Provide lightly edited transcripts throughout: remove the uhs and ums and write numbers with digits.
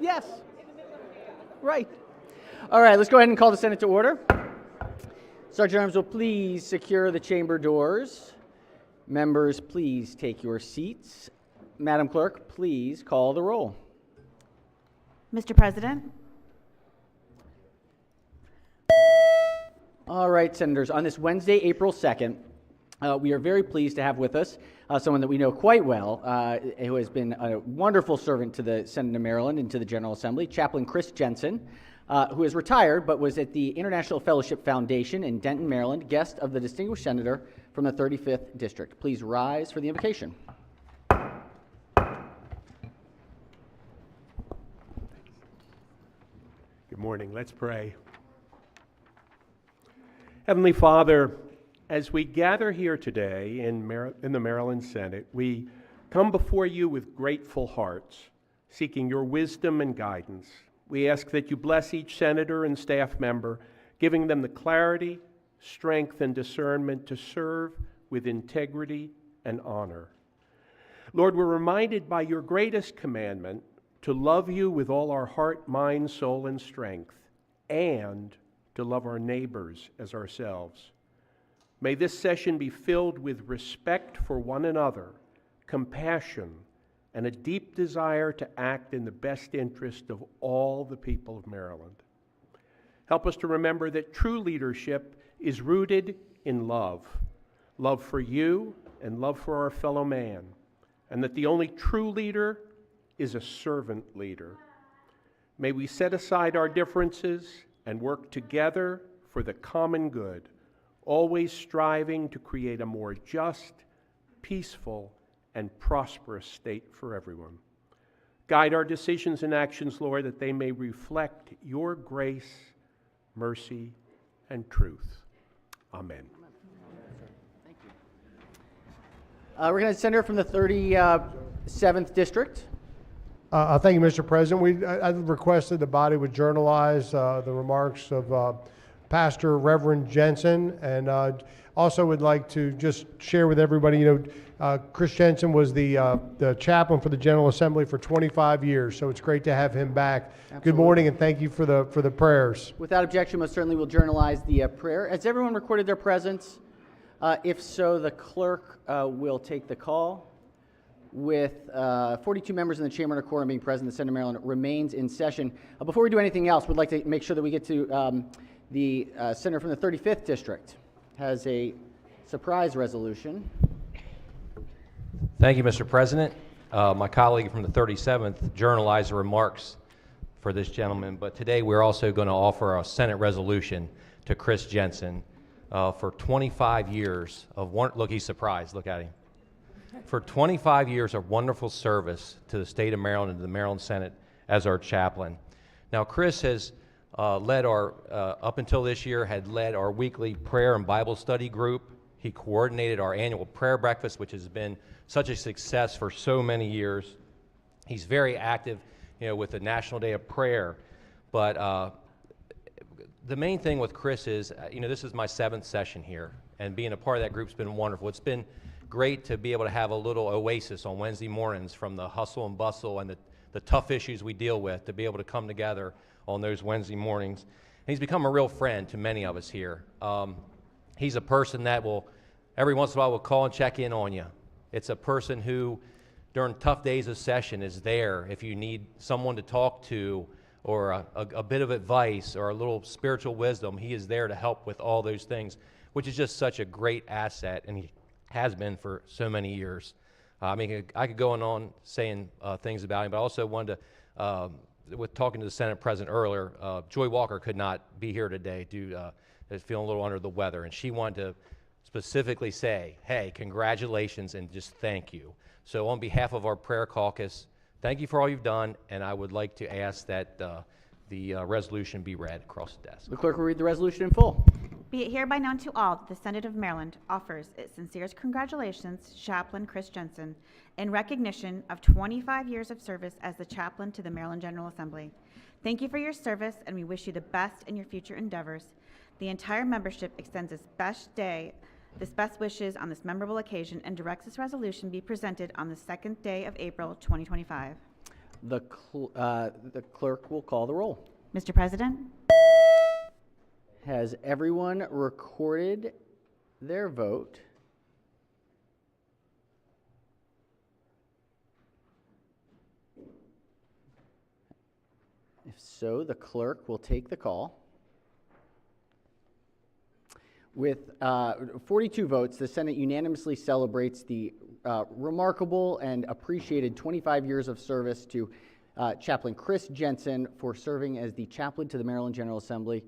Yes. Right. All right, let's go ahead and call the Senate to order. Sergeant Arms will please secure the chamber doors. Members, please take your seats. Madam Clerk, please call the roll. Mr. President. All right, Senators, on this Wednesday, April 2nd, we are very pleased to have with us someone that we know quite well, who has been a wonderful servant to the Senate of Maryland and to the General Assembly, Chaplain Chris Jensen, who is retired but was at the International Fellowship Foundation in Denton, Maryland, guest of the distinguished senator from the 35th District. Please rise for the invocation. Good morning. Let's pray. Heavenly Father, as we gather here today in the Maryland Senate, we come before you with grateful hearts, seeking your wisdom and guidance. We ask that you bless each senator and staff member, giving them the clarity, strength, and discernment to serve with integrity and honor. Lord, we're reminded by your greatest commandment to love you with all our heart, mind, soul, and strength, and to love our neighbors as ourselves. May this session be filled with respect for one another, compassion, and a deep desire to act in the best interest of all the people of Maryland. Help us to remember that true leadership is rooted in love for you and love for our fellow man, and that the only true leader is a servant leader. May we set aside our differences and work together for the common good, always striving to create a more just, peaceful, and prosperous state for everyone. Guide our decisions and actions, Lord, that they may reflect your grace, mercy, and truth. Amen. Thank you. We're going to Senator from the 37th District. Thank you, Mr. President. I requested the body would journalize the remarks of Pastor Reverend Jensen, and also would like to just share with everybody, Chris Jensen was the chaplain for the General Assembly for 25 years, so it's great to have him back. Absolutely. Good morning, and thank you for the prayers. Without objection, most certainly we'll journalize the prayer. Has everyone recorded their presence? If so, the clerk will take the call. With 42 members in the chamber and a quorum being present, the Senate of Maryland remains in session. Before we do anything else, we'd like to make sure that we get to the senator from the 35th District has a surprise resolution. Thank you, Mr. President. My colleague from the 37th journalized the remarks for this gentleman, but today we're also going to offer a Senate resolution to Chris Jensen for 25 years of look, he's surprised, look at him. For 25 years of wonderful service to the state of Maryland and to the Maryland Senate as our chaplain. Now, Chris has led up until this year, had led our weekly prayer and Bible study group. He coordinated our annual prayer breakfast, which has been such a success for so many years. He's very active, with the National Day of Prayer. But the main thing with Chris is, this is my 7th session here, and being a part of that group's been wonderful. It's been great to be able to have a little oasis on Wednesday mornings from the hustle and bustle and the tough issues we deal with, to be able to come together on those Wednesday mornings. And he's become a real friend to many of us here. He's a person that will, every once in a while, will call and check in on you. It's a person who, during tough days of session, is there if you need someone to talk to, or a bit of advice, or a little spiritual wisdom. He is there to help with all those things, which is just such a great asset, and he has been for so many years. I could go on saying things about him, but I also wanted to, with talking to the Senate President earlier, Joy Walker could not be here today due to feeling a little under the weather, and she wanted to specifically say, hey, congratulations and just thank you. So on behalf of our prayer caucus, thank you for all you've done, and I would like to ask that the resolution be read across the desk. The clerk will read the resolution in full. Be it hereby known to all that the Senate of Maryland offers its sincerest congratulations to Chaplain Chris Jensen in recognition of 25 years of service as the chaplain to the Maryland General Assembly. Thank you for your service, and we wish you the best in your future endeavors. The entire membership extends its best wishes on this memorable occasion and directs this resolution be presented on the 2nd day of April 2025. The clerk will call the roll. Mr. President? Has everyone recorded their vote? If so, the clerk will take the call. With 42 votes, the Senate unanimously celebrates the remarkable and appreciated 25 years of service to Chaplain Chris Jensen for serving as the chaplain to the Maryland General Assembly.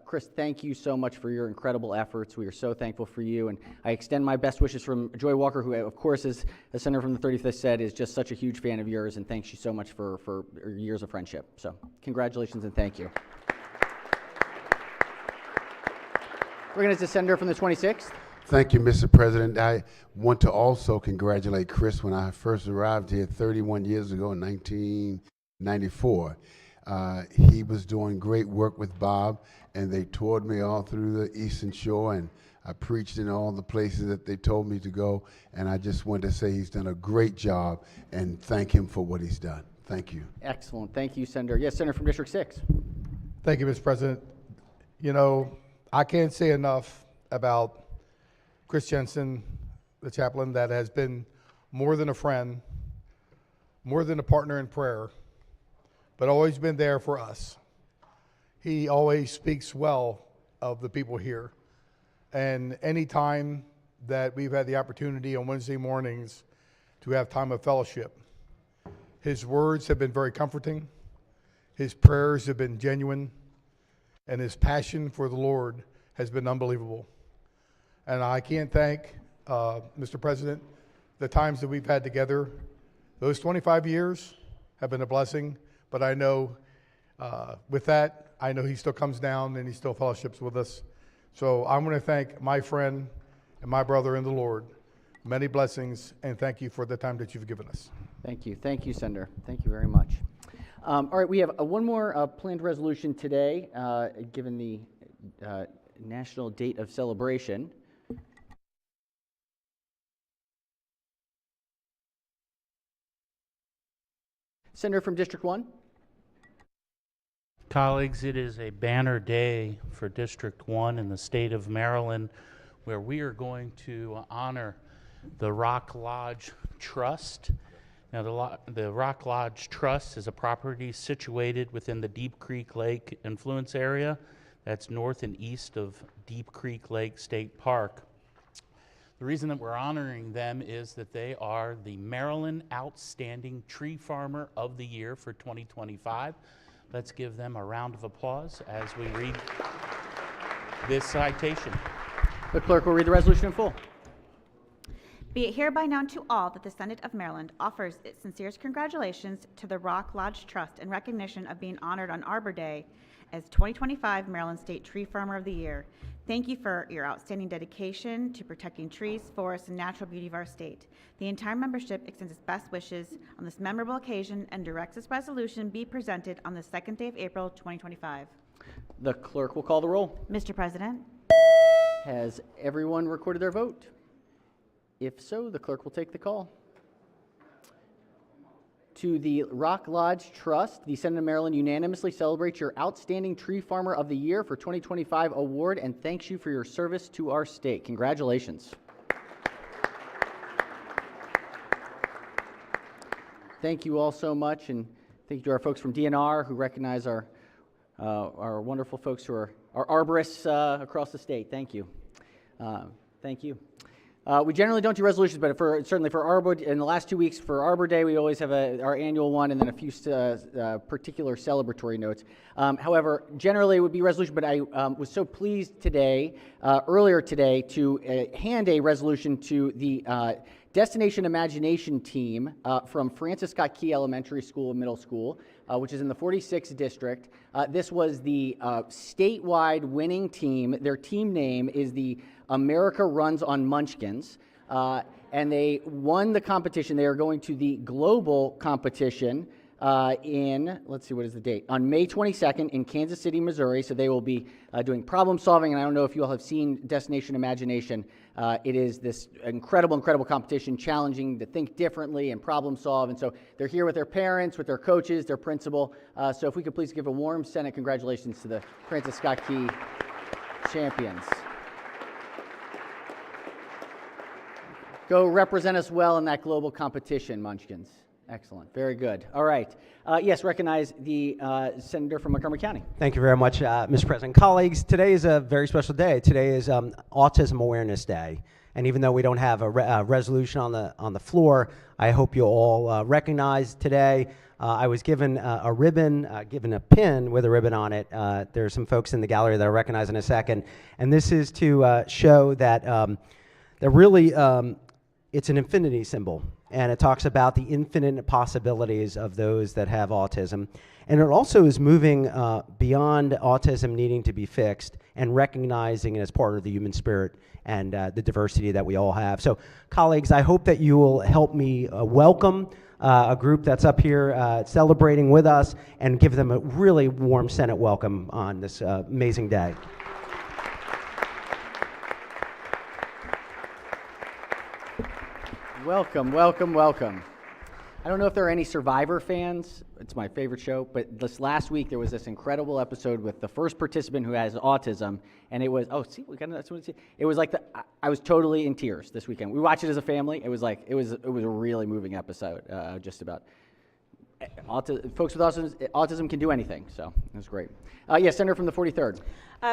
Chris, thank you so much for your incredible efforts. We are so thankful for you, and I extend my best wishes from Joy Walker, who, of course, as the senator from the 35th said, is just such a huge fan of yours, and thanks you so much for your years of friendship. So, congratulations and thank you. Recognize the senator from the 26th. Thank you, Mr. President. I want to also congratulate Chris. When I first arrived here 31 years ago in 1994, he was doing great work with Bob, and they toured me all through the Eastern Shore, and I preached in all the places that they told me to go, and I just wanted to say he's done a great job and thank him for what he's done. Thank you. Excellent. Thank you, Senator. Yes, Senator from District 6. Thank you, Mr. President. You know, I can't say enough about Chris Jensen, the chaplain that has been more than a friend, more than a partner in prayer, but always been there for us. He always speaks well of the people here. And any time that we've had the opportunity on Wednesday mornings to have time of fellowship, his words have been very comforting, his prayers have been genuine, and his passion for the Lord has been unbelievable. And I can't thank, Mr. President, the times that we've had together. Those 25 years have been a blessing, but I know with that, I know he still comes down and he still fellowships with us. So I'm going to thank my friend and my brother in the Lord. Many blessings, and thank you for the time that you've given us. Thank you. Thank you, Senator. Thank you very much. All right, we have one more planned resolution today, given the national date of celebration. Senator from District 1. Colleagues, it is a banner day for District 1 in the state of Maryland, where we are going to honor the Rock Lodge Trust. Now, the Rock Lodge Trust is a property situated within the Deep Creek Lake influence area. That's north and east of Deep Creek Lake State Park. The reason that we're honoring them is that they are the Maryland Outstanding Tree Farmer of the Year for 2025. Let's give them a round of applause as we read this citation. The clerk will read the resolution in full. Be it hereby known to all that the Senate of Maryland offers its sincerest congratulations to the Rock Lodge Trust in recognition of being honored on Arbor Day as 2025 Maryland State Tree Farmer of the Year. Thank you for your outstanding dedication to protecting trees, forests, and natural beauty of our state. The entire membership extends its best wishes on this memorable occasion and directs this resolution be presented on the second day of April 2025. The clerk will call the roll. Mr. President? Has everyone recorded their vote? If so, the clerk will take the call. To the Rock Lodge Trust, the Senate of Maryland unanimously celebrates your Outstanding Tree Farmer of the Year for 2025 award and thanks you for your service to our state. Congratulations. Thank you all so much, and thank you to our folks from DNR who recognize our wonderful folks who are our arborists across the state. Thank you. Thank you. We generally don't do resolutions, but certainly for Arbor, in the last 2 weeks for Arbor Day, we always have our annual one and then a few particular celebratory notes. However, generally it would be resolution, but I was so pleased today, earlier today, to hand a resolution to the Destination Imagination team from Francis Scott Key Elementary School and Middle School, which is in the 46th district. This was the statewide winning team. Their team name is the America Runs on Munchkins, and they won the competition. They are going to the global competition let's see, what is the date? On May 22nd in Kansas City, Missouri. So they will be doing problem solving, and I don't know if you all have seen Destination Imagination. It is this incredible competition, challenging to think differently and problem solve. And so they're here with their parents, with their coaches, their principal. So if we could please give a warm Senate congratulations to the Francis Scott Key champions. Go represent us well in that global competition, Munchkins. Excellent. Very good. All right. Yes, recognize the Senator from Montgomery County. Thank you very much, Mr. President. Colleagues, today is a very special day. Today is Autism Awareness Day. And even though we don't have a resolution on the floor, I hope you all recognize today. I was given a ribbon, given a pin with a ribbon on it. There are some folks in the gallery that I recognize in a second. And this is to show that, that really it's an infinity symbol. And it talks about the infinite possibilities of those that have autism. And it also is moving beyond autism needing to be fixed and recognizing it as part of the human spirit and the diversity that we all have. So, colleagues, I hope that you will help me welcome a group that's up here celebrating with us and give them a really warm Senate welcome on this amazing day. Welcome, welcome, welcome. I don't know if there are any Survivor fans. It's my favorite show, but this last week there was this incredible episode with the first participant who has autism, and it was, it was like I was totally in tears this weekend. We watched it as a family. It was like, it was a really moving episode, just about. Folks with autism can do anything, so it was great. Yes, Senator from the 43rd.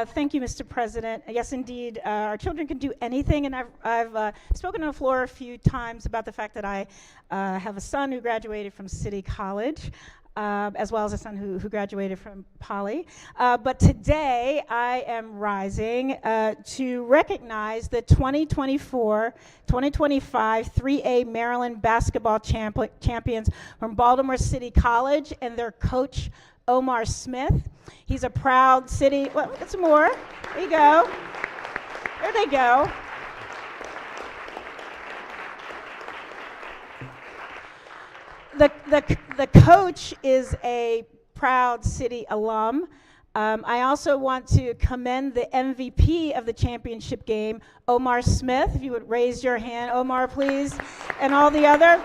Thank you, Mr. President. Yes, indeed, our children can do anything, and I've spoken on the floor a few times about the fact that I have a son who graduated from City College, as well as a son who graduated from Poly. But today, I am rising to recognize the 2024-2025 3A Maryland basketball champions from Baltimore City College and their coach, Omar Smith. He's a proud city, well, get some more. There you go. There they go. The coach is a proud city alum. I also want to commend the MVP of the championship game, Omar Smith. If you would raise your hand, Omar, please, and all the other.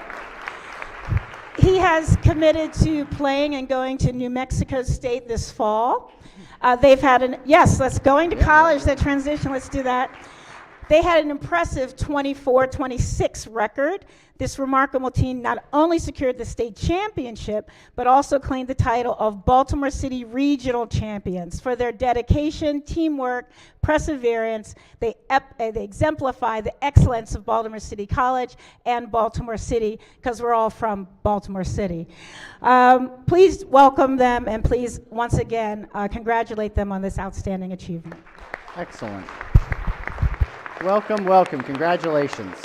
He has committed to playing and going to New Mexico State this fall. They've had let's going to college, that transition, let's do that. They had an impressive 24-26 record. This remarkable team not only secured the state championship, but also claimed the title of Baltimore City Regional Champions. For their dedication, teamwork, perseverance, they exemplify the excellence of Baltimore City College and Baltimore City, because we're all from Baltimore City. Please welcome them, and please, once again, congratulate them on this outstanding achievement. Excellent. Welcome, welcome. Congratulations.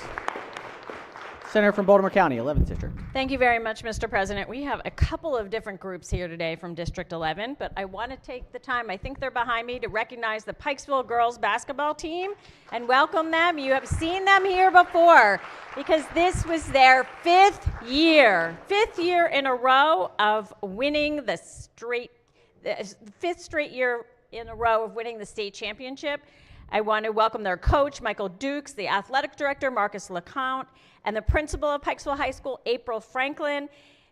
Senator from Baltimore County, 11th District. Thank you very much, Mr. President. We have a couple of different groups here today from District 11, but I want to take the time, I think they're behind me, to recognize the Pikesville girls basketball team and welcome them. You have seen them here before because this was their fifth year in a row of winning the fifth straight year in a row of winning the state championship. I want to welcome their coach, Michael Dukes, the athletic director, Marcus LeCount, and the principal of Pikesville High School, April Franklin.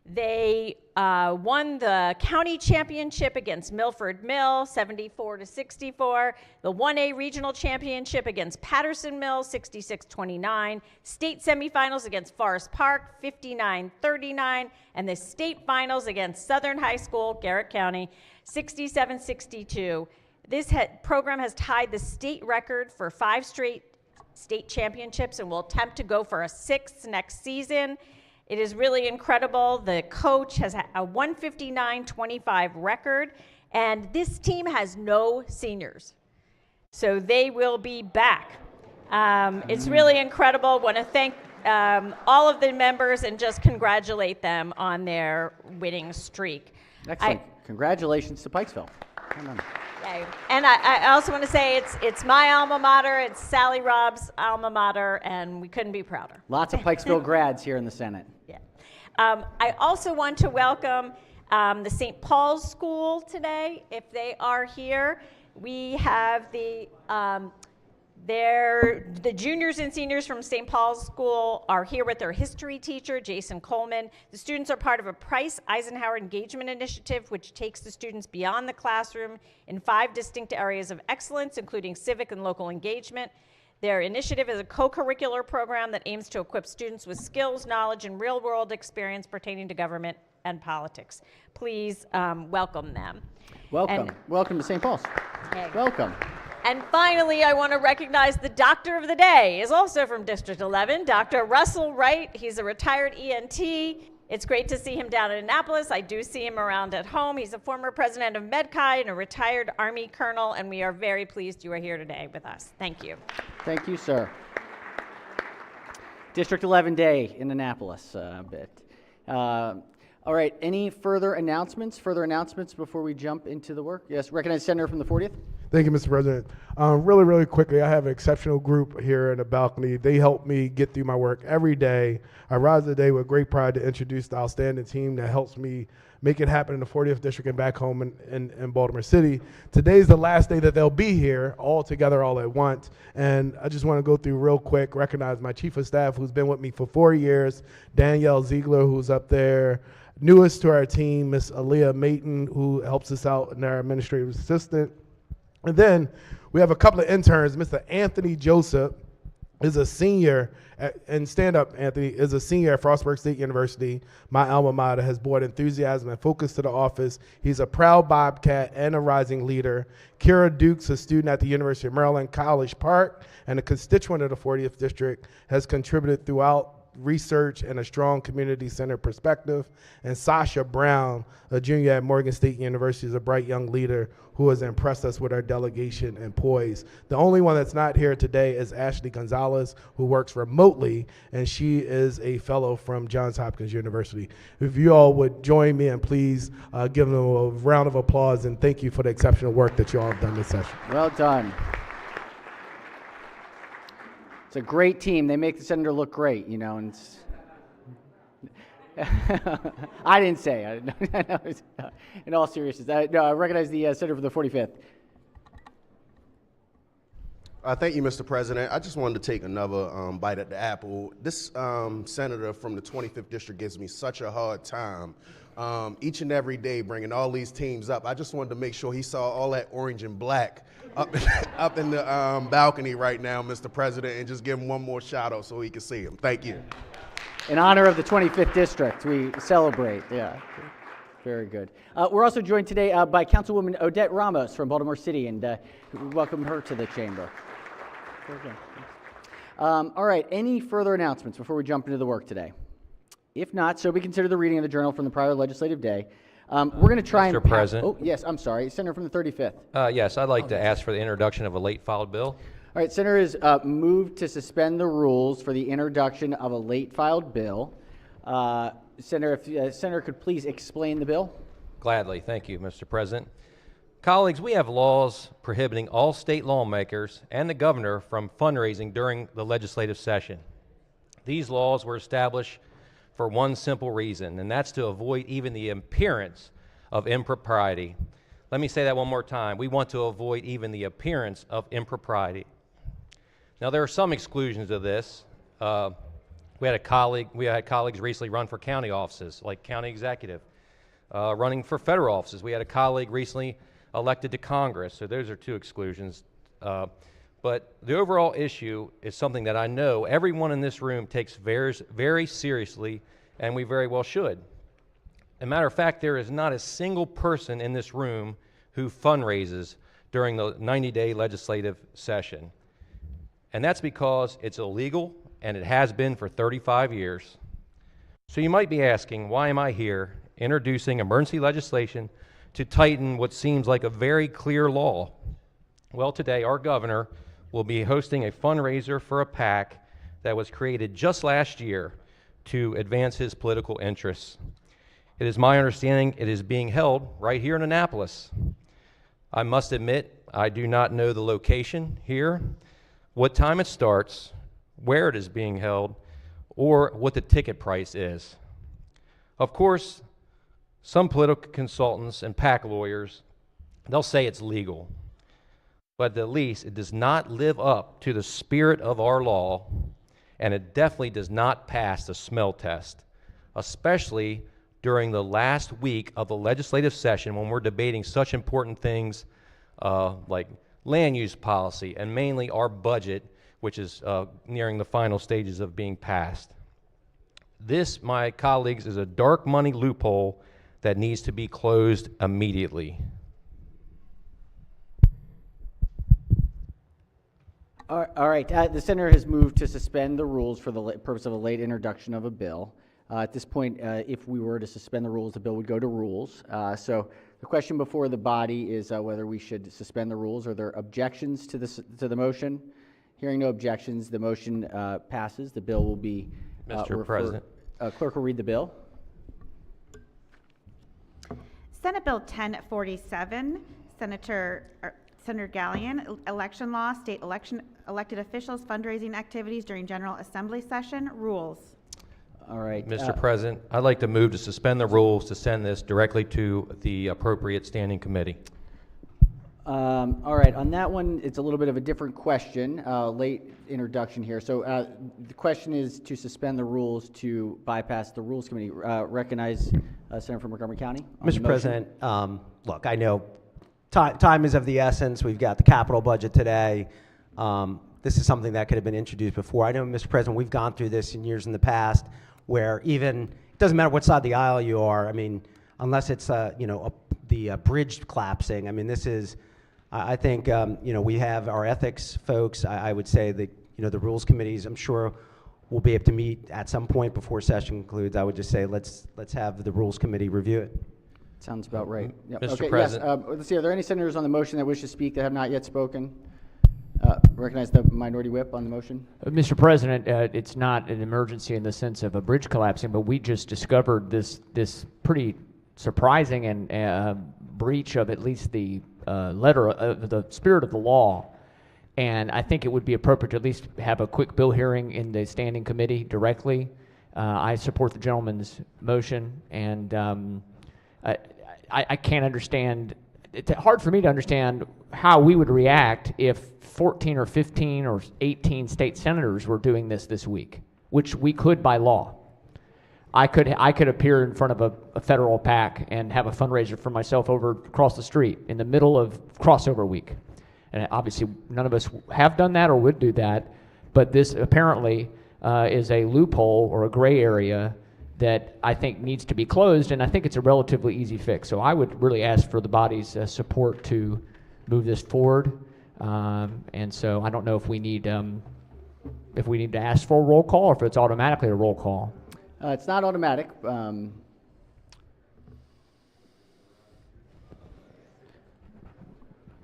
They won the county championship against Milford Mill, 74-64, the 1A regional championship against Patterson Mill, 66-29, state semifinals against Forest Park, 59-39, and the state finals against Southern High School, Garrett County, 67-62. This program has tied the state record for 5 straight state championships and will attempt to go for a 6th next season. It is really incredible. The coach has a 159-25 record, and this team has no seniors. So they will be back. It's really incredible. Want to thank all of the members and just congratulate them on their winning streak. Excellent. Congratulations to Pikesville. Come on. And I also want to say it's my alma mater, it's Sally Robb's alma mater, and we couldn't be prouder. Lots of Pikesville grads here in the Senate. Yeah. I also want to welcome the St. Paul's School today, if they are here. We have the juniors and seniors from St. Paul's School are here with their history teacher, Jason Coleman. The students are part of a Price Eisenhower Engagement Initiative, which takes the students beyond the classroom in 5 distinct areas of excellence, including civic and local engagement. Their initiative is a co-curricular program that aims to equip students with skills, knowledge, and real-world experience pertaining to government and politics. Please welcome them. Welcome. Welcome to St. Paul's. Hey. Welcome. And finally, I want to recognize the doctor of the day is also from District 11, Dr. Russell Wright. He's a retired ENT. It's great to see him down in Annapolis. I do see him around at home. He's a former president of MedChi and a retired Army colonel, and we are very pleased you are here today with us. Thank you. Thank you, sir. District 11 Day in Annapolis a bit. All right, any further announcements? Further announcements before we jump into the work? Yes, recognize Senator from the 40th. Thank you, Mr. President. Really quickly, I have an exceptional group here in the balcony. They help me get through my work every day. I rise today with great pride to introduce the outstanding team that helps me make it happen in the 40th District and back home in Baltimore City. Today's the last day that they'll be here all together all at once. And I just want to go through real quick, recognize my Chief of Staff who's been with me for 4 years, Danielle Ziegler, who's up there. Newest to our team, Miss Aaliyah Mayton, who helps us out in our administrative assistant. And then we have a couple of interns. Mr. Anthony Joseph is a senior, and stand up, Anthony, is a senior at Frostburg State University. My alma mater has brought enthusiasm and focus to the office. He's a proud Bobcat and a rising leader. Kira Dukes, a student at the University of Maryland, College Park, and a constituent of the 40th District, has contributed throughout research and a strong community-centered perspective. And Sasha Brown, a junior at Morgan State University, is a bright young leader who has impressed us with our delegation and poise. The only one that's not here today is Ashley Gonzalez, who works remotely, and she is a fellow from Johns Hopkins University. If you all would join me and please give them a round of applause and thank you for the exceptional work that you all have done this session. Well done. It's a great team. They make the senator look great, you know. And I didn't say. In all seriousness, no, I recognize the senator for the 45th. Thank you, Mr. President. I just wanted to take another bite at the apple. This senator from the 25th District gives me such a hard time. Each and every day bringing all these teams up. I just wanted to make sure he saw all that orange and black up in the balcony right now, Mr. President, and just give him one more shout out so he can see him. Thank you. In honor of the 25th District, we celebrate. Yeah, very good. We're also joined today by Councilwoman Odette Ramos from Baltimore City, and welcome her to the chamber. All right, any further announcements before we jump into the work today? If not, so we consider the reading of the journal from the prior legislative day. We're going to try Mr. President. Oh, yes, I'm sorry. Senator from the 35th. Yes, I'd like to ask for the introduction of a late filed bill. All right, Senator has moved to suspend the rules for the introduction of a late filed bill. Senator, if Senator could please explain the bill. Gladly. Thank you, Mr. President. Colleagues, we have laws prohibiting all state lawmakers and the governor from fundraising during the legislative session. These laws were established for one simple reason, and that's to avoid even the appearance of impropriety. Let me say that one more time. We want to avoid even the appearance of impropriety. Now, there are some exclusions of this. We had colleagues recently run for county offices, like county executive. Running for federal offices, we had a colleague recently elected to Congress, so those are two exclusions. But the overall issue is something that I know everyone in this room takes very, very seriously, and we very well should. As a matter of fact, there is not a single person in this room who fundraises during the 90-day legislative session. And that's because it's illegal, and it has been for 35 years. So you might be asking, why am I here introducing emergency legislation to tighten what seems like a very clear law? Well, today our governor will be hosting a fundraiser for a PAC that was created just last year to advance his political interests. It is my understanding it is being held right here in Annapolis. I must admit, I do not know the location here, what time it starts, where it is being held, or what the ticket price is. Of course, some political consultants and PAC lawyers, they'll say it's legal, but at least it does not live up to the spirit of our law, and it definitely does not pass the smell test, especially during the last week of the legislative session when we're debating such important things like land use policy and mainly our budget, which is nearing the final stages of being passed. This, my colleagues, is a dark money loophole that needs to be closed immediately. All right, the senator has moved to suspend the rules for the purpose of a late introduction of a bill. At this point, if we were to suspend the rules, the bill would go to rules. So the question before the body is whether we should suspend the rules. Are there objections to the motion? Hearing no objections, the motion passes. The bill will be Mr. President. Clerk will read the bill. Senate Bill 1047, Senator Gallion, election law, state elected officials fundraising activities during General Assembly session, rules. All right. Mr. President, I'd like to move to suspend the rules to send this directly to the appropriate standing committee. All right, on that one, it's a little bit of a different question, late introduction here. So the question is to suspend the rules to bypass the Rules Committee. Recognize Senator from Montgomery County. Mr. President, look, I know time is of the essence. We've got the capital budget today. This is something that could have been introduced before. I know, Mr. President, we've gone through this in years in the past where even, it doesn't matter what side of the aisle you are, I mean, unless it's, the bridge collapsing. I mean, this is, I think, we have our ethics folks. I would say that, the rules committees, I'm sure, will be able to meet at some point before session concludes. I would just say let's have the rules committee review it. Sounds about right. Yep. Mr. Okay, President. yes, let's see, are there any senators on the motion that wish to speak that have not yet spoken? Recognize the minority whip on the motion. Mr. President, it's not an emergency in the sense of a bridge collapsing, but we just discovered this pretty surprising and breach of at least the letter of the spirit of the law. And I think it would be appropriate to at least have a quick bill hearing in the standing committee directly. I support the gentleman's motion, and I can't understand. It's hard for me to understand how we would react if 14 or 15 or 18 state senators were doing this week, which we could by law. I could appear in front of a federal PAC and have a fundraiser for myself over across the street in the middle of crossover week. And obviously none of us have done that or would do that, but this apparently is a loophole or a gray area that I think needs to be closed, and I think it's a relatively easy fix. So I would really ask for the body's support to move this forward. And so I don't know if we need to ask for a roll call or if it's automatically a roll call. It's not automatic.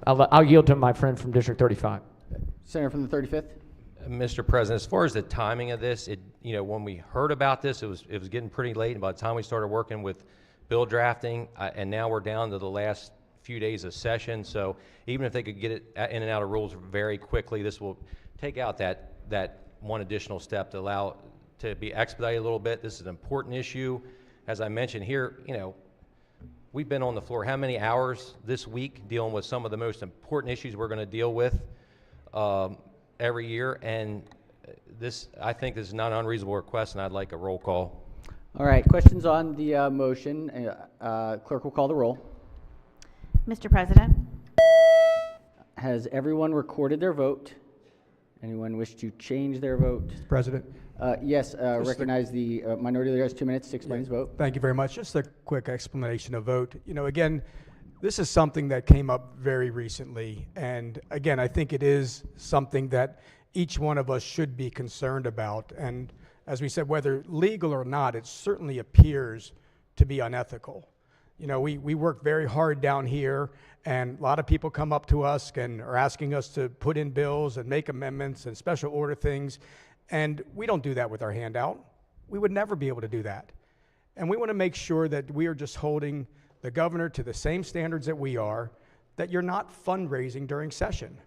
I'll yield to my friend from District 35. Senator from the 35th. Mr. President, as far as the timing of this, when we heard about this, it was getting pretty late, and by the time we started working with bill drafting, and now we're down to the last few days of session, so even if they could get it in and out of rules very quickly, this will take out that one additional step to allow to be expedited a little bit. This is an important issue. As I mentioned here, we've been on the floor how many hours this week dealing with some of the most important issues we're going to deal with every year, and I think this is not an unreasonable request, and I'd like a roll call. All right, questions on the motion? Clerk will call the roll. Mr. President, Has everyone recorded their vote? Anyone wish to change their vote? President? Yes, recognize the minority leader has 2 minutes to explain his vote. Thank you very much. Just a quick explanation of vote. Again, this is something that came up very recently. And again, I think it is something that each one of us should be concerned about. And as we said, whether legal or not, it certainly appears to be unethical. We work very hard down here, and a lot of people come up to us and are asking us to put in bills and make amendments and special order things. And we don't do that with our handout. We would never be able to do that. And we want to make sure that we are just holding the governor to the same standards that we are, that you're not fundraising during session.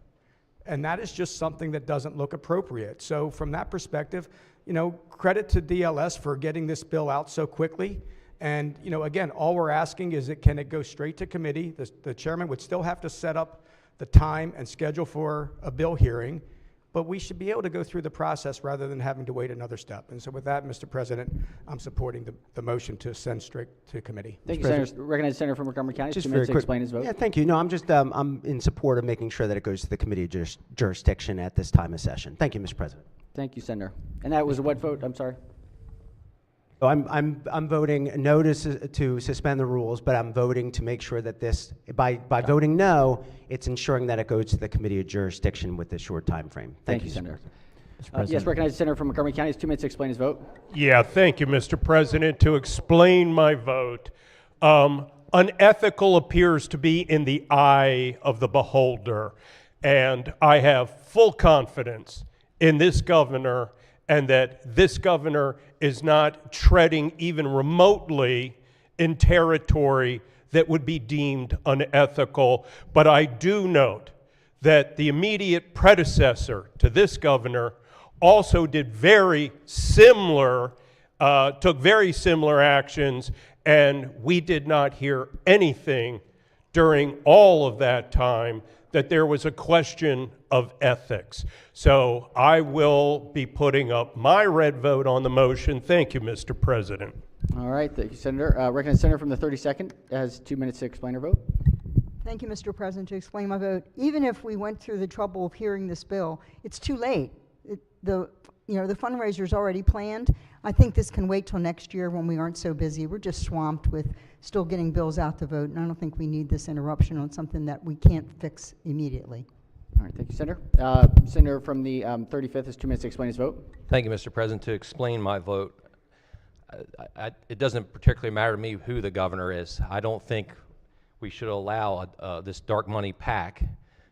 And that is just something that doesn't look appropriate. So from that perspective, credit to DLS for getting this bill out so quickly. And, again, all we're asking is can it go straight to committee? The chairman would still have to set up the time and schedule for a bill hearing, but we should be able to go through the process rather than having to wait another step. And so with that, Mr. President, I'm supporting the motion to send straight to committee. Thank Mr. you, President. Senator. Recognize Senator from Montgomery County. Just 2 very minutes to quick. explain his vote. Yeah, thank you. No, I'm just I'm in support of making sure that it goes to the committee of jurisdiction at this time of session. Thank you, Mr. President. Thank you, Senator. And that was a what vote? I'm sorry. So I'm voting no to suspend the rules, but I'm voting to make sure that this by voting no, it's ensuring that it goes to the committee of jurisdiction with a short time frame. Thank you, Senator. Mr. Yes, recognize the Senator from Montgomery County. Has 2 minutes to explain his vote. Yeah, thank you, Mr. President. To explain my vote, unethical appears to be in the eye of the beholder, and I have full confidence in this governor and that this governor is not treading even remotely in territory that would be deemed unethical. But I do note that the immediate predecessor to this governor also did took very similar actions, and we did not hear anything during all of that time that there was a question of ethics. So I will be putting up my red vote on the motion. Thank you, Mr. President. All right, thank you, Senator. Recognize the Senator from the 32nd has 2 minutes to explain her vote. Thank you, Mr. President. To explain my vote, even if we went through the trouble of hearing this bill, it's too late. The fundraiser's already planned. I think this can wait till next year when we aren't so busy. We're just swamped with still getting bills out to vote, and I don't think we need this interruption on something that we can't fix immediately. All right, thank you, Senator. Senator from the 35th has 2 minutes to explain his vote. Thank you, Mr. President. To explain my vote, it doesn't particularly matter to me who the governor is. I don't think we should allow this dark money PAC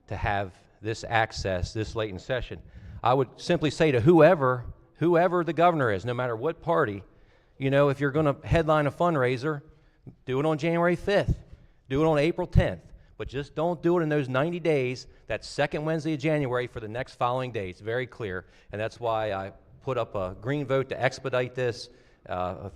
to have this access this late in session. I would simply say to whoever the governor is, no matter what party, if you're going to headline a fundraiser, do it on January 5th, do it on April 10th, but just don't do it in those 90 days, that second Wednesday of January for the next following day. It's very clear, and that's why I put up a green vote to expedite this.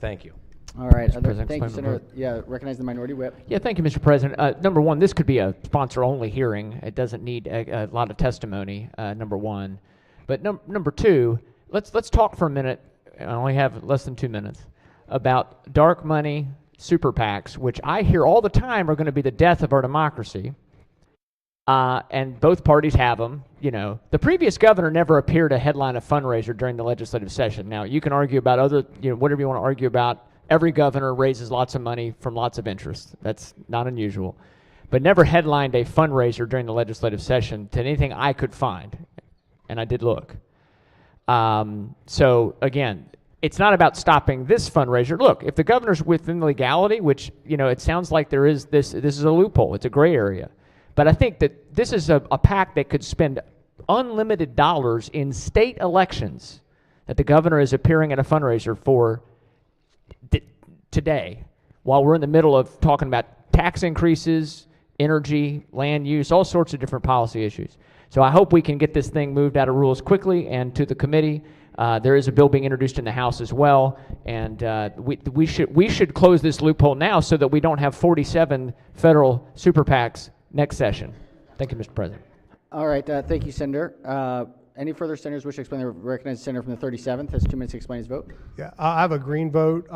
Thank you. All right, Mr. President, thank you, explain my Senator. Yeah, recognize the Minority Whip. Yeah, thank you, Mr. President. Number one, this could be a sponsor-only hearing. It doesn't need a lot of testimony, number one. But number two, let's talk for a minute, I only have less than 2 minutes, about dark money super PACs, which I hear all the time are going to be the death of our democracy. And both parties have them. The previous governor never appeared to headline a fundraiser during the legislative session. Now, you can argue about whatever you want to argue about. Every governor raises lots of money from lots of interests. That's not unusual. But never headlined a fundraiser during the legislative session to anything I could find. And I did look. So again, it's not about stopping this fundraiser. Look, if the governor's within legality, which it sounds like there is, this is a loophole. It's a gray area. But I think that this is a PAC that could spend unlimited dollars in state elections that the governor is appearing at a fundraiser for today, while we're in the middle of talking about tax increases, energy, land use, all sorts of different policy issues. So I hope we can get this thing moved out of rules quickly and to the committee. There is a bill being introduced in the House as well, and we should close this loophole now so that we don't have 47 federal super PACs next session. Thank you, Mr. President. All right, thank you, Senator. Any further senators wish to explain their recognized senator from the 37th has 2 minutes to explain his vote. Yeah, I have a green vote.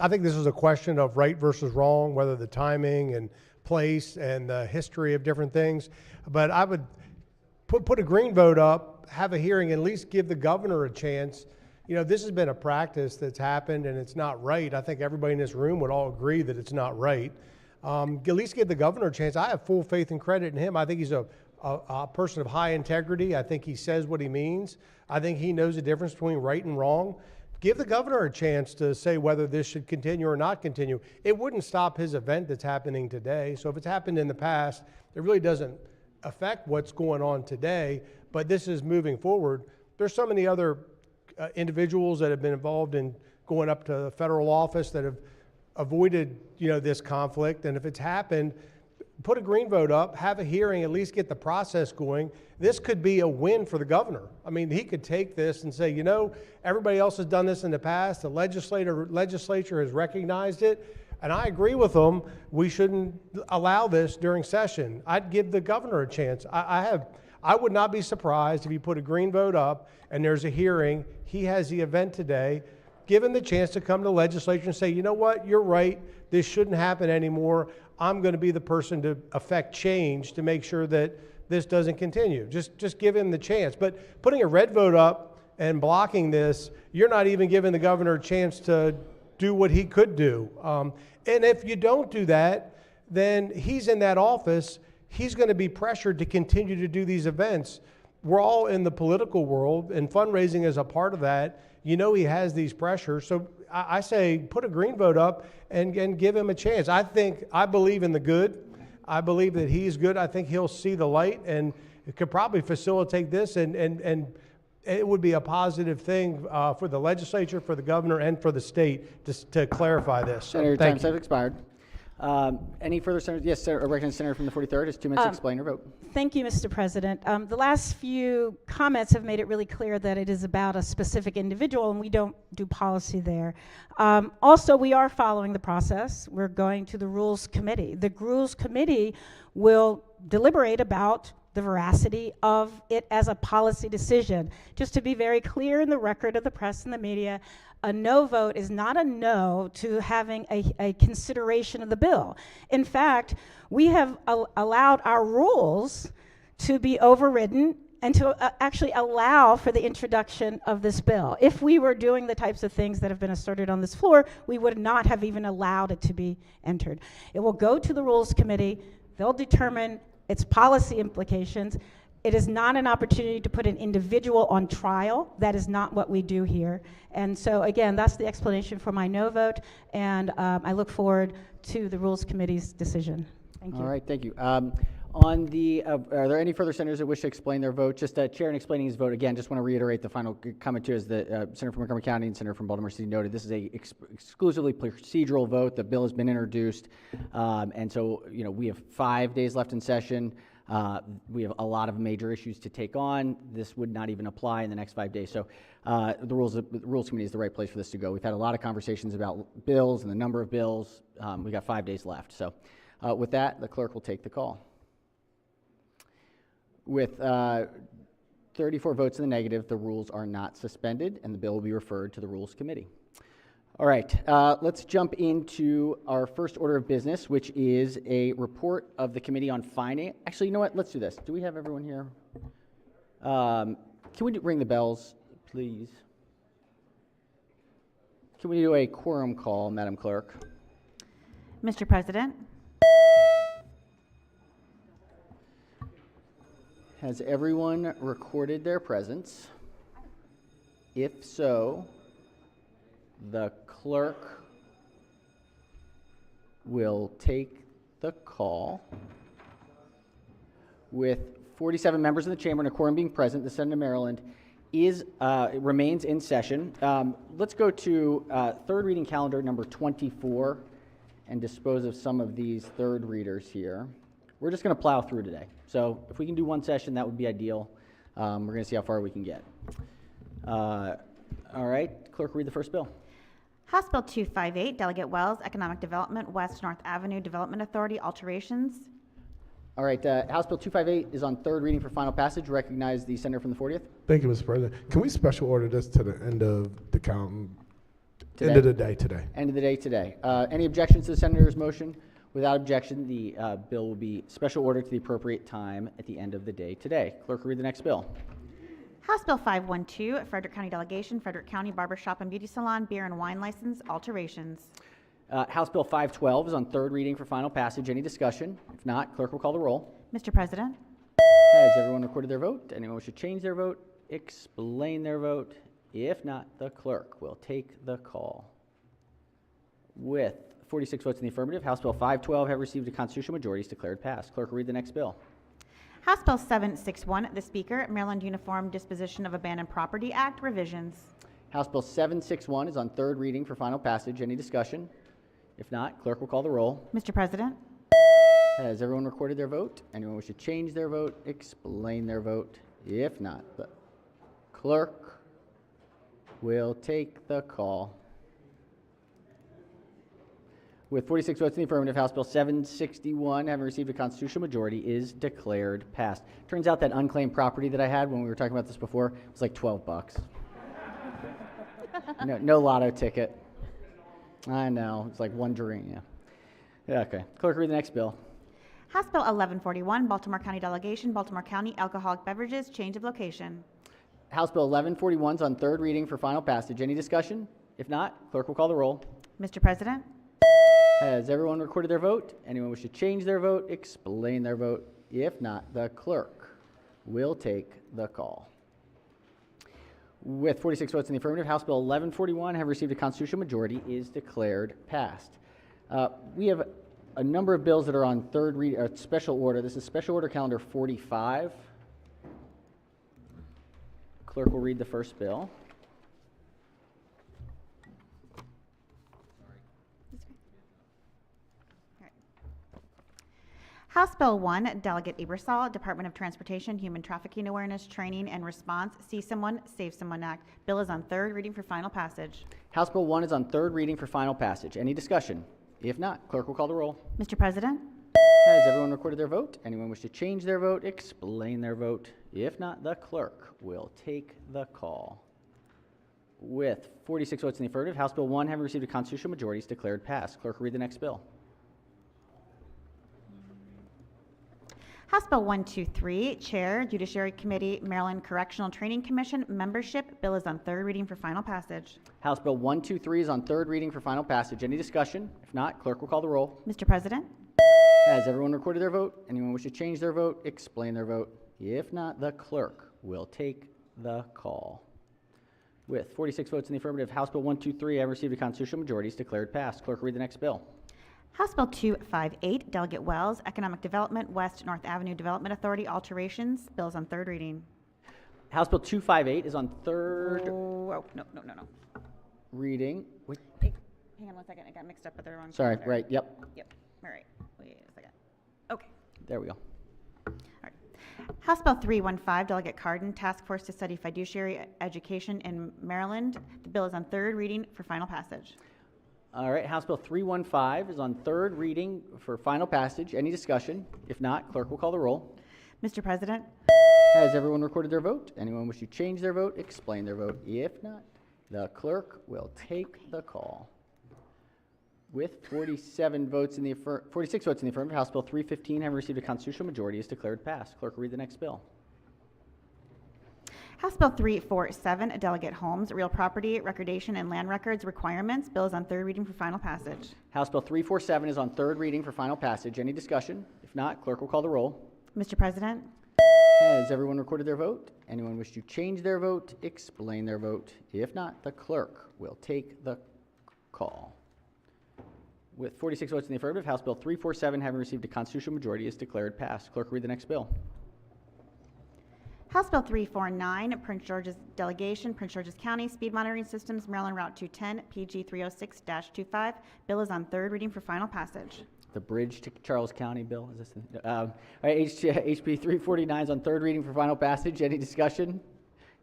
I think this is a question of right versus wrong, whether the timing and place and the history of different things. But I would put a green vote up, have a hearing, and at least give the governor a chance. This has been a practice that's happened, and it's not right. I think everybody in this room would all agree that it's not right. At least give the governor a chance. I have full faith and credit in him. I think he's a person of high integrity. I think he says what he means. I think he knows the difference between right and wrong. Give the governor a chance to say whether this should continue or not continue. It wouldn't stop his event that's happening today. So if it's happened in the past, it really doesn't affect what's going on today, but this is moving forward. There's so many other individuals that have been involved in going up to the federal office that have avoided this conflict, and if it's happened, put a green vote up, have a hearing, at least get the process going. This could be a win for the governor. I mean, he could take this and say, everybody else has done this in the past. The legislature has recognized it. And I agree with them, we shouldn't allow this during session. I'd give the governor a chance. I would not be surprised if you put a green vote up and there's a hearing, he has the event today, give him the chance to come to the legislature and say, you know what, you're right, this shouldn't happen anymore. I'm going to be the person to affect change to make sure that this doesn't continue. Just give him the chance. But putting a red vote up and blocking this, you're not even giving the governor a chance to do what he could do. And if you don't do that, then he's in that office, he's going to be pressured to continue to do these events. We're all in the political world, and fundraising is a part of that. You know he has these pressures. So I say put a green vote up and give him a chance. I believe in the good. I believe that he's good. I think he'll see the light and could probably facilitate this, and it would be a positive thing for the legislature, for the governor, and for the state to clarify this. So, Senator, your thank time you. has expired. Any further senators? Yes, Senator, recognized Senator from the 43rd has 2 minutes to explain your vote. Thank you, Mr. President. The last few comments have made it really clear that it is about a specific individual, and we don't do policy there. Also, we are following the process. We're going to the Rules Committee. The Rules Committee will deliberate about the veracity of it as a policy decision. Just to be very clear in the record of the press and the media, a no vote is not a no to having a consideration of the bill. In fact, we have allowed our rules to be overridden and to actually allow for the introduction of this bill. If we were doing the types of things that have been asserted on this floor, we would not have even allowed it to be entered. It will go to the Rules Committee. They'll determine its policy implications. It is not an opportunity to put an individual on trial. That is not what we do here. And so again, that's the explanation for my no vote, and I look forward to the Rules Committee's decision. Thank you. All right, thank you. On the, are there any further senators that wish to explain their vote? Just Chair, in explaining his vote, again, just want to reiterate the final comment too, is the Senator from Montgomery County and Senator from Baltimore City noted this is a exclusively procedural vote. The bill has been introduced, and so we have 5 days left in session. We have a lot of major issues to take on. This would not even apply in the next 5 days. So the Rules Committee is the right place for this to go. We've had a lot of conversations about bills and the number of bills. We got 5 days left. So with that, the clerk will take the call. With 34 votes in the negative, the rules are not suspended, and the bill will be referred to the Rules Committee. All right, let's jump into our first order of business, which is a report of the Committee on Finance. Actually, you know what? Let's do this. Do we have everyone here? Can we ring the bells, please? Can we do a quorum call, Madam Clerk? Mr. President, Has everyone recorded their presence? If so, the clerk will take the call. With 47 members in the chamber and a quorum being present, the Senate of Maryland remains in session. Let's go to third reading calendar number 24 and dispose of some of these third readers here. We're just going to plow through today. So if we can do one session, that would be ideal. We're going to see how far we can get. All right, clerk, read the first bill. House Bill 258, Delegate Wells, Economic Development, West North Avenue Development Authority, alterations. All right, House Bill 258 is on third reading for final passage. Recognize the senator from the 40th. Thank you, Mr. President. Can we special order this to the end of the count? Today? End of the day today. End of the day today. Any objections to the senator's motion? Without objection, the bill will be special ordered to the appropriate time at the end of the day today. Clerk, read the next bill. House Bill 512, Frederick County Delegation, Frederick County Barber Shop and Beauty Salon, Beer and Wine License, alterations. House Bill 512 is on third reading for final passage. Any discussion? If not, clerk will call the roll. Mr. President, Has everyone recorded their vote? Anyone wish to change their vote? Explain their vote? If not, the clerk will take the call. With 46 votes in the affirmative, House Bill 512 have received a constitutional majority, is declared passed. Clerk will read the next bill. House Bill 761, the Speaker, Maryland Uniform Disposition of Abandoned Property Act, revisions. House Bill 761 is on third reading for final passage. Any discussion? If not, clerk will call the roll. Mr. President, Has everyone recorded their vote? Anyone wish to change their vote? Explain their vote? If not, the clerk will take the call. With 46 votes in the affirmative, House Bill 761, having received a constitutional majority, is declared passed. Turns out that unclaimed property that I had when we were talking about this before was like $12. No lotto ticket. I know, it's like one drink, yeah. Okay, clerk, read the next bill. House Bill 1141, Baltimore County Delegation, Baltimore County Alcoholic Beverages, change of location. House Bill 1141 is on third reading for final passage. Any discussion? If not, clerk will call the roll. Mr. President, Has everyone recorded their vote? Anyone wish to change their vote, explain their vote? If not, the clerk will take the call. With 46 votes in the affirmative, House Bill 1141, have received a constitutional majority, is declared passed. We have a number of bills that are on third read, special order. This is Special Order Calendar 45. Clerk will read the first bill. House Bill 1, Delegate Ebersol, Department of Transportation, Human Trafficking Awareness, Training and Response, See Someone, Save Someone Act. Bill is on third reading for final passage. House Bill 1 is on third reading for final passage. Any discussion? If not, clerk will call the roll. Mr. President, Has everyone recorded their vote? Anyone wish to change their vote, explain their vote? If not, the clerk will take the call. With 46 votes in the affirmative, House Bill 1, having received a constitutional majority, is declared passed. Clerk will read the next bill. House Bill 123, Chair, Judiciary Committee, Maryland Correctional Training Commission, membership. Bill is on third reading for final passage. House Bill 123 is on third reading for final passage. Any discussion? If not, clerk will call the roll. Mr. President, Has everyone recorded their vote? Anyone wish to change their vote, explain their vote? If not, the clerk will take the call. With 46 votes in the affirmative, House Bill 123, having received a constitutional majority, is declared passed. Clerk will read the next bill. House Bill 258, Delegate Wells, Economic Development, West North Avenue Development Authority, alterations. Bill is on third reading. House Bill 258 is on third Oh, no. reading. Wait, Hey, hang on one second. I got mixed up with the wrong. sorry, calendar. right, yep, Yep. All right. Wait a second. Okay. there we go. All right. House Bill 315, Delegate Cardin, Task Force to Study Fiduciary Education in Maryland. The bill is on third reading for final passage. All right, House Bill 315 is on third reading for final passage. Any discussion? If not, clerk will call the roll. Mr. President, Has everyone recorded their vote? Anyone wish to change their vote, explain their vote? If not, the clerk will take the call. With 46 votes in the affirmative, House Bill 315, having received a constitutional majority, is declared passed. Clerk will read the next bill. House Bill 347, Delegate Holmes, Real Property, Recordation, and Land Records Requirements. Bill is on third reading for final passage. House Bill 347 is on third reading for final passage. Any discussion? If not, clerk will call the roll. Mr. President, Has everyone recorded their vote? Anyone wish to change their vote, explain their vote? If not, the clerk will take the call. With 46 votes in the affirmative, House Bill 347, having received a constitutional majority, is declared passed. Clerk will read the next bill. House Bill 349, Prince George's Delegation, Prince George's County, Speed Monitoring Systems, Maryland Route 210, PG 306-25. Bill is on third reading for final passage. The bridge to Charles County bill, is this? All right, HB 349 is on third reading for final passage. Any discussion?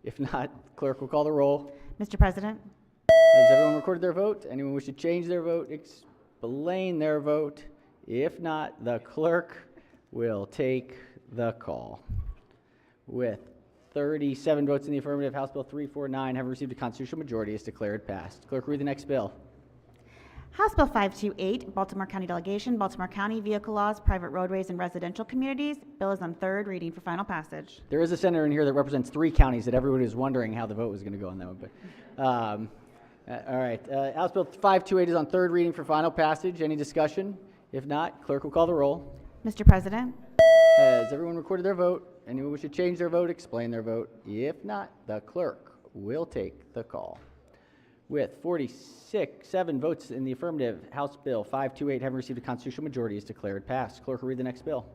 If not, clerk will call the roll. Mr. President, Has everyone recorded their vote? Anyone wish to change their vote, explain their vote? If not, the clerk will take the call. With 37 votes in the affirmative, House Bill 349, having received a constitutional majority, is declared passed. Clerk, read the next bill. House Bill 528, Baltimore County Delegation, Baltimore County Vehicle Laws, Private Roadways, and Residential Communities. Bill is on third reading for final passage. There is a senator in here that represents 3 counties that everybody was wondering how the vote was going to go on that one. But, all right, House Bill 528 is on third reading for final passage. Any discussion? If not, clerk will call the roll. Mr. President, Has everyone recorded their vote? Anyone wish to change their vote, explain their vote? If not, the clerk will take the call. With 7 votes in the affirmative, House Bill 528, having received a constitutional majority, is declared passed. Clerk will read the next bill.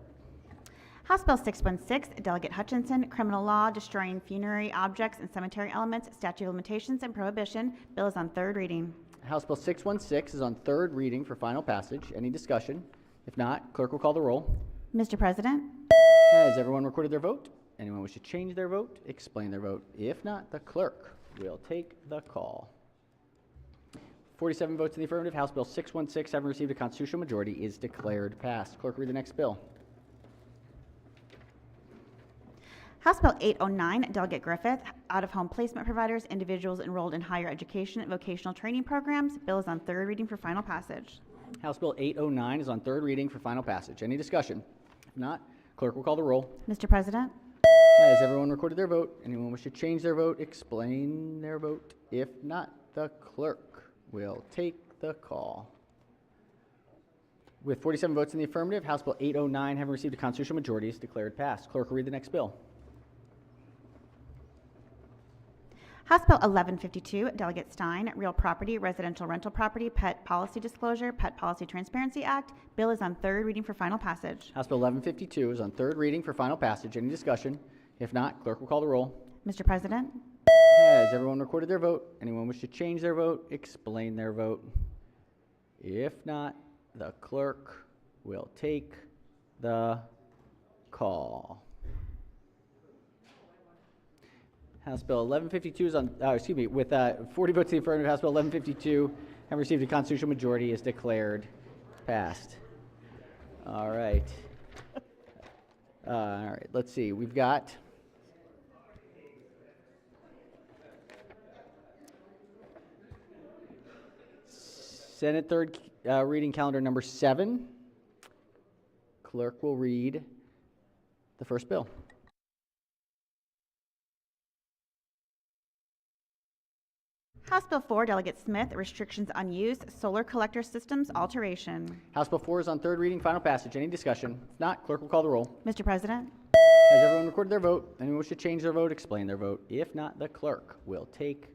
House Bill 616, Delegate Hutchinson, Criminal Law, Destroying Funerary Objects and Cemetery Elements, Statute of Limitations and Prohibition. Bill is on third reading. House Bill 616 is on third reading for final passage. Any discussion? If not, clerk will call the roll. Mr. President, Has everyone recorded their vote? Anyone wish to change their vote, explain their vote? If not, the clerk will take the call. 47 votes in the affirmative, House Bill 616, having received a constitutional majority, is declared passed. Clerk, read the next bill. House Bill 809, Delegate Griffith, out-of-home placement providers, individuals enrolled in higher education and vocational training programs. Bill is on third reading for final passage. House Bill 809 is on third reading for final passage. Any discussion? If not, clerk will call the roll. Mr. President, Has everyone recorded their vote? Anyone wish to change their vote, explain their vote? If not, the clerk will take the call. With 47 votes in the affirmative, House Bill 809, having received a constitutional majority, is declared passed. Clerk will read the next bill. House Bill 1152, Delegate Stein, Real Property, Residential Rental Property, Pet Policy Disclosure, Pet Policy Transparency Act. Bill is on third reading for final passage. House Bill 1152 is on third reading for final passage. Any discussion? If not, clerk will call the roll. Mr. President, Has everyone recorded their vote? Anyone wish to change their vote, explain their vote? If not, the clerk will take the call. House Bill 1152 is on, with 40 votes in the affirmative, House Bill 1152, having received a constitutional majority, is declared passed. All right. All right, let's see. We've got Senate third reading calendar number 7. Clerk will read the first bill. House Bill 4, Delegate Smith, Restrictions on Use, Solar Collector Systems Alteration. House Bill 4 is on third reading, final passage. Any discussion? If not, clerk will call the roll. Mr. President, Has everyone recorded their vote? Anyone wish to change their vote, explain their vote? If not, the clerk will take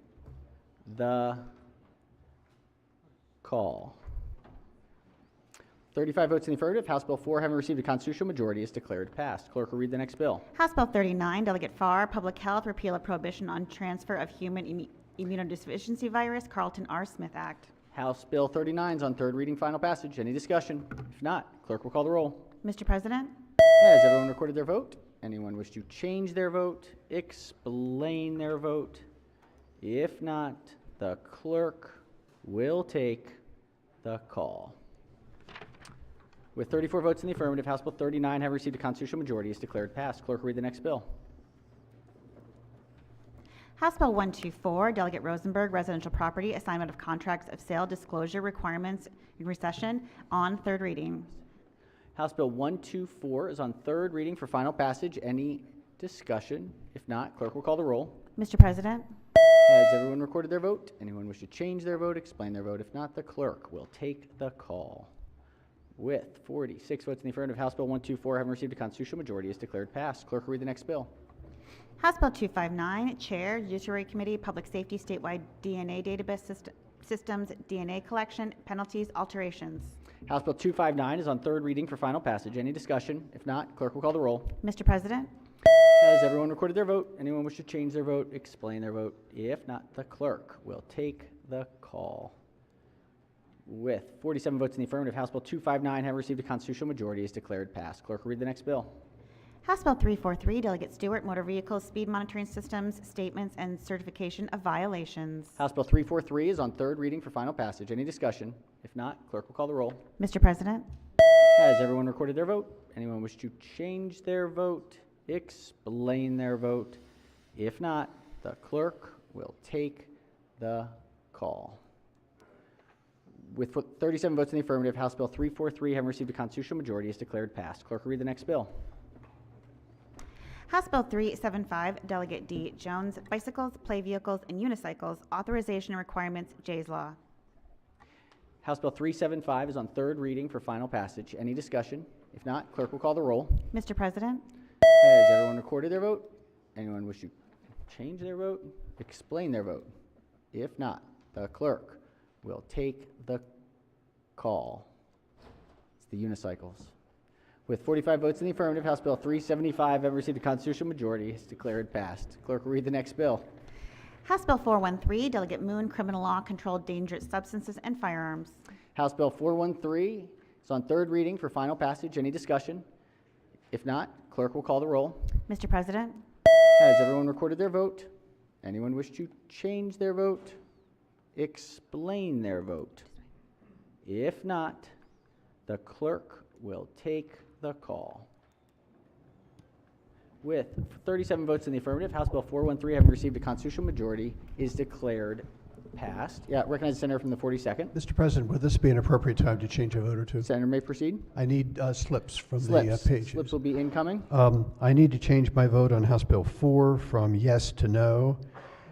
the call. 35 votes in the affirmative. House Bill 4, having received a constitutional majority, is declared passed. Clerk will read the next bill. House Bill 39, Delegate Farr, Public Health, Repeal of Prohibition on Transfer of Human Immunodeficiency Virus, Carlton R. Smith Act. House Bill 39 is on third reading, final passage. Any discussion? If not, clerk will call the roll. Mr. President, Has everyone recorded their vote? Anyone wish to change their vote, explain their vote? If not, the clerk will take the call. With 34 votes in the affirmative, House Bill 39, having received a constitutional majority, is declared passed. Clerk will read the next bill. House Bill 124, Delegate Rosenberg, Residential Property, Assignment of Contracts of Sale Disclosure Requirements in Recession, on third reading. House Bill 124 is on third reading for final passage. Any discussion? If not, clerk will call the roll. Mr. President, Has everyone recorded their vote? Anyone wish to change their vote, explain their vote? If not, the clerk will take the call. With 46 votes in the affirmative, House Bill 124, having received a constitutional majority, is declared passed. Clerk will read the next bill. House Bill 259, Chair, Judiciary Committee, Public Safety, Statewide DNA Database Systems, DNA Collection, Penalties, Alterations. House Bill 259 is on third reading for final passage. Any discussion? If not, clerk will call the roll. Mr. President, Has everyone recorded their vote? Anyone wish to change their vote, explain their vote? If not, the clerk will take the call. With 47 votes in the affirmative, House Bill 259, having received a constitutional majority, is declared passed. Clerk will read the next bill. House Bill 343, Delegate Stewart, Motor Vehicles, Speed Monitoring Systems, Statements, and Certification of Violations. House Bill 343 is on third reading for final passage. Any discussion? If not, clerk will call the roll. Mr. President, Has everyone recorded their vote? Anyone wish to change their vote, explain their vote? If not, the clerk will take the call. With 37 votes in the affirmative, House Bill 343, having received a constitutional majority, is declared passed. Clerk will read the next bill. House Bill 375, Delegate D. Jones, Bicycles, Play Vehicles, and Unicycles, Authorization and Requirements, Jay's Law. House Bill 375 is on third reading for final passage. Any discussion? If not, clerk will call the roll. Mr. President, Has everyone recorded their vote? Anyone wish to change their vote, explain their vote? If not, the clerk will take the call. It's the unicycles. With 45 votes in the affirmative, House Bill 375, having received a constitutional majority, is declared passed. Clerk will read the next bill. House Bill 413, Delegate Moon, Criminal Law, Controlled Dangerous Substances and Firearms. House Bill 413 is on third reading for final passage. Any discussion? If not, clerk will call the roll. Mr. President, Has everyone recorded their vote? Anyone wish to change their vote? explain their vote? If not, the clerk will take the call. With 37 votes in the affirmative, House Bill 413, having received a constitutional majority, is declared passed. Yeah, recognize the senator from the 42nd. Mr. President, would this be an appropriate time to change a vote or two? Senator may proceed. I need slips from Slips. the pages. Slips will be incoming. I need to change my vote on House Bill 4 from yes to no,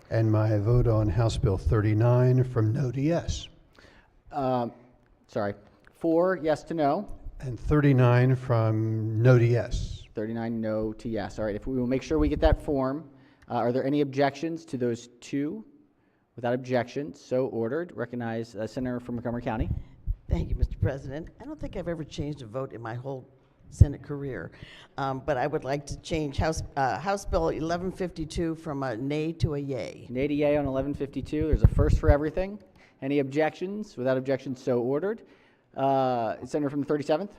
and my vote on House Bill 39 from no to yes. Sorry. 4, yes to no. And 39 from no to yes. 39 no to yes. All right, if we will make sure we get that form. Are there any objections to those two? Without objection, so ordered. Recognize Senator from Montgomery County. Thank you, Mr. President. I don't think I've ever changed a vote in my whole Senate career, but I would like to change House Bill 1152 from a nay to a yay. Nay to yay on 1152. There's a first for everything. Any objections? Without objection, so ordered. Senator from the 37th.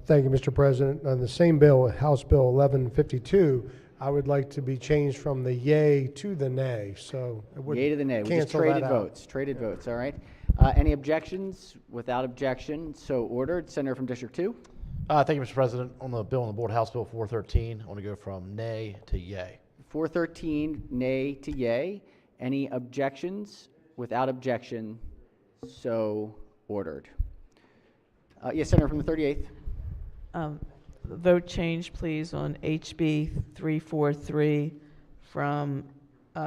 Thank you, Mr. President. On the same bill, House Bill 1152, I would like to be changed from the yay to the nay. So it would Yay to the nay. We just cancel traded that out. votes. Traded votes. All right. Any objections? Without objection, so ordered. Senator from District 2. Thank you, Mr. President. On the bill on the board, House Bill 413, I want to go from nay to yay. 413, nay to yay. Any objections? Without objection, so ordered. Yes, Senator from the 38th. Vote change, please, on HB 343 from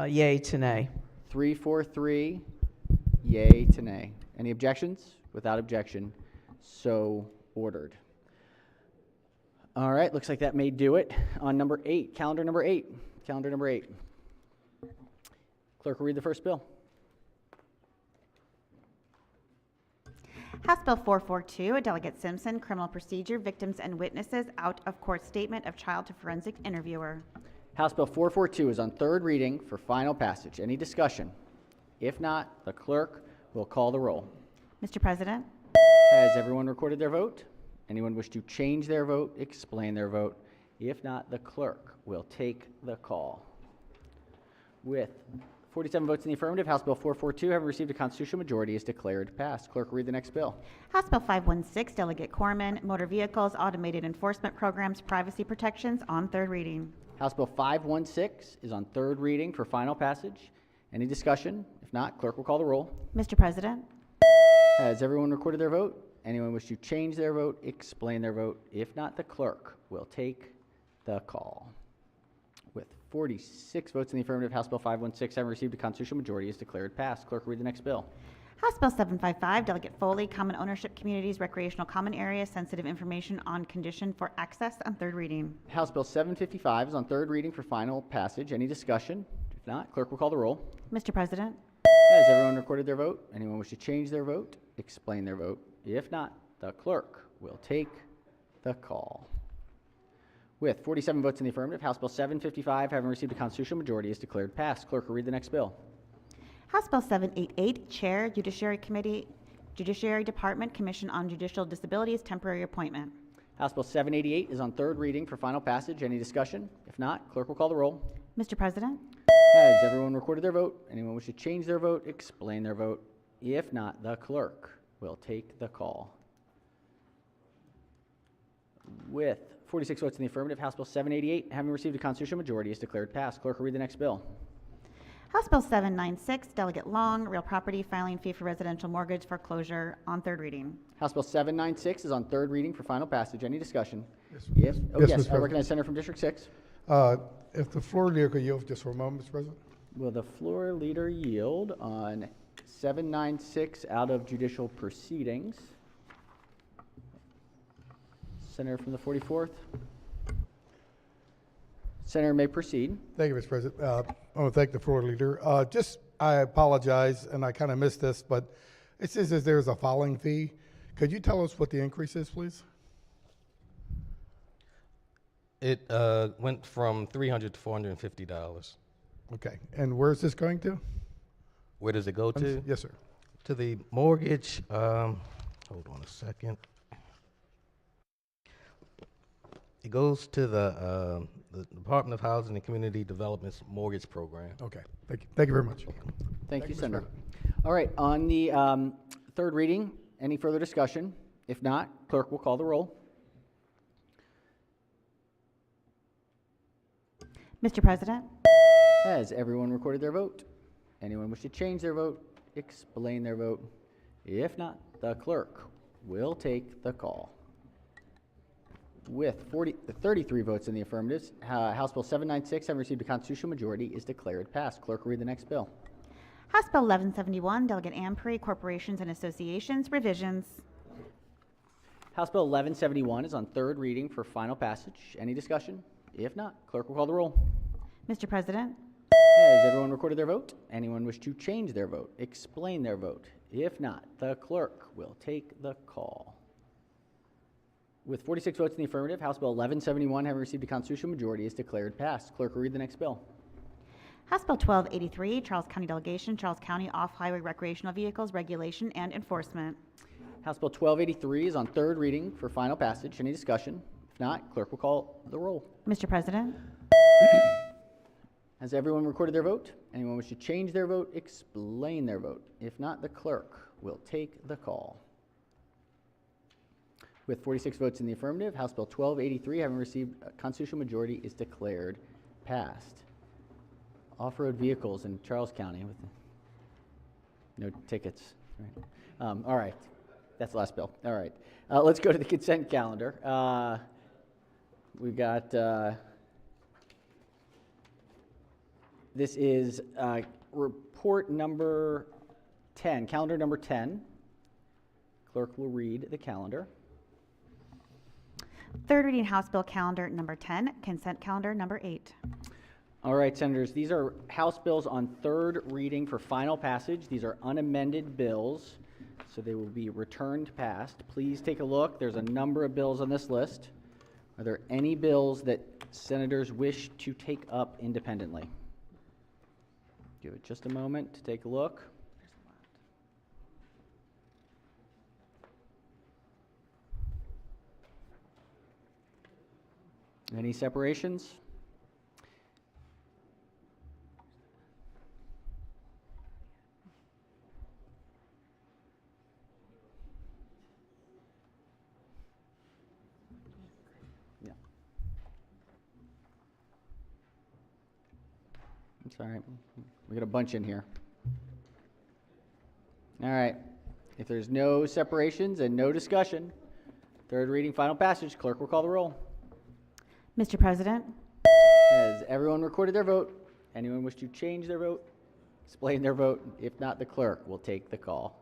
yay to nay. 343, yay to nay. Any objections? Without objection, so ordered. All right, looks like that may do it. On number 8, calendar number 8. Calendar number 8. Clerk will read the first bill. House Bill 442, a Delegate Simpson, Criminal Procedure, Victims and Witnesses, Out-of-Court Statement of Child to Forensic Interviewer. House Bill 442 is on third reading for final passage. Any discussion? If not, the clerk will call the roll. Mr. President? Has everyone recorded their vote? Anyone wish to change their vote, explain their vote? If not, the clerk will take the call. With 47 votes in the affirmative, House Bill 442, having received a constitutional majority, is declared passed. Clerk will read the next bill. House Bill 516, Delegate Corman, Motor Vehicles, Automated Enforcement Programs, Privacy Protections, on third reading. House Bill 516 is on third reading for final passage. Any discussion? If not, clerk will call the roll. Mr. President? Has everyone recorded their vote? Anyone wish to change their vote, explain their vote? If not, the clerk will take the call. With 46 votes in the affirmative, House Bill 516, having received a constitutional majority, is declared passed. Clerk will read the next bill. House Bill 755, Delegate Foley, Common Ownership Communities, Recreational Common Area, Sensitive Information on Condition for Access, on third reading. House Bill 755 is on third reading for final passage. Any discussion? If not, clerk will call the roll. Mr. President? Has everyone recorded their vote? Anyone wish to change their vote, explain their vote? If not, the clerk will take the call. With 47 votes in the affirmative, House Bill 755, having received a constitutional majority, is declared passed. Clerk will read the next bill. House Bill 788, Chair, Judiciary Committee, Judiciary Department, Commission on Judicial Disabilities, Temporary Appointment. House Bill 788 is on third reading for final passage. Any discussion? If not, clerk will call the roll. Mr. President? Has everyone recorded their vote? Anyone wish to change their vote, explain their vote? If not, the clerk will take the call. With 46 votes in the affirmative, House Bill 788, having received a constitutional majority, is declared passed. Clerk will read the next bill. House Bill 796, Delegate Long, Real Property Filing Fee for Residential Mortgage Foreclosure, on third reading. House Bill 796 is on third reading for final passage. Any discussion? Yes, Yes. Oh, yes, yes. Mr. I President. recognize Senator from District 6. If the floor leader could yield just for a moment, Mr. President. Will the floor leader yield on 796 out of judicial proceedings? Senator from the 44th. Senator may proceed. Thank you, Mr. President. I want to thank the floor leader. I apologize, and I kind of missed this, but it says that there's a filing fee. Could you tell us what the increase is, please? It went from $300 to $450. Okay, and where is this going to? Where does it go to? Yes, sir. To the mortgage. Hold on a second. It goes to the Department of Housing and Community Development's mortgage program. Okay, thank you very much. Thank Thank you, Mr. Senator. President. All right, on the third reading, any further discussion? If not, clerk will call the roll. Mr. President, Has everyone recorded their vote? Anyone wish to change their vote? Explain their vote. If not, the clerk will take the call. With 33 votes in the affirmative, House Bill 796, having received a constitutional majority, is declared passed. Clerk will read the next bill. House Bill 1171, Delegate Amprey, Corporations and Associations, revisions. House Bill 1171 is on third reading for final passage. Any discussion? If not, clerk will call the roll. Mr. President, Has everyone recorded their vote? Anyone wish to change their vote? Explain their vote. If not, the clerk will take the call. With 46 votes in the affirmative, House Bill 1171, having received a constitutional majority, is declared passed. Clerk will read the next bill. House Bill 1283, Charles County Delegation, Charles County Off-Highway Recreational Vehicles Regulation and Enforcement. House Bill 1283 is on third reading for final passage. Any discussion? If not, clerk will call the roll. Mr. President, Has everyone recorded their vote? Anyone wish to change their vote? Explain their vote. If not, the clerk will take the call. With 46 votes in the affirmative, House Bill 1283, having received a constitutional majority, is declared passed. Off-road vehicles in Charles County with no tickets. Right. All right, that's the last bill. All right, let's go to the consent calendar. We've got, this is report number 10, calendar number 10. Clerk will read the calendar. third reading House Bill Calendar number 10, Consent Calendar number 8. All right, Senators, these are House bills on third reading for final passage. These are unamended bills, so they will be returned passed. Please take a look. There's a number of bills on this list. Are there any bills that Senators wish to take up independently? Give it just a moment to take a look. Any separations? Yeah. It's all right. We got a bunch in here. All right. If there's no separations and no discussion, third reading, final passage, clerk will call the roll. Mr. President, Has everyone recorded their vote? Anyone wish to change their vote? Explain their vote? If not, the clerk will take the call.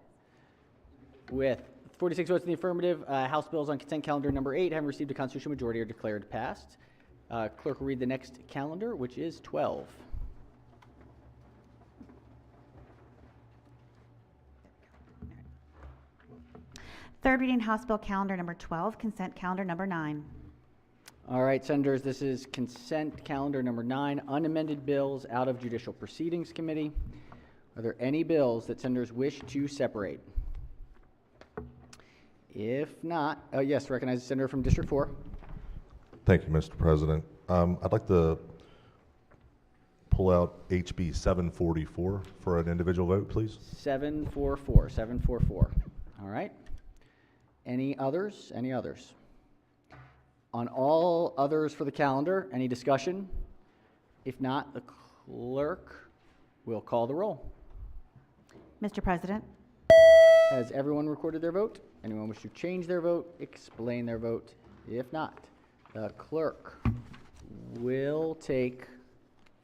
With 46 votes in the affirmative, House bills on consent calendar number 8 having received a constitutional majority are declared passed. Clerk will read the next calendar, which is 12. third reading House Bill Calendar number 12, Consent Calendar number 9. All right, Senators, this is consent calendar number 9, unamended bills out of Judicial Proceedings Committee. Are there any bills that Senators wish to separate? If not, yes, recognize the Senator from District 4. Thank you, Mr. President. I'd like to pull out HB 744 for an individual vote, please. 744. All right. Any others? Any others? On all others for the calendar, any discussion? If not, the clerk will call the roll. Mr. President, Has everyone recorded their vote? Anyone wish to change their vote? Explain their vote? If not, the clerk will take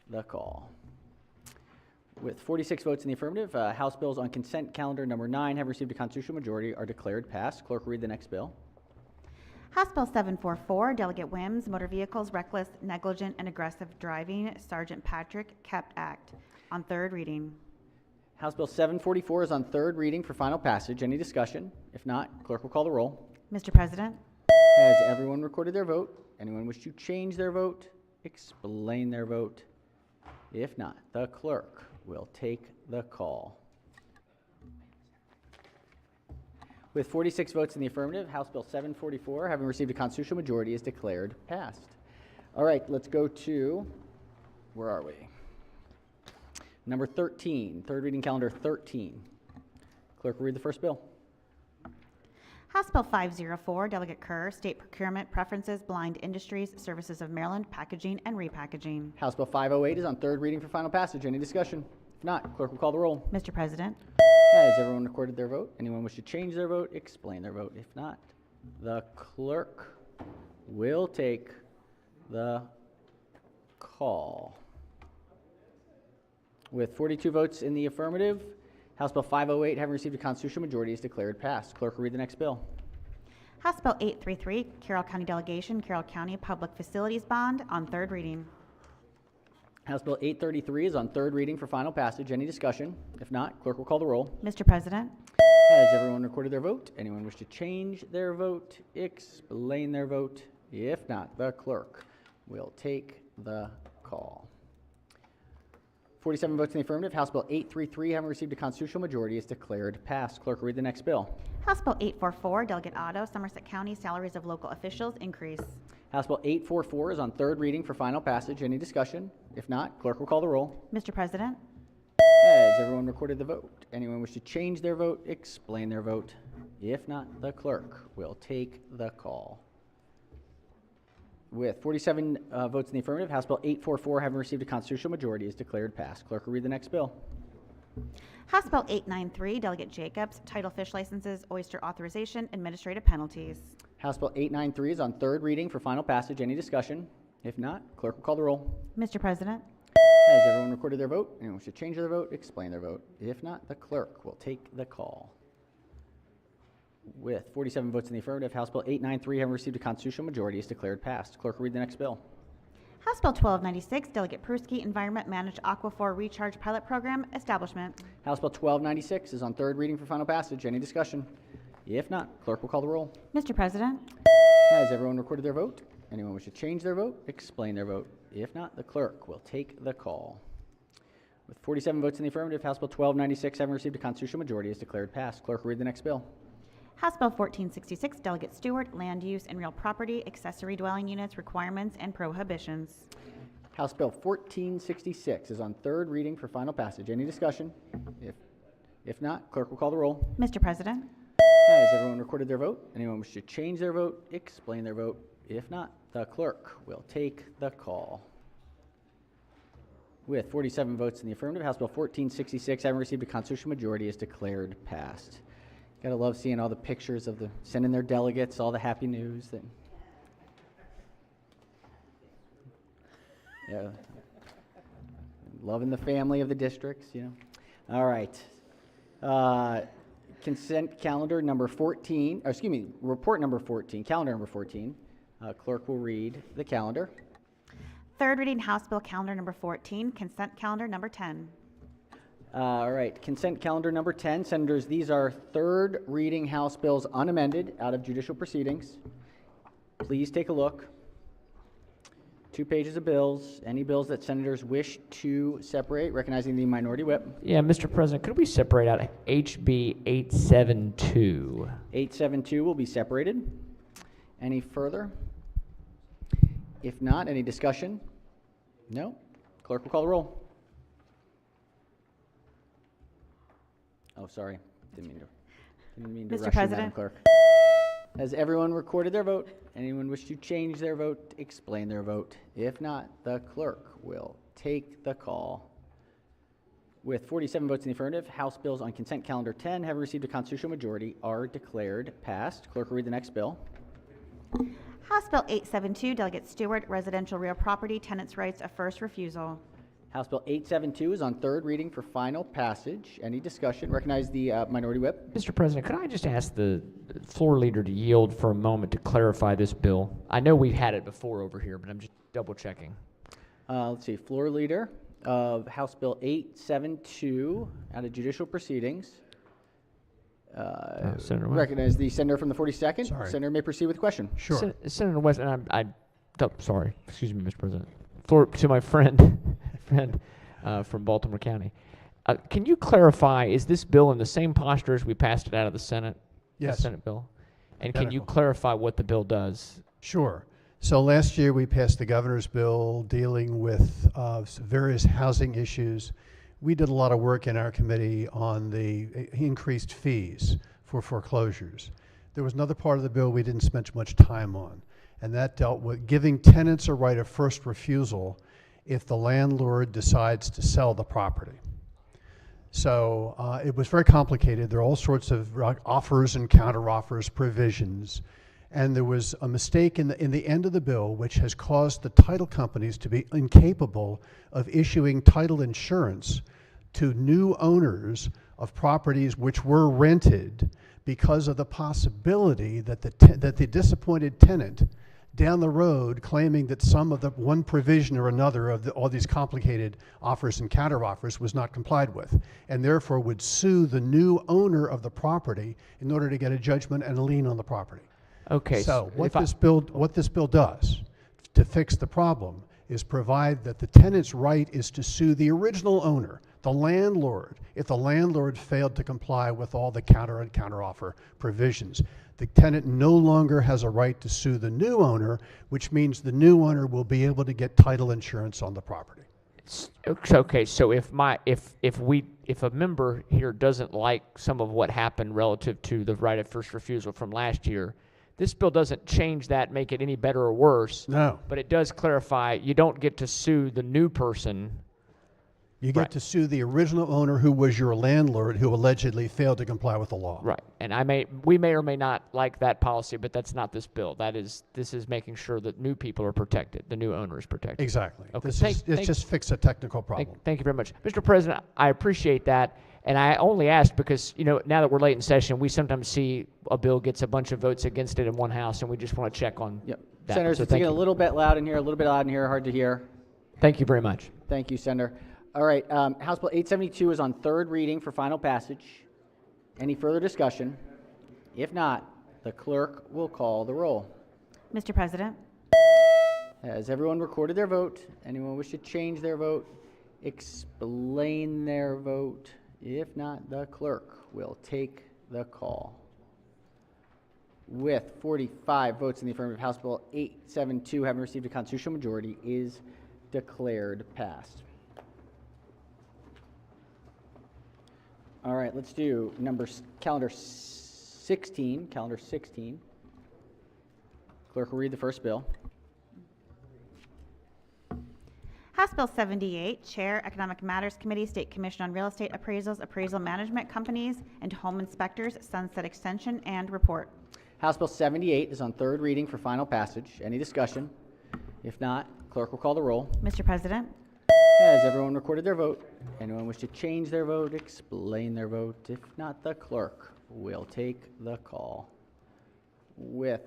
the call. With 46 votes in the affirmative, House bills on consent calendar number 9 have received a constitutional majority, are declared passed. Clerk will read the next bill. House Bill 744, Delegate Wims, Motor Vehicles Reckless, Negligent, and Aggressive Driving, Sergeant Patrick Kept Act, on third reading. House Bill 744 is on third reading for final passage. Any discussion? If not, clerk will call the roll. Mr. President, Has everyone recorded their vote? Anyone wish to change their vote? Explain their vote? If not, the clerk will take the call. With 46 votes in the affirmative, House Bill 744, having received a constitutional majority, is declared passed. All right, let's go to, where are we? Number 13, third reading calendar 13. Clerk will read the first bill. House Bill 504, Delegate Kerr, State Procurement Preferences, Blind Industries, Services of Maryland, Packaging and Repackaging. House Bill 508 is on third reading for final passage. Any discussion? If not, clerk will call the roll. Mr. President, Has everyone recorded their vote? Anyone wish to change their vote? Explain their vote. If not, the clerk will take the call. With 42 votes in the affirmative, House Bill 508, having received a constitutional majority, is declared passed. Clerk will read the next bill. House Bill 833, Carroll County Delegation, Carroll County Public Facilities Bond on third reading. House Bill 833 is on third reading for final passage. Any discussion? If not, clerk will call the roll. Mr. President, Has everyone recorded their vote? Anyone wish to change their vote? Explain their vote. If not, the clerk will take the call. 47 votes in the affirmative. House Bill 833, having received a constitutional majority, is declared passed. Clerk will read the next bill. House Bill 844, Delegate Otto, Somerset County Salaries of Local Officials Increase. House Bill 844 is on third reading for final passage. Any discussion? If not, clerk will call the roll. Mr. President, Has everyone recorded the vote? Anyone wish to change their vote? Explain their vote. If not, the clerk will take the call. With 47 votes in the affirmative, House Bill 844, having received a constitutional majority, is declared passed. Clerk will read the next bill. House Bill 893, Delegate Jacobs, Title Fish Licenses, Oyster Authorization, Administrative Penalties. House Bill 893 is on third reading for final passage. Any discussion? If not, clerk will call the roll. Mr. President, Has everyone recorded their vote? Anyone wish to change their vote? Explain their vote. If not, the clerk will take the call. With 47 votes in the affirmative, House Bill 893, having received a constitutional majority, is declared passed. Clerk will read the next bill. House Bill 1296, Delegate Pruski, Environment Managed Aquifer Recharge Pilot Program Establishment. House Bill 1296 is on third reading for final passage. Any discussion? If not, clerk will call the roll. Mr. President, Has everyone recorded their vote? Anyone wish to change their vote? Explain their vote. If not, the clerk will take the call. With 47 votes in the affirmative, House Bill 1296, having received a constitutional majority, is declared passed. Clerk will read the next bill. House Bill 1466, Delegate Stewart, Land Use and Real Property, Accessory Dwelling Units, Requirements and Prohibitions. House Bill 1466 is on third reading for final passage. Any discussion? If not, clerk will call the roll. Mr. President, Has everyone recorded their vote? Anyone wish to change their vote? Explain their vote. If not, the clerk will take the call. With 47 votes in the affirmative, House Bill 1466, having received a constitutional majority, is declared passed. Gotta love seeing all the pictures of sending their delegates, all the happy news. Yeah. Loving the family of the districts, you know. All right. Consent calendar number 14, report number 14, calendar number 14. Clerk will read the calendar. third reading House Bill Calendar Number 14, Consent Calendar Number 10. All right, consent calendar number 10. Senators, these are third reading House bills unamended out of judicial proceedings. Please take a look. 2 pages of bills. Any bills that senators wish to separate, recognizing the minority whip. Yeah, Mr. President, could we separate out HB 872? 872 will be separated. Any further? If not, any discussion? No? Clerk will call the roll. Oh, sorry. Didn't mean to Mr. rush you, Madam President. Clerk. Has everyone recorded their vote? Anyone wish to change their vote? Explain their vote. If not, the clerk will take the call. With 47 votes in the affirmative, House bills on consent calendar 10 having received a constitutional majority are declared passed. Clerk will read the next bill. House Bill 872, Delegate Stewart, Residential Real Property, Tenants' Rights of First Refusal. House Bill 872 is on third reading for final passage. Any discussion? Recognize the minority whip. Mr. President, could I just ask the floor leader to yield for a moment to clarify this bill? I know we've had it before over here, but I'm just double checking. Let's see, floor leader of House Bill 872 out of judicial proceedings. Senator West. Recognize the senator from the 42nd. Sorry. Senator may proceed with the question. Senator West, and sorry, excuse me, Mr. President. Floor to my friend from Baltimore County. Can you clarify, is this bill in the same posture as we passed it out of the Senate? Yes. The Senate bill? And can you Identical. clarify what the bill does? Sure. So last year we passed the governor's bill dealing with various housing issues we did a lot of work in our committee on the increased fees for foreclosures. There was another part of the bill we didn't spend much time on, and that dealt with giving tenants a right of first refusal if the landlord decides to sell the property. So it was very complicated. There are all sorts of offers and counteroffers provisions. And there was a mistake in the end of the bill, which has caused the title companies to be incapable of issuing title insurance to new owners of properties which were rented because of the possibility that the disappointed tenant down the road claiming that some of the one provision or another of all these complicated offers and counteroffers was not complied with, and therefore would sue the new owner of the property in order to get a judgment and a lien on the property. Okay. So what this bill does to fix the problem is provide that the tenant's right is to sue the original owner, the landlord, if the landlord failed to comply with all the counter and counteroffer provisions. The tenant no longer has a right to sue the new owner, which means the new owner will be able to get title insurance on the property. Okay, so if a member here doesn't like some of what happened relative to the right of first refusal from last year, this bill doesn't change that, make it any better or worse. No. But it does clarify you don't get to sue the new person. You get to sue the original owner who was your landlord who allegedly failed to comply with the law. Right. And we may or may not like that policy, but that's not this bill. This is making sure that new people are protected, the new owner is protected. Exactly. Okay. It's just fix a technical problem. Thank you very much. Mr. President, I appreciate that. And I only asked because, now that we're late in session, we sometimes see a bill gets a bunch of votes against it in one house, and we just want to check on that. Senators, So it's thank getting a you. little bit loud in here, a little bit loud in here, hard to hear. Thank you very much. Thank you, Senator. All right, House Bill 872 is on third reading for final passage. Any further discussion? If not, the clerk will call the roll. Mr. President, Has everyone recorded their vote? Anyone wish to change their vote? Explain their vote? If not, the clerk will take the call. With 45 votes in the affirmative, House Bill 872, having received a constitutional majority, is declared passed. All right, let's do calendar 16. Calendar 16. Clerk will read the first bill. House Bill 78, Chair, Economic Matters Committee, State Commission on Real Estate Appraisals, Appraisal Management Companies, and Home Inspectors, Sunset Extension, and Report. House Bill 78 is on third reading for final passage. Any discussion? If not, clerk will call the roll. Mr. President, Has everyone recorded their vote? Anyone wish to change their vote? Explain their vote? If not, the clerk will take the call. With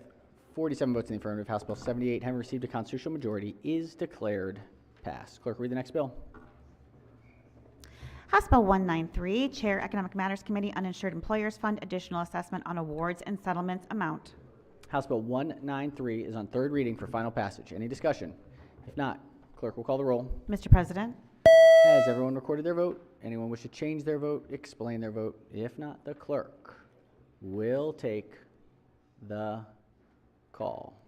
47 votes in the affirmative, House Bill 78, having received a constitutional majority, is declared passed. Clerk, read the next bill. House Bill 193, Chair, Economic Matters Committee, Uninsured Employers Fund, Additional Assessment on Awards and Settlements Amount. House Bill 193 is on third reading for final passage. Any discussion? If not, clerk will call the roll. Mr. President, Has everyone recorded their vote? Anyone wish to change their vote? Explain their vote? If not, the clerk will take the call.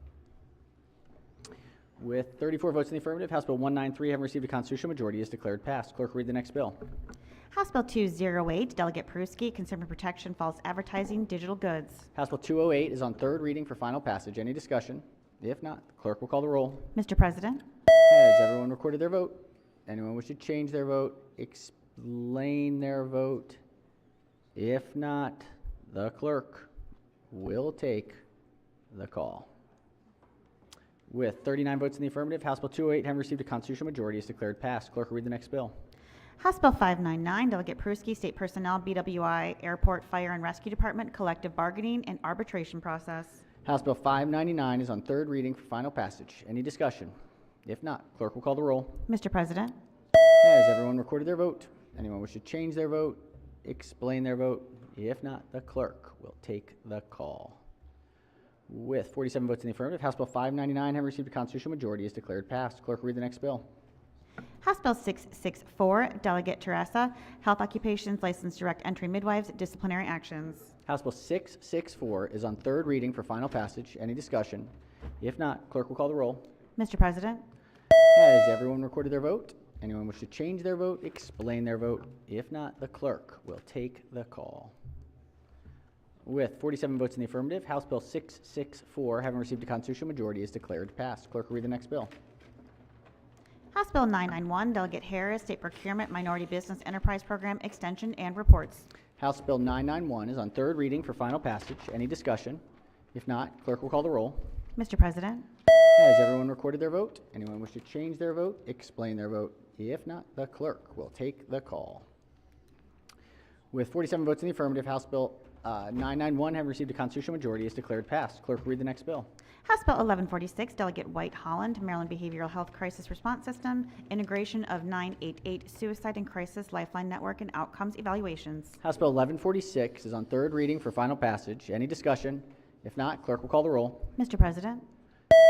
With 34 votes in the affirmative, House Bill 193, having received a constitutional majority, is declared passed. Clerk, read the next bill. House Bill 208, Delegate Peruski, Consumer Protection, False Advertising, Digital Goods. House Bill 208 is on third reading for final passage. Any discussion? If not, the clerk will call the roll. Mr. President, Has everyone recorded their vote? Anyone wish to change their vote? Explain their vote? If not, the clerk will take the call. With 39 votes in the affirmative, House Bill 208, having received a constitutional majority, is declared passed. Clerk will read the next bill. House Bill 599, Delegate Peruski, State Personnel, BWI, Airport, Fire and Rescue Department, Collective Bargaining and Arbitration Process. House Bill 599 is on third reading for final passage. Any discussion? If not, clerk will call the roll. Mr. President, Has everyone recorded their vote? Anyone wish to change their vote? Explain their vote? If not, the clerk will take the call. With 47 votes in the affirmative, House Bill 599, having received a constitutional majority, is declared passed. Clerk will read the next bill. House Bill 664, Delegate Teresa, Health Occupations, Licensed Direct Entry Midwives, Disciplinary Actions. House Bill 664 is on third reading for final passage. Any discussion? If not, clerk will call the roll. Mr. President, Has everyone recorded their vote? Anyone wish to change their vote, explain their vote? If not, the clerk will take the call. With 47 votes in the affirmative, House Bill 664, having received a constitutional majority, is declared passed. Clerk will read the next bill. House Bill 991, Delegate Harris, State Procurement Minority Business Enterprise Program Extension and Reports. House Bill 991 is on third reading for final passage. Any discussion? If not, clerk will call the roll. Mr. President, Has everyone recorded their vote? Anyone wish to change their vote, explain their vote? If not, the clerk will take the call. With 47 votes in the affirmative, House Bill 991, having received a constitutional majority, is declared passed. Clerk will read the next bill. House Bill 1146, Delegate White Holland, Maryland Behavioral Health Crisis Response System, Integration of 988 Suicide and Crisis Lifeline Network and Outcomes Evaluations. House Bill 1146 is on third reading for final passage. Any discussion? If not, clerk will call the roll. Mr. President,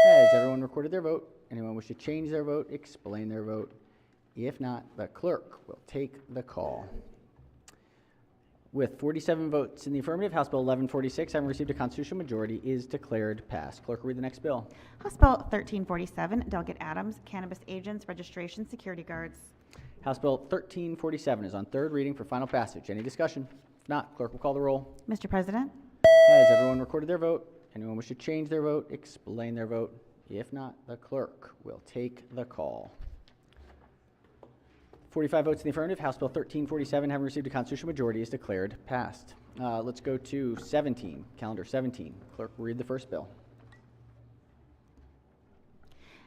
Has everyone recorded their vote? Anyone wish to change their vote, explain their vote? If not, the clerk will take the call. With 47 votes in the affirmative, House Bill 1146, having received a constitutional majority, is declared passed. Clerk will read the next bill. House Bill 1347, Delegate Adams, Cannabis Agents Registration Security Guards. House Bill 1347 is on third reading for final passage. Any discussion? If not, clerk will call the roll. Mr. President, Has everyone recorded their vote? Anyone wish to change their vote, explain their vote? If not, the clerk will take the call. 45 votes in the affirmative, House Bill 1347, having received a constitutional majority, is declared passed. Let's go to 17, calendar 17. Clerk will read the first bill.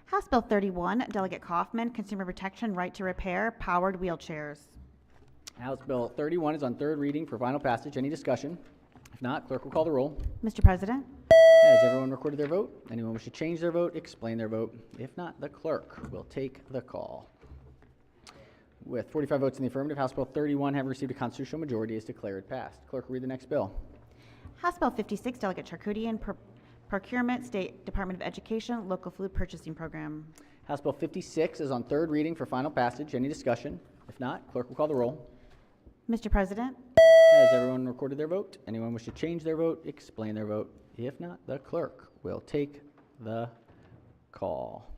House Bill 31, Delegate Kaufman, Consumer Protection Right to Repair Powered Wheelchairs. House Bill 31 is on third reading for final passage. Any discussion? If not, clerk will call the roll. Mr. President, Has everyone recorded their vote? Anyone wish to change their vote, explain their vote? If not, the clerk will take the call. With 45 votes in the affirmative, House Bill 31, having received a constitutional majority, is declared passed. Clerk will read the next bill. House Bill 56, Delegate Charkoudian, Procurement, State Department of Education, Local Food Purchasing Program. House Bill 56 is on third reading for final passage. Any discussion? If not, clerk will call the roll. Mr. President, Has everyone recorded their vote? Anyone wish to change their vote, explain their vote? If not, the clerk will take the call.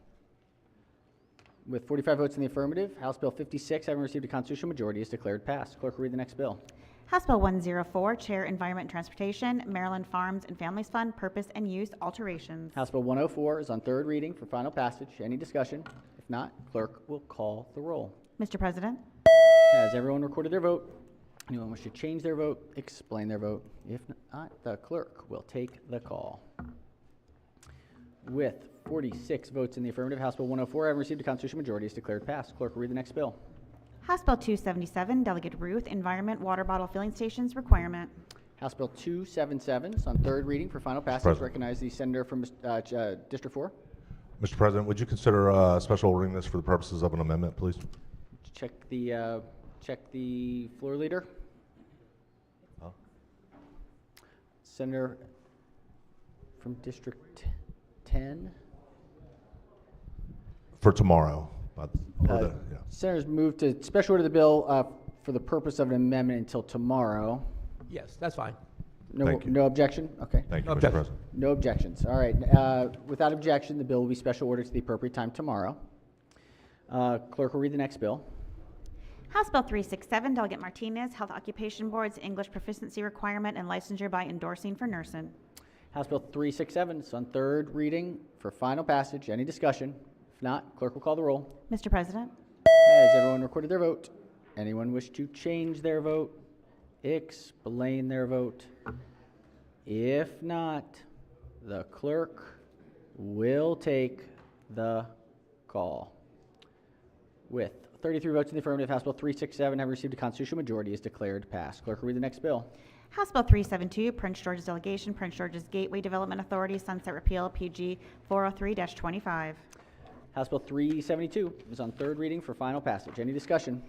With 45 votes in the affirmative, House Bill 56, having received a constitutional majority, is declared passed. Clerk will read the next bill. House Bill 104, Chair, Environment and Transportation, Maryland Farms and Families Fund, Purpose and Use Alterations. House Bill 104 is on third reading for final passage. Any discussion? If not, clerk will call the roll. Mr. President, Has everyone recorded their vote? Anyone wish to change their vote, explain their vote? If not, the clerk will take the call. With 46 votes in the affirmative, House Bill 104, having received a constitutional majority, is declared passed. Clerk will read the next bill. House Bill 277, Delegate Ruth, Environment Water Bottle Filling Stations Requirement. House Bill 277 is on third reading for final passage. President. Recognize the senator from District 4. Mr. President, would you consider special ordering this for the purposes of an amendment, please? Check the floor leader. Huh? Senator from District 10. For tomorrow. Yeah. Senators moved to special order the bill for the purpose of an amendment until tomorrow. Yes, that's fine. Thank you. No objection? Okay. Thank you, No Mr. objection. President. No objections. All right. Without objection, the bill will be special ordered to the appropriate time tomorrow. Clerk will read the next bill. House Bill 367, Delegate Martinez, Health Occupation Board's English Proficiency Requirement and Licensure by Endorsing for Nursing. House Bill 367 is on third reading for final passage. Any discussion? If not, clerk will call the roll. Mr. President, Has everyone recorded their vote? Anyone wish to change their vote? Explain their vote? If not, the clerk will take the call. With 33 votes in the affirmative, House Bill 367, having received a constitutional majority, is declared passed. Clerk will read the next bill. House Bill 372, Prince George's Delegation, Prince George's Gateway Development Authority, Sunset Repeal, PG 403-25. House Bill 372 is on third reading for final passage. Any discussion?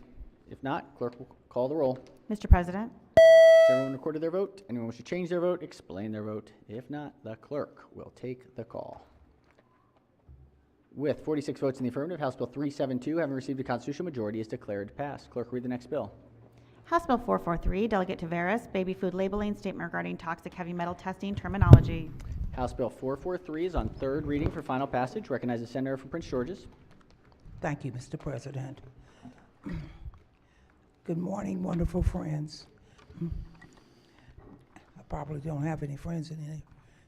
If not, clerk will call the roll. Mr. President, Has everyone recorded their vote? Anyone wish to change their vote? Explain their vote. If not, the clerk will take the call. With 46 votes in the affirmative, House Bill 372, having received a constitutional majority, is declared passed. Clerk, read the next bill. House Bill 443, Delegate Taveras, Baby Food Labeling, Statement Regarding Toxic Heavy Metal Testing Terminology. House Bill 443 is on third reading for final passage. Recognize the senator from Prince George's. Thank you, Mr. President. Good morning, wonderful friends. I probably don't have any friends in here.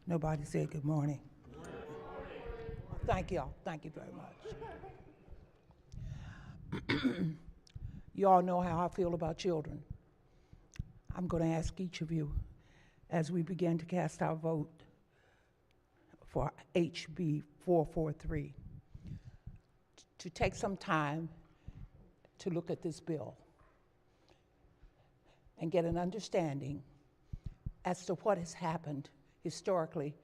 Nobody said good morning. Thank y'all. Thank you very much. You all know how I feel about children. I'm going to ask each of you, as we begin to cast our vote for HB 443, to take some time to look at this bill and get an understanding as to what has happened historically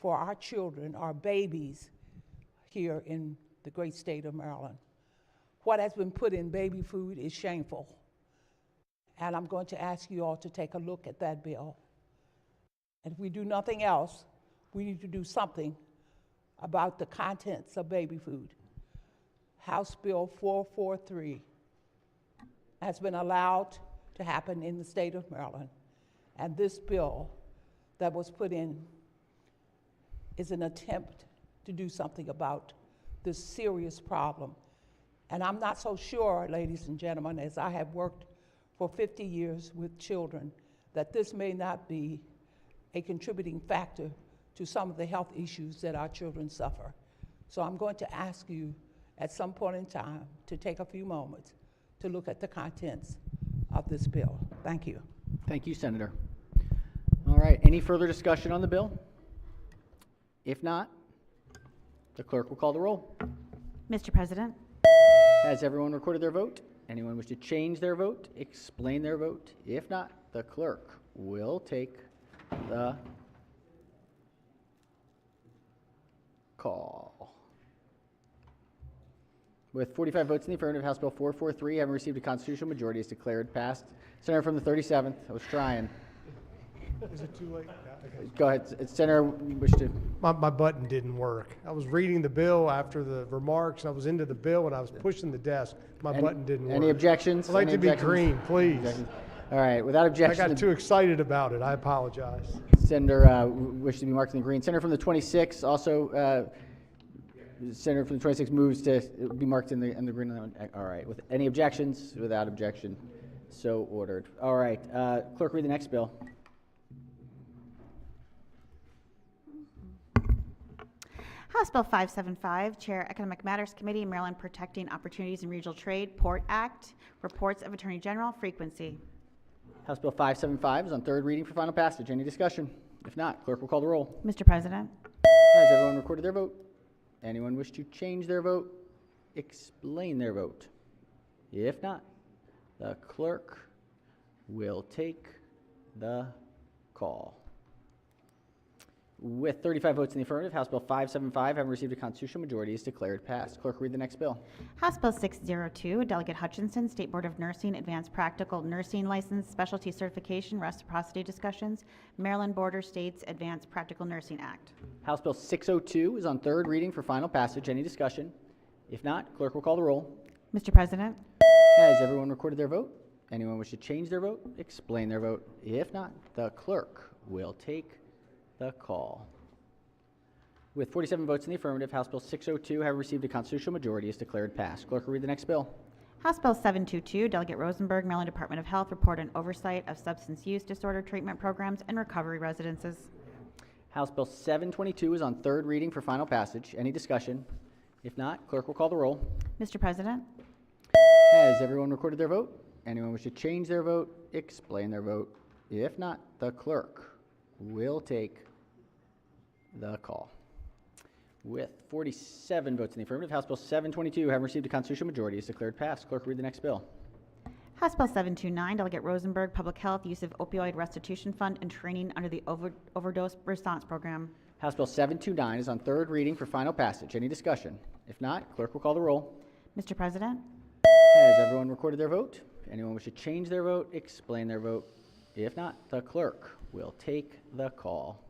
for our children, our babies here in the great state of Maryland. What has been put in baby food is shameful. And I'm going to ask you all to take a look at that bill. And if we do nothing else, we need to do something about the contents of baby food. House Bill 443 has been allowed to happen in the state of Maryland. And this bill that was put in is an attempt to do something about this serious problem. And I'm not so sure, ladies and gentlemen, as I have worked for 50 years with children, that this may not be a contributing factor to some of the health issues that our children suffer. So I'm going to ask you at some point in time to take a few moments to look at the contents of this bill. Thank you. Thank you, Senator. All right, any further discussion on the bill? If not, the clerk will call the roll. Mr. President, Has everyone recorded their vote? Anyone wish to change their vote, explain their vote? If not, the clerk will take the call. With 45 votes in the affirmative, House Bill 443 having received a constitutional majority is declared passed. Senator from the 37th, I was trying. Is it too late? Okay. Go ahead, Senator, you wish to? My button didn't work. I was reading the bill after the remarks. I was into the bill and I was pushing the desk. My button didn't work. Any objections? I'd like Any to be objections? green, please. Objections? All right, without I objection. got too excited about it. I apologize. Senator wishes to be marked in the green. Senator from the 26th also, Senator from the 26th moves to be marked in the green. All right, with any objections? Without objection, so ordered. All right, clerk, read the next bill. House Bill 575, Chair Economic Matters Committee, Maryland Protecting Opportunities in Regional Trade, Port Act, Reports of Attorney General, Frequency. House Bill 575 is on third reading for final passage. Any discussion? If not, clerk will call the roll. Mr. President, Has everyone recorded their vote? Anyone wish to change their vote, explain their vote? If not, the clerk will take the call. With 35 votes in the affirmative, House Bill 575, having received a constitutional majority, is declared passed. Clerk, read the next bill. House Bill 602, Delegate Hutchinson, State Board of Nursing, Advanced Practical Nursing License, Specialty Certification, Reciprocity Discussions, Maryland Border States Advanced Practical Nursing Act. House Bill 602 is on third reading for final passage. Any discussion? If not, clerk will call the roll. Mr. President, Has everyone recorded their vote? Anyone wish to change their vote, explain their vote? If not, the clerk will take the call. With 47 votes in the affirmative, House Bill 602, having received a constitutional majority, is declared passed. Clerk will read the next bill. House Bill 722, Delegate Rosenberg, Maryland Department of Health, report on oversight of substance use disorder treatment programs and recovery residences. House Bill 722 is on third reading for final passage. Any discussion? If not, clerk will call the roll. Mr. President, Has everyone recorded their vote? Anyone wish to change their vote, explain their vote? If not, the clerk will take the call. With 47 votes in the affirmative, House Bill 722, having received a constitutional majority, is declared passed. Clerk, read the next bill. House Bill 729, Delegate Rosenberg, Public Health, Use of Opioid Restitution Fund, and Training under the Overdose Response Program. House Bill 729 is on third reading for final passage. Any discussion? If not, clerk will call the roll. Mr. President, Has everyone recorded their vote? Anyone wish to change their vote, explain their vote? If not, the clerk will take the call.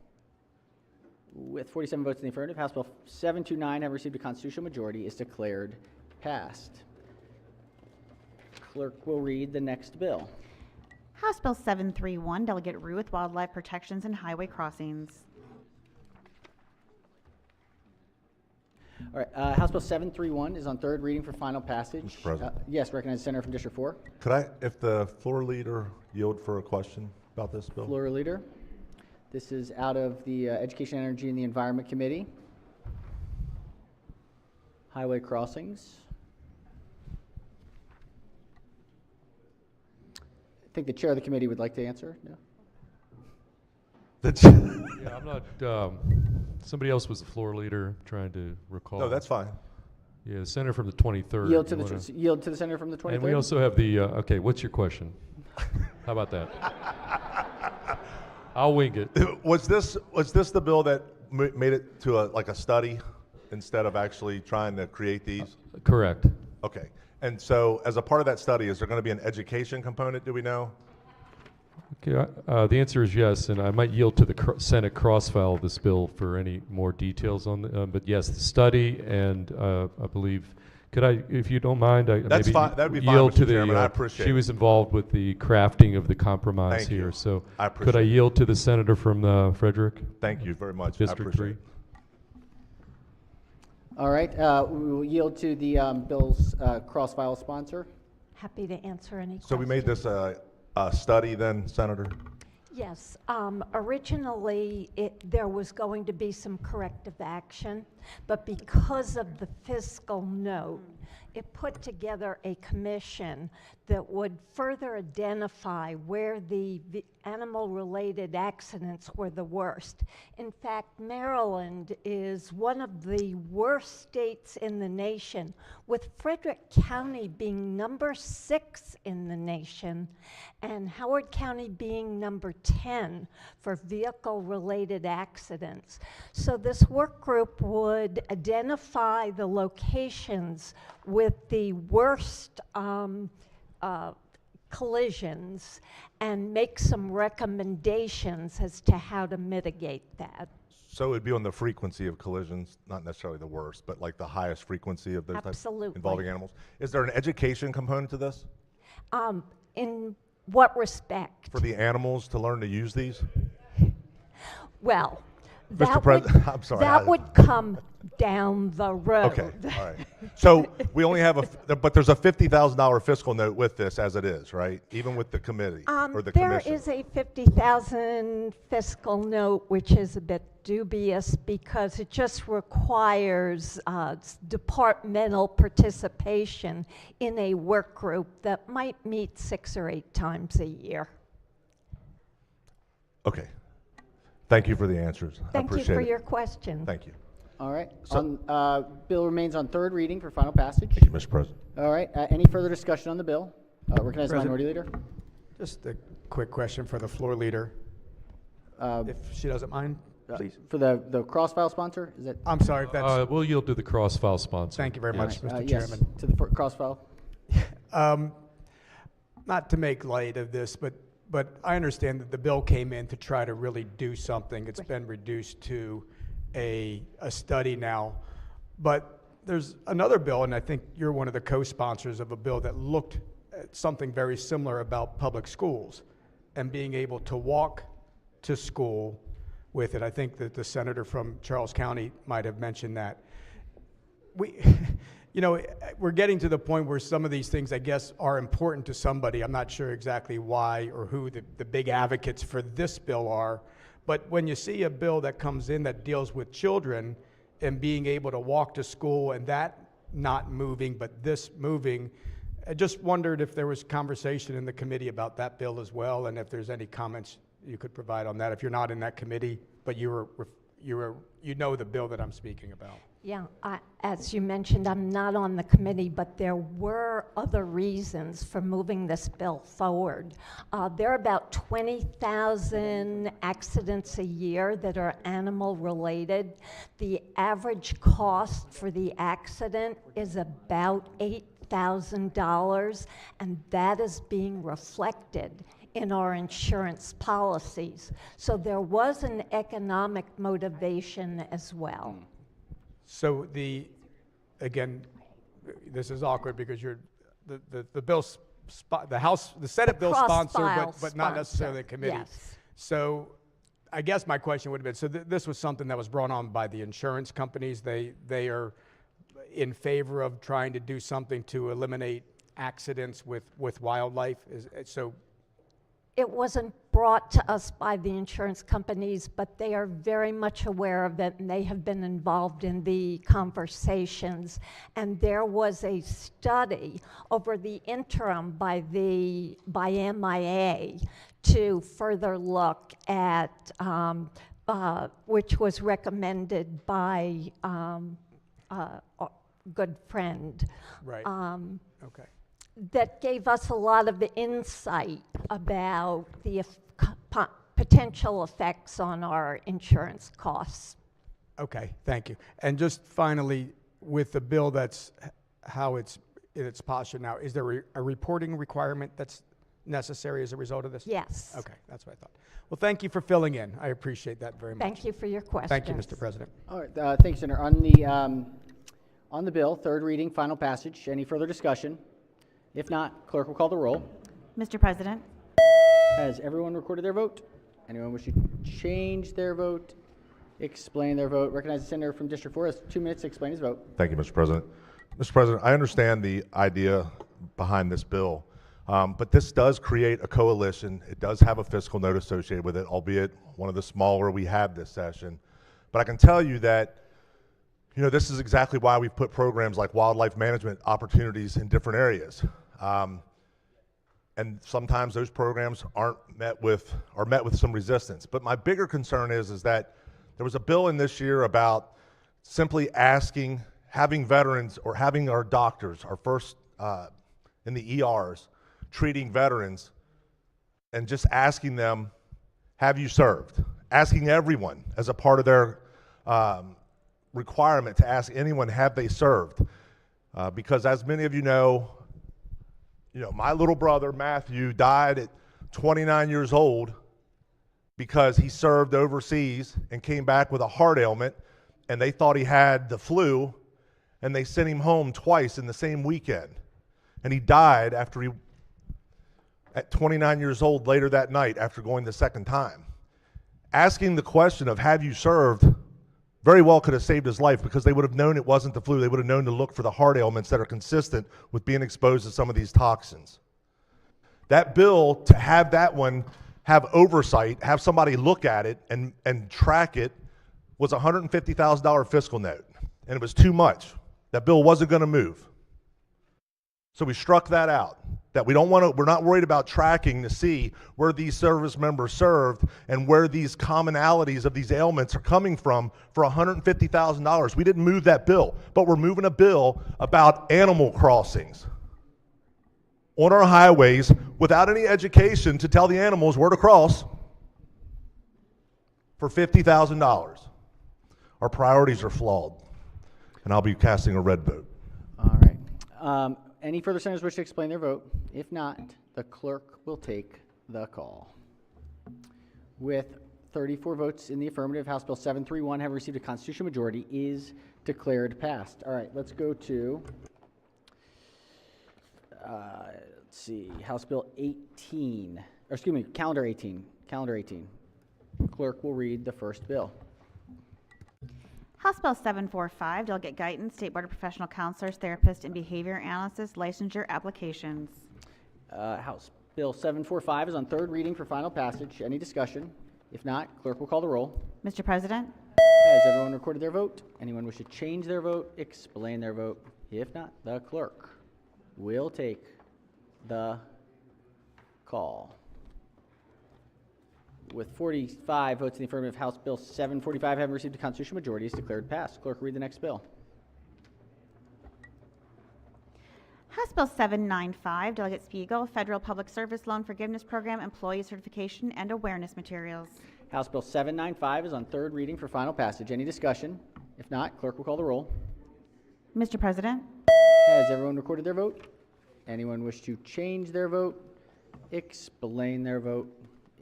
With 47 votes in the affirmative, House Bill 729, having received a constitutional majority, is declared passed. Clerk will read the next bill. House Bill 731, Delegate Ruth, Wildlife Protections and Highway Crossings. All right, House Bill 731 is on third reading for final passage. Mr. President. Yes, recognize the senator from District 4. Could I, if the floor leader, yield for a question about this bill? Floor leader. This is out of the Education, Energy, and the Environment Committee. Highway crossings. I think the chair of the committee would like to answer. No? Yeah, I'm not, somebody else was the floor leader, trying to recall. No, that's fine. Yeah, the senator from the 23rd. Yield to You the wanna- yield to the senator from the 23rd. And we also have the, okay, what's your question? How about that? I'll wing it. Was this the bill that made it to like a study instead of actually trying to create these? Correct. Okay. And so as a part of that study, is there going to be an education component, do we know? Okay, the answer is yes, and I might yield to the Senate crossfile of this bill for any more details on the, but yes, the study and I believe, could I, if you don't mind, That's maybe fine. That'd be fine, yield Mr. to the, Chairman. I appreciate she it. was involved with the crafting of the compromise Thank here, you. so I could I appreciate it. yield to the senator from Frederick? Thank you very much. I District appreciate 3. it. All right, we will yield to the bill's cross-file sponsor. Happy to answer any questions. So we made this a study then, Senator? Yes. Originally, there was going to be some corrective action, but because of the fiscal note, it put together a commission that would further identify where the animal-related accidents were the worst. In fact, Maryland is one of the worst states in the nation, with Frederick County being number 6 in the nation, and Howard County being number 10 for vehicle-related accidents. So this work group would identify the locations with the worst collisions and make some recommendations as to how to mitigate that. So it would be on the frequency of collisions, not necessarily the worst, but like the highest frequency of those types Absolutely. involving animals. Is there an education component to this? In what respect? For the animals to learn to use these? Well, Mr. that President, I'm sorry. that would come down the road. Okay, all right. So we only have but there's a $50,000 fiscal note with this as it is, right? Even with the committee or the There commission. is a $50,000 fiscal note, which is a bit dubious because it just requires departmental participation in a work group that might meet 6 or 8 times a year. Okay. Thank you for the answers. I Thank you appreciate for it. your question. Thank you. All right. Bill remains on third reading for final passage. Thank you, Mr. President. All right. Any further discussion on the bill? Recognize the minority leader. Just a quick question for the floor leader, if she doesn't mind, please. For the cross-file sponsor, is it? I'm sorry if that's. We'll yield to the cross-file sponsor. Thank you very much, Mr. Yes, Chairman. to the cross-file. Not to make light of this, but I understand that the bill came in to try to really do something. It's been reduced to a study now. But there's another bill, and I think you're one of the co-sponsors of a bill that looked at something very similar about public schools and being able to walk to school with it. I think that the senator from Charles County might have mentioned that. We're getting to the point where some of these things, I guess, are important to somebody. I'm not sure exactly why or who the big advocates for this bill are. But when you see a bill that comes in that deals with children and being able to walk to school and that not moving, but this moving, I just wondered if there was conversation in the committee about that bill as well, and if there's any comments you could provide on that. If you're not in that committee, but you know the bill that I'm speaking about. Yeah, as you mentioned, I'm not on the committee, but there were other reasons for moving this bill forward. There are about 20,000 accidents a year that are animal related. The average cost for the accident is about $8,000, and that is being reflected in our insurance policies. So there was an economic motivation as well. So again, this is awkward because you're the bill, the Senate bill sponsor, but not necessarily the committee. Yes. So I guess my question would have been, so this was something that was brought on by the insurance companies. They are in favor of trying to do something to eliminate accidents with wildlife? So It wasn't brought to us by the insurance companies, but they are very much aware of it, and they have been involved in the conversations. And there was a study over the interim by MIA to further look at, which was recommended by a good friend. Right. Okay. That gave us a lot of insight about the potential effects on our insurance costs. Okay, thank you. And just finally, with the bill that's how it's in its posture now, is there a reporting requirement that's necessary as a result of this? Yes. Okay, that's what I thought. Well, thank you for filling in. I appreciate that very much. Thank you for your questions. Thank you, Mr. President. All right, thanks, Senator. On the bill, third reading, final passage, any further discussion? If not, clerk will call the roll. Mr. President, Has everyone recorded their vote? Anyone wish to change their vote, explain their vote? Recognize the senator from District 4 has 2 minutes to explain his vote. Thank you, Mr. President. Mr. President, I understand the idea behind this bill, but this does create a coalition. It does have a fiscal note associated with it, albeit one of the smaller we have this session. But I can tell you that this is exactly why we've put programs like wildlife management opportunities in different areas. And sometimes those programs are met with some resistance. But my bigger concern is that there was a bill in this year about simply having veterans or having our doctors, our first in the ERs, treating veterans and just asking them, have you served? Asking everyone as a part of their requirement to ask anyone, have they served? Because as many of you know, my little brother, Matthew, died at 29 years old because he served overseas and came back with a heart ailment, and they thought he had the flu, and they sent him home twice in the same weekend. And he died at 29 years old later that night after going the second time. Asking the question of, have you served, very well could have saved his life, because they would have known it wasn't the flu. They would have known to look for the heart ailments that are consistent with being exposed to some of these toxins. That bill, to have that one have oversight, have somebody look at it and track it, was a $150,000 fiscal note, and it was too much. That bill wasn't going to move. So we struck that out. That we're not worried about tracking to see where these service members served and where these commonalities of these ailments are coming from for $150,000. We didn't move that bill, but we're moving a bill about animal crossings on our highways without any education to tell the animals where to cross for $50,000. Our priorities are flawed, and I'll be casting a red vote. All right. Any further senators wish to explain their vote? If not, the clerk will take the call. With 34 votes in the affirmative, House Bill 731, having received a constitutional majority, is declared passed. All right, let's go to, let's see, House Bill 18, or excuse me, Calendar 18. Calendar 18. Clerk will read the first bill. House Bill 745, Delegate Guyton, State Board of Professional Counselors, Therapists, and Behavior Analysis Licensure Applications. House Bill 745 is on third reading for final passage. Any discussion? If not, clerk will call the roll. Mr. President, Has everyone recorded their vote? Anyone wish to change their vote, explain their vote? If not, the clerk will take the call. With 45 votes in the affirmative, House Bill 745 having received a constitutional majority is declared passed. Clerk, read the next bill. House Bill 795, Delegate Spiegel, Federal Public Service Loan Forgiveness Program Employee Certification and Awareness Materials. House Bill 795 is on third reading for final passage. Any discussion? If not, clerk will call the roll. Mr. President, Has everyone recorded their vote? Anyone wish to change their vote, explain their vote?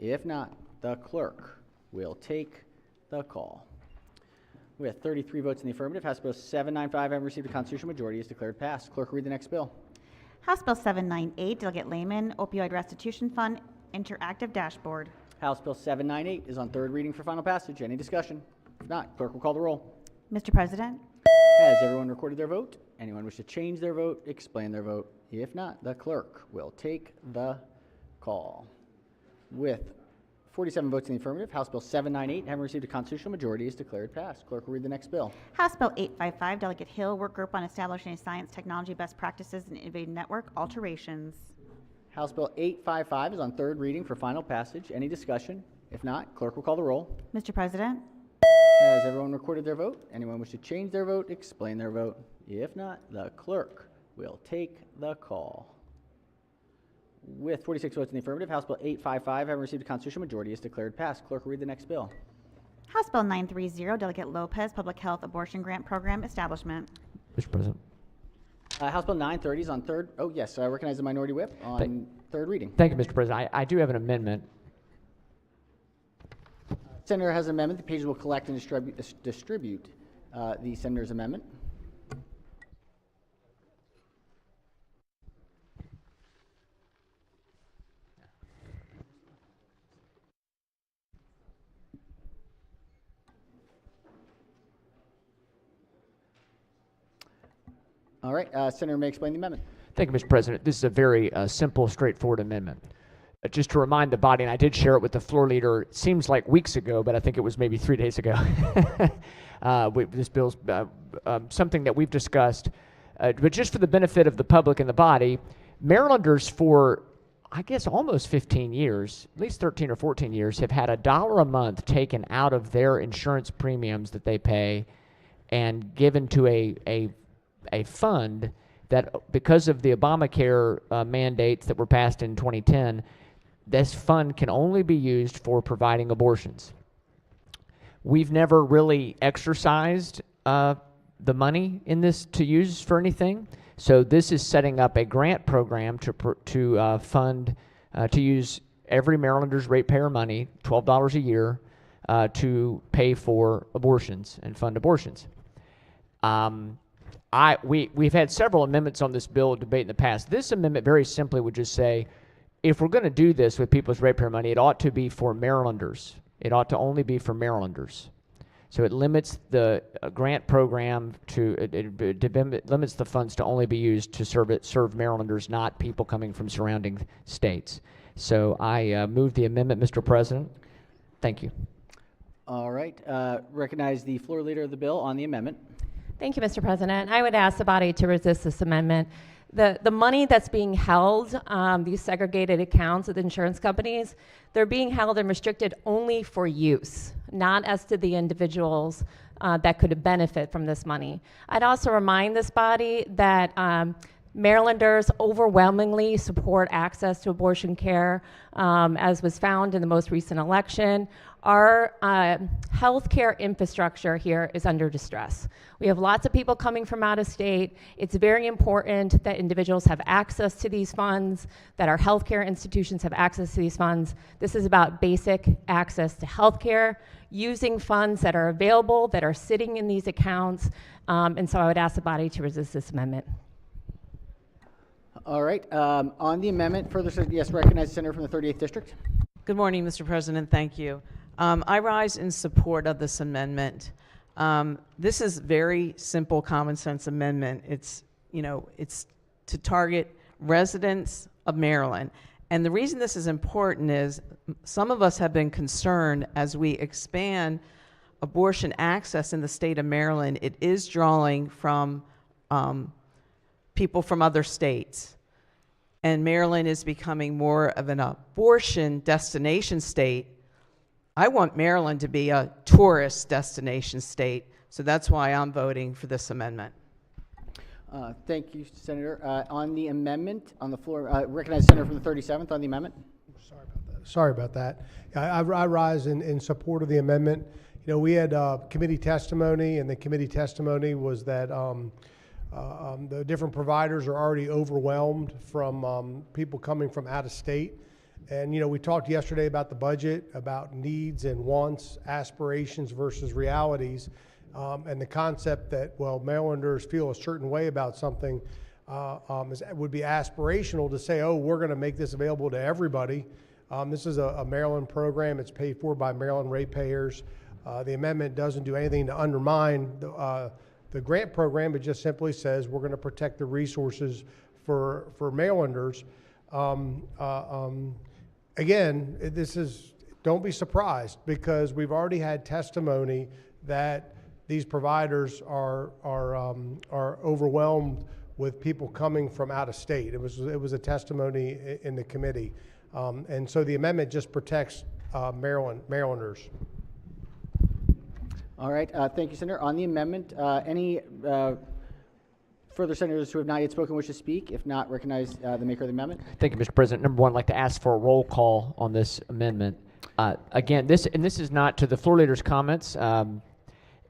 If not, the clerk will take the call. With 33 votes in the affirmative, House Bill 795 having received a constitutional majority is declared passed. Clerk, read the next bill. House Bill 798, Delegate Lehman, Opioid Restitution Fund Interactive Dashboard. House Bill 798 is on third reading for final passage. Any discussion? If not, clerk will call the roll. Mr. President, Has everyone recorded their vote? Anyone wish to change their vote, explain their vote? If not, the clerk will take the call. With 47 votes in the affirmative, House Bill 798, having received a constitutional majority, is declared passed. Clerk will read the next bill. House Bill 855, Delegate Hill, Work Group on Establishing a Science, Technology, Best Practices, and Innovative Network, alterations. House Bill 855 is on third reading for final passage. Any discussion? If not, clerk will call the roll. Mr. President, Has everyone recorded their vote? Anyone wish to change their vote, explain their vote? If not, the clerk will take the call. With 46 votes in the affirmative, House Bill 855, having received a constitutional majority, is declared passed. Clerk will read the next bill. House Bill 930, Delegate Lopez, Public Health Abortion Grant Program Establishment. Mr. President. House Bill 930 is on third. Oh, yes, I recognize the minority whip on third reading. Thank you, Mr. President. I do have an amendment. Senator has an amendment. The pages will collect and distribute the senator's amendment. All right, Senator may explain the amendment. Thank you, Mr. President. This is a very simple, straightforward amendment. Just to remind the body, and I did share it with the floor leader, it seems like weeks ago, but I think it was maybe 3 days ago. This bill's something that we've discussed, but just for the benefit of the public and the body, Marylanders for, I guess, almost 15 years, at least 13 or 14 years, have had $1 a month taken out of their insurance premiums that they pay and given to a fund that, because of the Obamacare mandates that were passed in 2010, this fund can only be used for providing abortions. We've never really exercised the money in this to use for anything, so this is setting up a grant program to fund, to use every Marylander's ratepayer money, $12 a year, to pay for abortions and fund abortions. We've had several amendments on this bill debate in the past. This amendment very simply would just say, if we're going to do this with people's ratepayer money, it ought to be for Marylanders. It ought to only be for Marylanders. So it limits the grant program to, it limits the funds to only be used to serve Marylanders, not people coming from surrounding states. So I move the amendment, Mr. President. Thank you. All right, recognize the floor leader of the bill on the amendment. Thank you, Mr. President. I would ask the body to resist this amendment. The money that's being held, these segregated accounts with insurance companies, they're being held and restricted only for use, not as to the individuals that could benefit from this money. I'd also remind this body that Marylanders overwhelmingly support access to abortion care, as was found in the most recent election. Our healthcare infrastructure here is under distress. We have lots of people coming from out of state. It's very important that individuals have access to these funds, that our healthcare institutions have access to these funds. This is about basic access to healthcare, using funds that are available, that are sitting in these accounts, and so I would ask the body to resist this amendment. All right, on the amendment, further, yes, recognize Senator from the 38th District. Good morning, Mr. President. Thank you. I rise in support of this amendment. This is very simple, common sense amendment. It's to target residents of Maryland. And the reason this is important is some of us have been concerned as we expand abortion access in the state of Maryland, it is drawing from people from other states. And Maryland is becoming more of an abortion destination state. I want Maryland to be a tourist destination state, so that's why I'm voting for this amendment. Thank you, Senator. On the amendment, on the floor, recognize Senator from the 37th on the amendment. Sorry about that. I rise in support of the amendment. You know, we had committee testimony, and the committee testimony was that the different providers are already overwhelmed from people coming from out of state. And, you know, we talked yesterday about the budget, about needs and wants, aspirations versus realities, and the concept that, well, Marylanders feel a certain way about something would be aspirational to say, oh, we're going to make this available to everybody. This is a Maryland program. It's paid for by Maryland ratepayers. The amendment doesn't do anything to undermine The grant program, it just simply says we're going to protect the resources for Marylanders. Again, don't be surprised, because we've already had testimony that these providers are overwhelmed with people coming from out of state. It was a testimony in the committee, and so the amendment just protects Marylanders. All right, thank you, Senator. On the amendment, any further senators who have not yet spoken wish to speak? If not, recognize the maker of the amendment. Thank you, Mr. President. Number one, I'd like to ask for a roll call on this amendment. Again, this is not, to the floor leader's comments,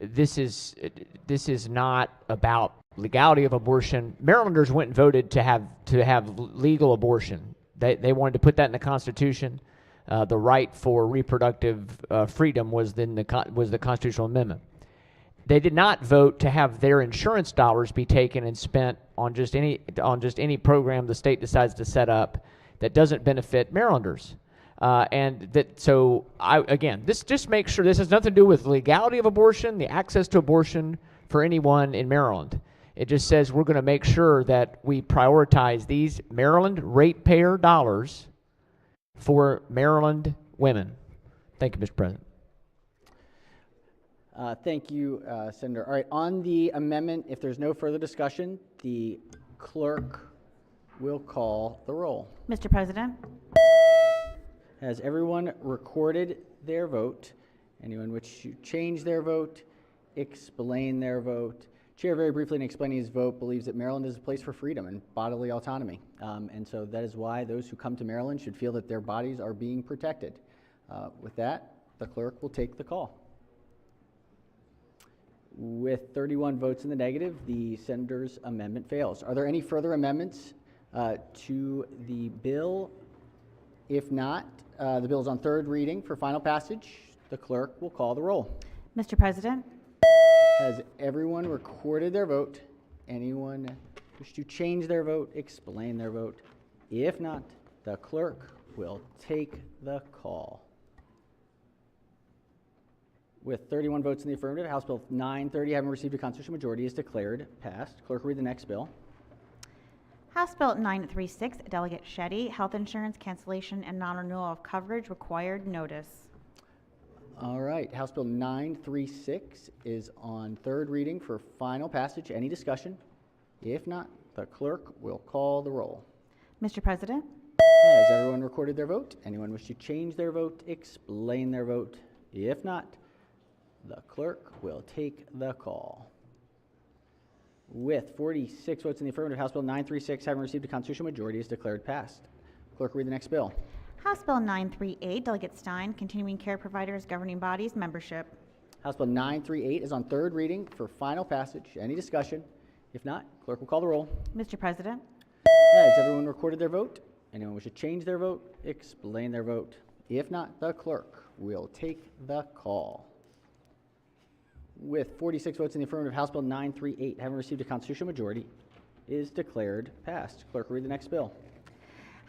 this is not about legality of abortion. Marylanders went and voted to have legal abortion. They wanted to put that in the Constitution. The right for reproductive freedom was the constitutional amendment. They did not vote to have their insurance dollars be taken and spent on just any program the state decides to set up that doesn't benefit Marylanders. This just makes sure this has nothing to do with legality of abortion, the access to abortion for anyone in Maryland. It just says we're going to make sure that we prioritize these Maryland ratepayer dollars for Maryland women. Thank you, Mr. President. Thank you, Senator. All right, on the amendment, if there's no further discussion, the clerk will call the roll. Mr. President? Has everyone recorded their vote? Anyone wish to change their vote, explain their vote? Chair, very briefly in explaining his vote, believes that Maryland is a place for freedom and bodily autonomy. And so that is why those who come to Maryland should feel that their bodies are being protected. With that, the clerk will take the call. With 31 votes in the negative, the senator's amendment fails. Are there any further amendments to the bill? If not, the bill is on third reading for final passage. The clerk will call the roll. Mr. President? Has everyone recorded their vote? Anyone wish to change their vote, explain their vote? If not, the clerk will take the call. With 31 votes in the affirmative, House Bill 930, having received a constitutional majority, is declared passed. Clerk, read the next bill. House Bill 936, Delegate Shetty, Health Insurance Cancellation and Non-Renewal of Coverage Required Notice. All right, House Bill 936 is on third reading for final passage. Any discussion? If not, the clerk will call the roll. Mr. President? Has everyone recorded their vote? Anyone wish to change their vote, explain their vote? If not, the clerk will take the call. With 46 votes in the affirmative, House Bill 936, having received a constitutional majority, is declared passed. Clerk, read the next bill. House Bill 938, Delegate Stein, Continuing Care Providers, Governing Bodies, Membership. House Bill 938 is on third reading for final passage. Any discussion? If not, clerk will call the roll. Mr. President? Has everyone recorded their vote? Anyone wish to change their vote, explain their vote? If not, the clerk will take the call. With 46 votes in the affirmative, House Bill 938, having received a constitutional majority, is declared passed. Clerk, read the next bill.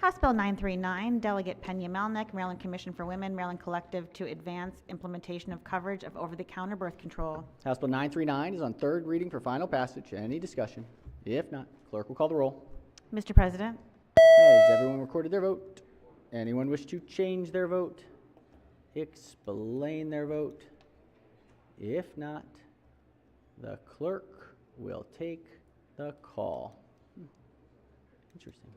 House Bill 939, Delegate Pena-Melnick, Maryland Commission for Women, Maryland Collective to Advance Implementation of Coverage of Over-the-Counter Birth Control. House Bill 939 is on third reading for final passage. Any discussion? If not, clerk will call the roll. Mr. President? Has everyone recorded their vote? Anyone wish to change their vote? Explain their vote? If not, the clerk will take the call. Interesting.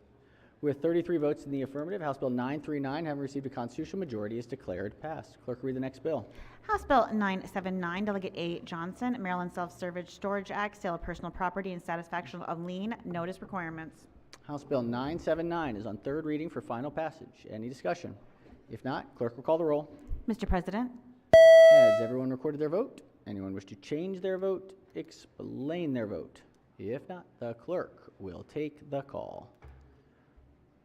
With 33 votes in the affirmative, House Bill 939, having received a constitutional majority, is declared passed. Clerk, read the next bill. House Bill 979, Delegate A. Johnson, Maryland Self-Storage Storage Act, Sale of Personal Property and Satisfaction of Lien Notice Requirements. House Bill 979 is on third reading for final passage. Any discussion? If not, clerk will call the roll. Mr. President? Has everyone recorded their vote? Anyone wish to change their vote, explain their vote? If not, the clerk will take the call.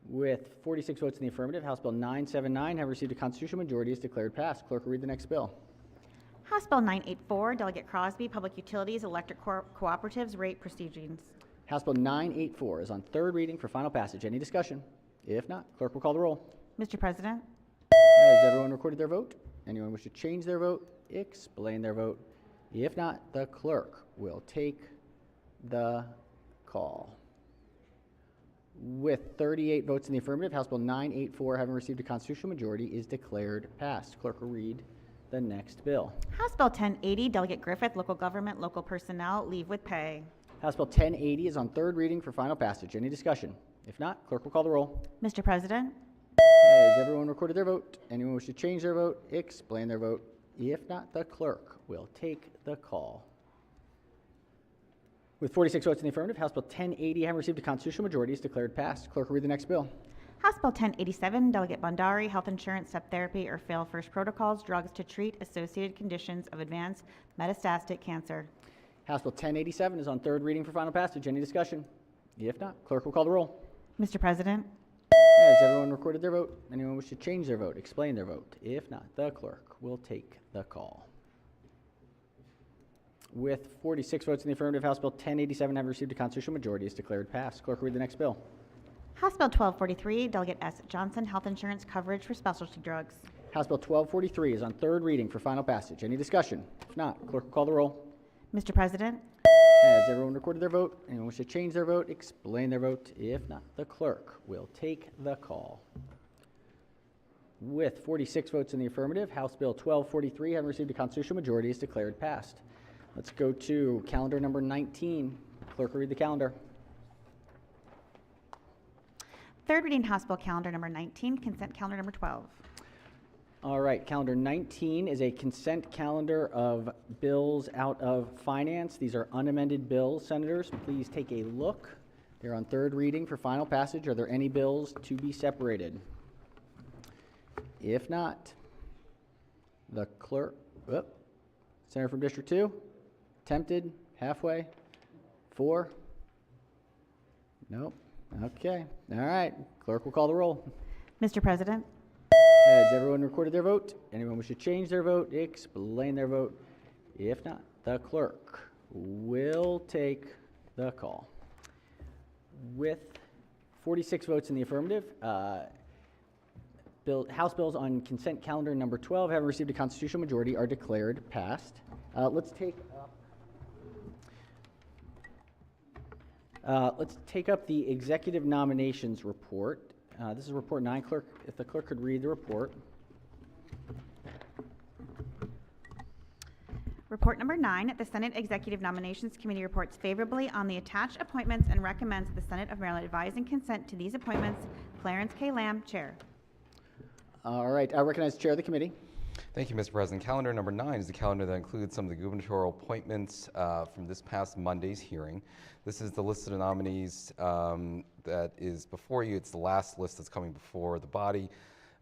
With 46 votes in the affirmative, House Bill 979, having received a constitutional majority, is declared passed. Clerk will read the next bill. House Bill 984, Delegate Crosby, Public Utilities, Electric Cooperatives, Rate Proceedings. House Bill 984 is on third reading for final passage. Any discussion? If not, clerk will call the roll. Mr. President? Has everyone recorded their vote? Anyone wish to change their vote, explain their vote? If not, the clerk will take the call. With 38 votes in the affirmative, House Bill 984, having received a constitutional majority, is declared passed. Clerk will read the next bill. House Bill 1080, Delegate Griffith, Local Government, Local Personnel, Leave with Pay. House Bill 1080 is on third reading for final passage. Any discussion? If not, clerk will call the roll. Mr. President, Has everyone recorded their vote? Anyone wish to change their vote? Explain their vote. If not, the clerk will take the call. With 46 votes in the affirmative, House Bill 1080, having received a constitutional majority, is declared passed. Clerk will read the next bill. House Bill 1087, Delegate Bhandari, Health Insurance, Step Therapy, or Fail First Protocols, Drugs to Treat Associated Conditions of Advanced Metastatic Cancer. House Bill 1087 is on third reading for final passage. Any discussion? If not, clerk will call the roll. Mr. President, Has everyone recorded their vote? Anyone wish to change their vote? Explain their vote. If not, the clerk will take the call. With 46 votes in the affirmative, House Bill 1087, having received a constitutional majority, is declared passed. Clerk will read the next bill. House Bill 1243, Delegate S. Johnson, Health Insurance Coverage for Specialty Drugs. House Bill 1243 is on third reading for final passage. Any discussion? If not, clerk will call the roll. Mr. President, Has everyone recorded their vote? Anyone wish to change their vote? Explain their vote. If not, the clerk will take the call. With 46 votes in the affirmative, House Bill 1243, having received a constitutional majority, is declared passed. Let's go to calendar number 19. Clerk will read the calendar. third reading House Bill Calendar Number 19, Consent Calendar Number 12. All right, calendar 19 is a consent calendar of bills out of finance. These are unamended bills. Senators, please take a look. They're on third reading for final passage. Are there any bills to be separated? If not, the clerk, Senator from District 2, tempted, halfway, 4, nope, okay, all right, clerk will call the roll. Mr. President, Has everyone recorded their vote? Anyone wish to change their vote? Explain their vote. If not, the clerk will take the call. With 46 votes in the affirmative, House bills on consent calendar number 12 having received a constitutional majority are declared passed. Let's take up the executive nominations report. This is report 9. Clerk, if the clerk could read the report. Report number 9, the Senate Executive Nominations Committee reports favorably on the attached appointments and recommends the Senate of Maryland advise and consent to these appointments. Clarence K. Lamb, Chair. All right, I recognize the Chair of the Committee. Thank you, Mr. President. Calendar number 9 is the calendar that includes some of the gubernatorial appointments from this past Monday's hearing. This is the list of the nominees that is before you. It's the last list that's coming before the body.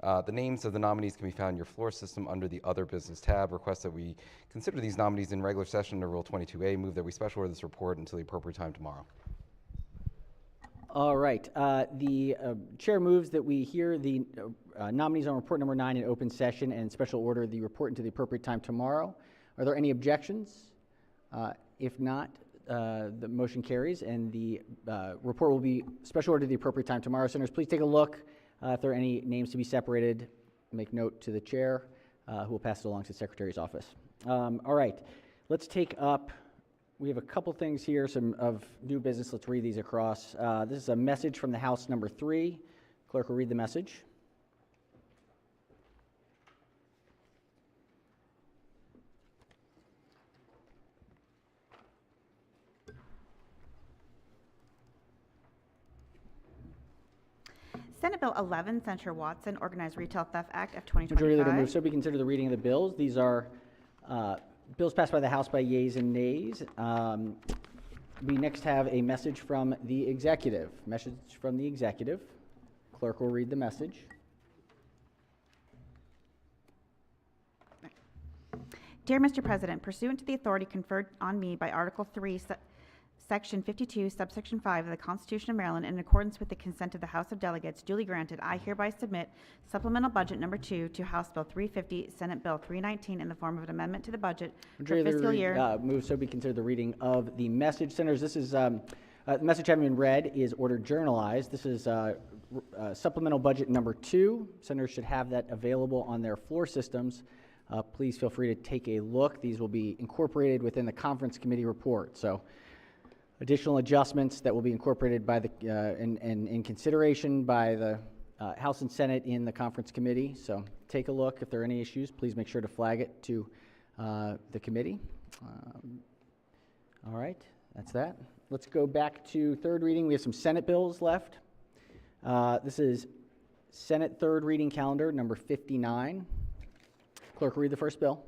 The names of the nominees can be found in your floor system under the Other Business tab. Request that we consider these nominees in regular session under Rule 22A. Move that we special order this report until the appropriate time tomorrow. All right, the Chair moves that we hear the nominees on report number 9 in open session and special order the report into the appropriate time tomorrow. Are there any objections? If not, the motion carries and the report will be special ordered to the appropriate time tomorrow. Senators, please take a look. If there are any names to be separated, make note to the Chair, who will pass it along to the Secretary's office. All right, let's take up, we have a couple things here, some of new business. Let's read these across. This is a message from the House number 3. Clerk will read the message. Senate Bill 11, Senator Watson, Organized Retail Theft Act of 2025. Majority Leader moves so be considered the reading of the bills. These are bills passed by the House by yeas and nays. We next have a message from the executive. Message from the executive. Clerk will read the message. Dear Mr. President, pursuant to the authority conferred on me by Article 3, Section 52, Subsection 5 of the Constitution of Maryland, and in accordance with the consent of the House of Delegates duly granted, I hereby submit Supplemental Budget Number 2 to House Bill 350, Senate Bill 319 in the form of an amendment to the budget for fiscal year. Move so be considered the reading of the message. Senators, this is, the message having been read is ordered journalized. This is Supplemental Budget Number 2. Senators should have that available on their floor systems. please feel free to take a look. These will be incorporated within the conference committee report. So additional adjustments that will be incorporated by the, in consideration by the House and Senate in the conference committee. So take a look. If there are any issues, please make sure to flag it to the committee. All right, that's that. Let's go back to third reading. We have some Senate bills left. This is Senate third reading calendar number 59. Clerk will read the first bill.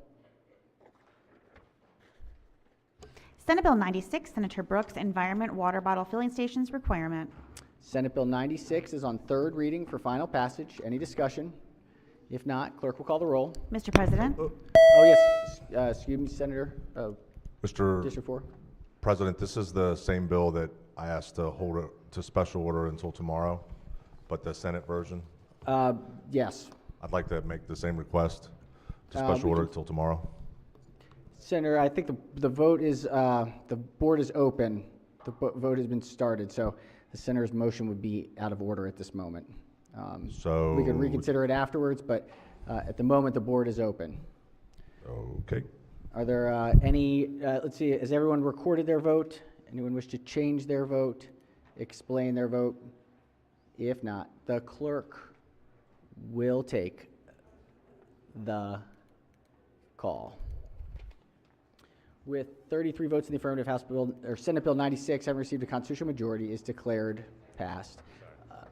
Senate Bill 96, Senator Brooks, Environment Water Bottle Filling Stations Requirement. Senate Bill 96 is on third reading for final passage. Any discussion? If not, clerk will call the roll. Mr. President. Oh, yes. Excuse me, Senator. Mr. District 4. President, this is the same bill that I asked to hold it to special order until tomorrow, but the Senate version. Yes. I'd like to make the same request to We special order can- until tomorrow. Senator, I think the vote is, the board is open. The vote has been started, so the senator's motion would be out of order at this moment. So we could reconsider it afterwards, but at the moment, the board is open. Okay. Are there any, let's see, has everyone recorded their vote? Anyone wish to change their vote, explain their vote? If not, the clerk will take the call. With 33 votes in the affirmative, House Bill, or Senate Bill 96 having received a constitutional majority is declared passed.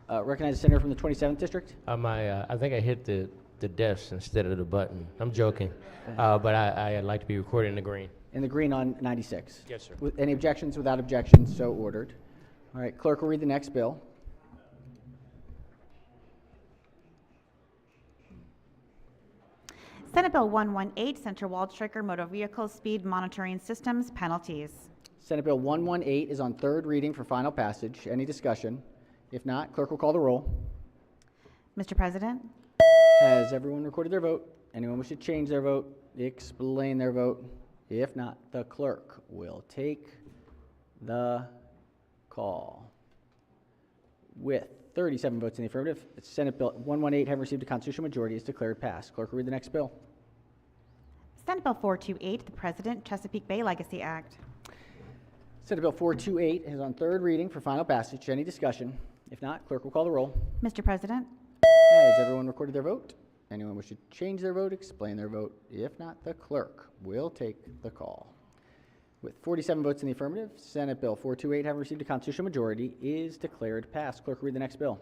Recognize the senator from the 27th district. I think I hit the desk instead of the button. I'm joking, but I'd like to be recorded in the green. In the green on 96. Yes, sir. With any objections? Without objections, so ordered. All right, clerk will read the next bill. Senate Bill 118, Senator Waldstreicher, Motor Vehicle Speed Monitoring Systems Penalties. Senate Bill 118 is on third reading for final passage. Any discussion? If not, clerk will call the roll. Mr. President. Has everyone recorded their vote? Anyone wish to change their vote, explain their vote? If not, the clerk will take the call. With 37 votes in the affirmative, Senate Bill 118 having received a constitutional majority is declared passed. Clerk will read the next bill. Senate Bill 428, the President Chesapeake Bay Legacy Act. Senate Bill 428 is on third reading for final passage. Any discussion? If not, clerk will call the roll. Mr. President. Has everyone recorded their vote? Anyone wish to change their vote, explain their vote? If not, the clerk will take the call. With 47 votes in the affirmative, Senate Bill 428 having received a constitutional majority is declared passed. Clerk will read the next bill.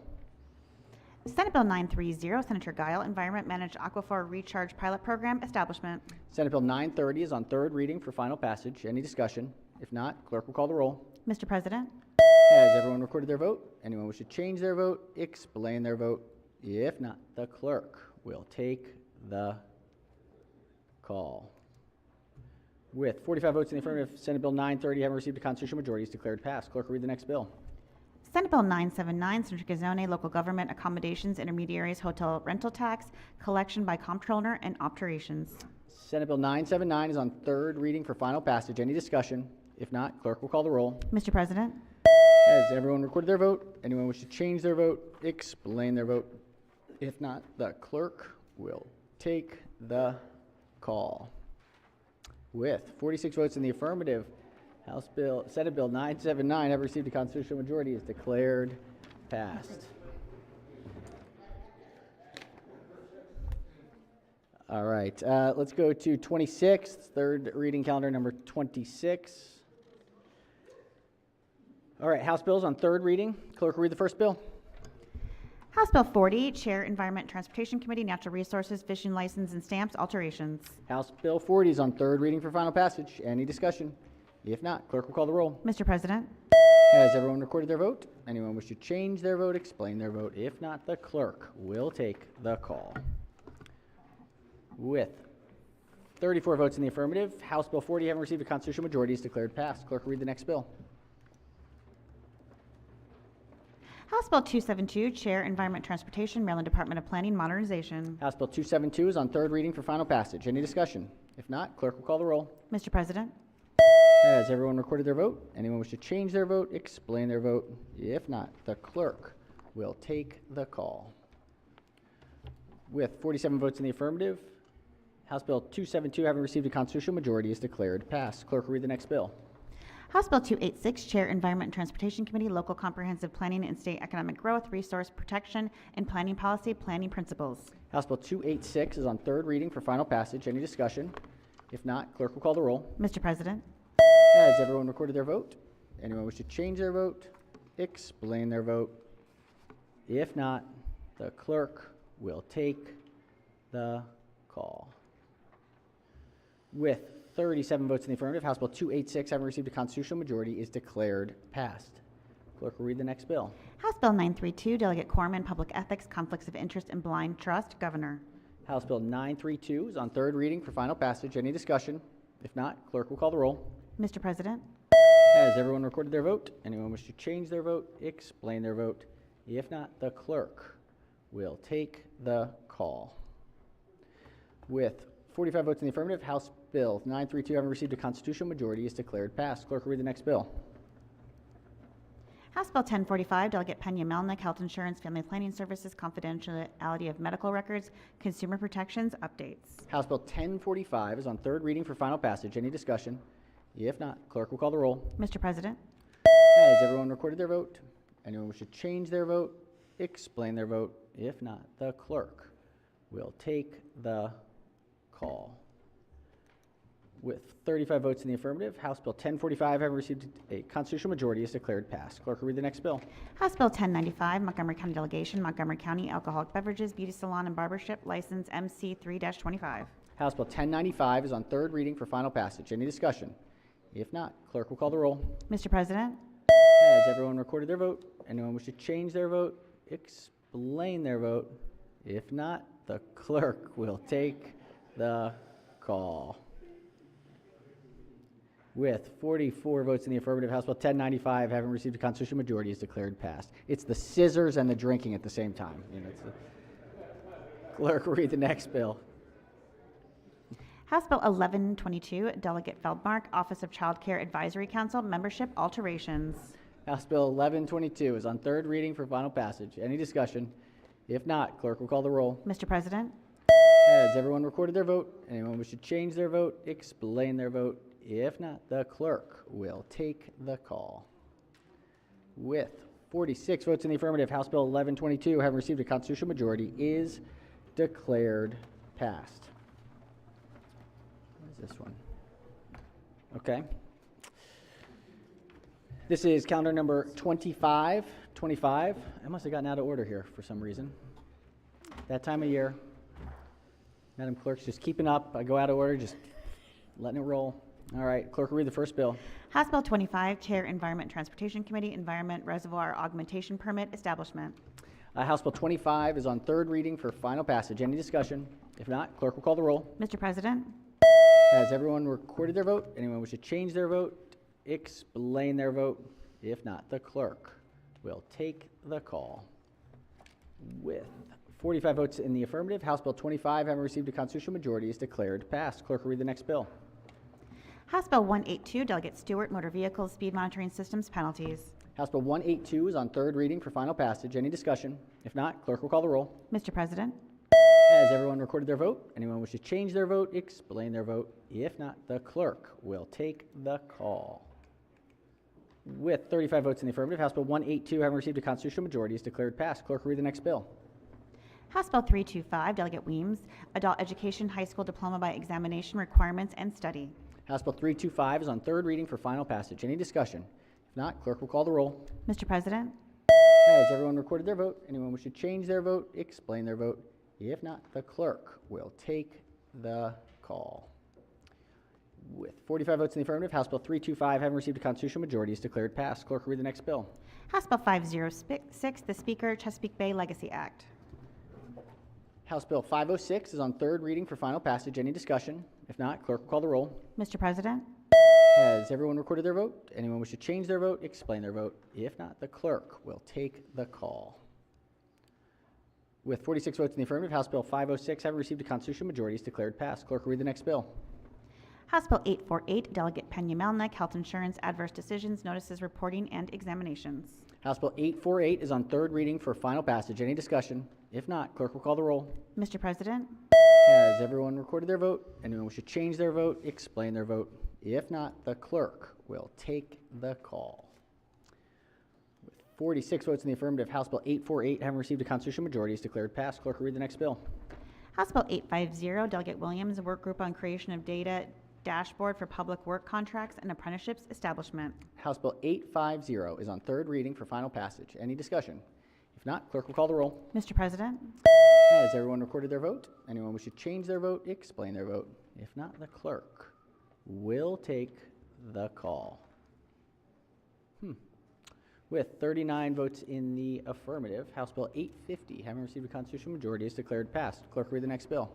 Senate Bill 930, Senator Guile, Environment Managed Aquifer Recharge Pilot Program Establishment. Senate Bill 930 is on third reading for final passage. Any discussion? If not, clerk will call the roll. Mr. President. Has everyone recorded their vote? Anyone wish to change their vote, explain their vote? If not, the clerk will take the call. With 45 votes in the affirmative, Senate Bill 930 having received a constitutional majority is declared passed. Clerk will read the next bill. Senate Bill 979, Senator Gazzone, Local Government Accommodations Intermediaries Hotel Rental Tax, Collection by Comptroller and Operations. Senate Bill 979 is on third reading for final passage. Any discussion? If not, clerk will call the roll. Mr. President. Has everyone recorded their vote? Anyone wish to change their vote, explain their vote? If not, the clerk will take the call. With 46 votes in the affirmative, Senate Bill 979 have received a constitutional majority is declared passed. All right, let's go to 26, third reading calendar number 26. All right, House bills on third reading. Clerk will read the first bill. House Bill 40, Chair, Environment Transportation Committee, Natural Resources, Fishing License and Stamps, alterations. House Bill 40 is on third reading for final passage. Any discussion? If not, clerk will call the roll. Mr. President. Has everyone recorded their vote? Anyone wish to change their vote, explain their vote? If not, the clerk will take the call. With 34 votes in the affirmative, House Bill 40 having received a constitutional majority is declared passed. Clerk will read the next bill. House Bill 272, Chair, Environment Transportation, Maryland Department of Planning, Modernization. House Bill 272 is on third reading for final passage. Any discussion? If not, clerk will call the roll. Mr. President. Has everyone recorded their vote? Anyone wish to change their vote, explain their vote? If not, the clerk will take the call. With 47 votes in the affirmative, House Bill 272, having received a constitutional majority, is declared passed. Clerk will read the next bill. House Bill 286, Chair, Environment and Transportation Committee, Local Comprehensive Planning and State Economic Growth, Resource Protection, and Planning Policy, Planning Principles. House Bill 286 is on third reading for final passage. Any discussion? If not, clerk will call the roll. Mr. President. Has everyone recorded their vote? Anyone wish to change their vote? Explain their vote. If not, the clerk will take the call. With 37 votes in the affirmative, House Bill 286, having received a constitutional majority, is declared passed. Clerk will read the next bill. House Bill 932, Delegate Corman, Public Ethics, Conflicts of Interest, and Blind Trust, Governor. House Bill 932 is on third reading for final passage. Any discussion? If not, clerk will call the roll. Mr. President. Has everyone recorded their vote? Anyone wish to change their vote? Explain their vote. If not, the clerk will take the call. With 45 votes in the affirmative, House Bill 932, having received a constitutional majority, is declared passed. Clerk will read the next bill. House Bill 1045, Delegate Pena-Melnick, Health Insurance, Family Planning Services, Confidentiality of Medical Records, Consumer Protections, Updates. House Bill 1045 is on third reading for final passage. Any discussion? If not, clerk will call the roll. Mr. President. Has everyone recorded their vote? Anyone wish to change their vote? Explain their vote. If not, the clerk will take the call. With 35 votes in the affirmative, House Bill 1045, having received a constitutional majority, is declared passed. Clerk will read the next bill. House Bill 1095, Montgomery County Delegation, Montgomery County Alcoholic Beverages, Beauty Salon, and Barbershop, License MC 3-25. House Bill 1095 is on third reading for final passage. Any discussion? If not, clerk will call the roll. Mr. President. Has everyone recorded their vote? Anyone wish to change their vote? Explain their vote. If not, the clerk will take the call. With 44 votes in the affirmative, House Bill 1095, having received a constitutional majority, is declared passed. It's the scissors and the drinking at the same time. Clerk will read the next bill. House Bill 1122, Delegate Feldmark, Office of Child Care Advisory Council, Membership Alterations. House Bill 1122 is on third reading for final passage. Any discussion? If not, clerk will call the roll. Mr. President. Has everyone recorded their vote? Anyone wish to change their vote? Explain their vote. If not, the clerk will take the call. With 46 votes in the affirmative, House Bill 1122, having received a constitutional majority, is declared passed. What is this one? Okay. This is calendar number 25. I must have gotten out of order here for some reason. That time of year. Madam Clerk's just keeping up. I go out of order, just letting it roll. All right, clerk will read the first bill. House Bill 25, Chair, Environment and Transportation Committee, Environment Reservoir Augmentation Permit Establishment. House Bill 25 is on third reading for final passage. Any discussion? If not, clerk will call the roll. Mr. President. Has everyone recorded their vote? Anyone wish to change their vote? Explain their vote. If not, the clerk will take the call. With 45 votes in the affirmative, House Bill 25, having received a constitutional majority, is declared passed. Clerk will read the next bill. House Bill 182, Delegate Stewart, Motor Vehicles, Speed Monitoring Systems, Penalties. House Bill 182 is on third reading for final passage. Any discussion? If not, clerk will call the roll. Mr. President. Has everyone recorded their vote? Anyone wish to change their vote? Explain their vote. If not, the clerk will take the call. With 35 votes in the affirmative, House Bill 182, having received a constitutional majority, is declared passed. Clerk will read the next bill. House Bill 325, Delegate Weems, Adult Education High School Diploma by Examination Requirements and Study. House Bill 325 is on third reading for final passage. Any discussion? If not, clerk will call the roll. Mr. President. Has everyone recorded their vote? Anyone wish to change their vote? Explain their vote. If not, the clerk will take the call. With 45 votes in the affirmative, House Bill 325, having received a constitutional majority, is declared passed. Clerk will read the next bill. House Bill 506, the Speaker, Chesapeake Bay Legacy Act. House Bill 506 is on third reading for final passage. Any discussion? If not, clerk will call the roll. Mr. President. Has everyone recorded their vote? Anyone wish to change their vote? Explain their vote. If not, the clerk will take the call. With 46 votes in the affirmative, House Bill 506, having received a constitutional majority, is declared passed. Clerk will read the next bill. House Bill 848, Delegate Pena-Melnick, Health Insurance, Adverse Decisions, Notices, Reporting, and Examinations. House Bill 848 is on third reading for final passage. Any discussion? If not, clerk will call the roll. Mr. President. Has everyone recorded their vote? Anyone wish to change their vote, explain their vote? If not, the clerk will take the call. With 46 votes in the affirmative, House Bill 848, having received a constitutional majority, is declared passed. Clerk will read the next bill. House Bill 850, Delegate Williams, Work Group on Creation of Data Dashboard for Public Work Contracts and Apprenticeships Establishment. House Bill 850 is on third reading for final passage. Any discussion? If not, clerk will call the roll. Mr. President, Has everyone recorded their vote? Anyone wish to change their vote, explain their vote? If not, the clerk will take the call. With 39 votes in the affirmative, House Bill 850, having received a constitutional majority, is declared passed. Clerk, read the next bill.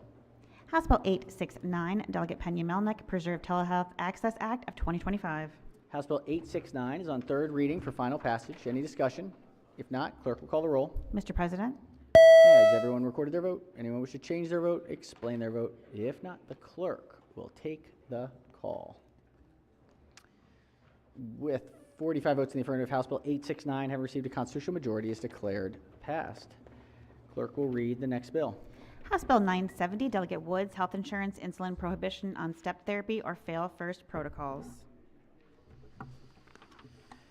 House Bill 869, Delegate Pena-Melnick, Preserve Telehealth Access Act of 2025. House Bill 869 is on third reading for final passage. Any discussion? If not, clerk will call the roll. Mr. President, Has everyone recorded their vote? Anyone wish to change their vote, explain their vote? If not, the clerk will take the call. With 45 votes in the affirmative, House Bill 869, having received a constitutional majority, is declared passed. Clerk will read the next bill. House Bill 970, Delegate Woods, Health Insurance, Insulin Prohibition on Step Therapy or Fail First Protocols.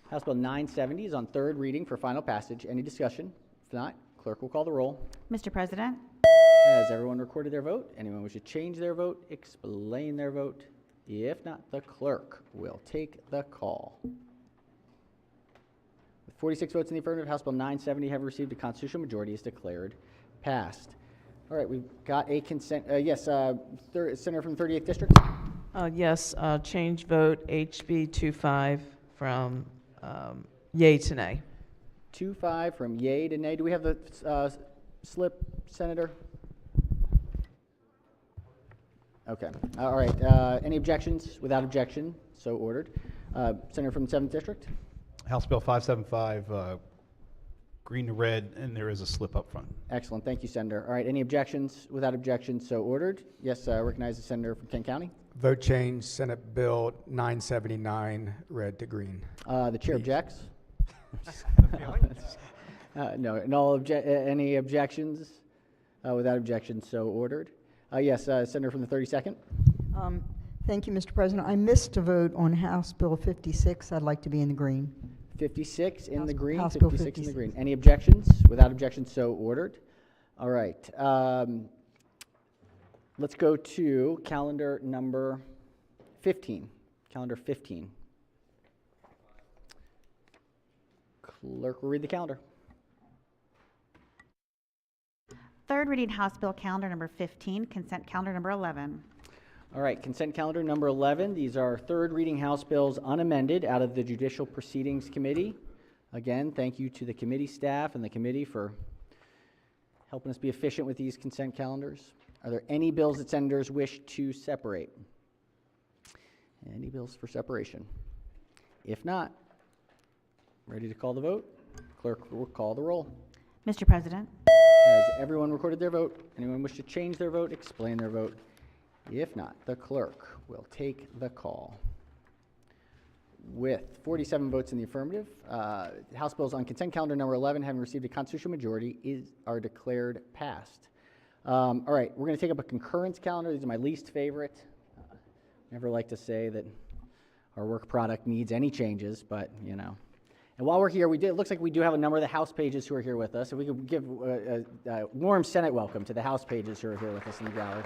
House Bill 970 is on third reading for final passage. Any discussion? If not, clerk will call the roll. Mr. President, Has everyone recorded their vote? Anyone wish to change their vote, explain their vote? If not, the clerk will take the call. With 46 votes in the affirmative, House Bill 970 have received a constitutional majority, is declared passed. All right, we've got a consent, Senator from the 38th District. Yes, change vote HB 25 from yay to nay. 2-5 from yay to nay. Do we have the slip, Senator? Okay. All right. Any objections? Without objection, so ordered. Senator from the 7th District. House Bill 575, green to red, and there is a slip up front. Excellent. Thank you, Senator. All right. Any objections? Without objection, so ordered. Yes, recognize the Senator from Kent County. Vote change, Senate Bill 979, red to green. The chair objects. No. Any objections? Without objection, so ordered. Yes, Senator from the 32nd. Thank you, Mr. President. I missed a vote on House Bill 56. I'd like to be in the green. 56 in the green, House Bill 56 in the green. Any objections? Without objection, so ordered. All right. Let's go to calendar number 15. Calendar 15. Clerk will read the calendar. third reading House Bill Calendar number 15, Consent Calendar number 11. All right, consent calendar number 11. These are third reading House bills unamended out of the Judicial Proceedings Committee. Again, thank you to the committee staff and the committee for helping us be efficient with these consent calendars. Are there any bills that senators wish to separate? Any bills for separation? If not, ready to call the vote? Clerk will call the roll. Mr. President. Has everyone recorded their vote? Anyone wish to change their vote, explain their vote? If not, the clerk will take the call. With 47 votes in the affirmative, House bills on consent calendar number 11, having received a constitutional majority, are declared passed. All right, we're going to take up a concurrence calendar. These are my least favorite. Never like to say that our work product needs any changes, but you know. And while we're here, it looks like we do have a number of the House pages who are here with us. If we could give a warm Senate welcome to the House pages who are here with us in the gallery.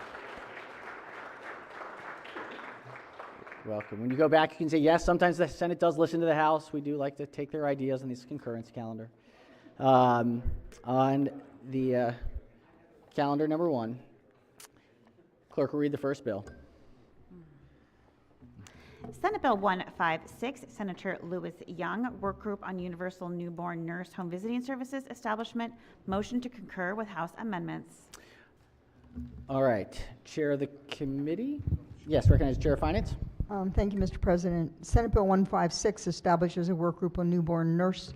Welcome. When you go back, you can say, yes, sometimes the Senate does listen to the House. We do like to take their ideas on this concurrence calendar. On the calendar number 1, clerk will read the first bill. Senate Bill 156, Senator Louis Young, Work Group on Universal Newborn Nurse Home Visiting Services Establishment, motion to concur with House amendments. All right. Chair of the committee. Yes, recognize Chair of Finance. Thank you, Mr. President. Senate Bill 156 establishes a work group on newborn nurse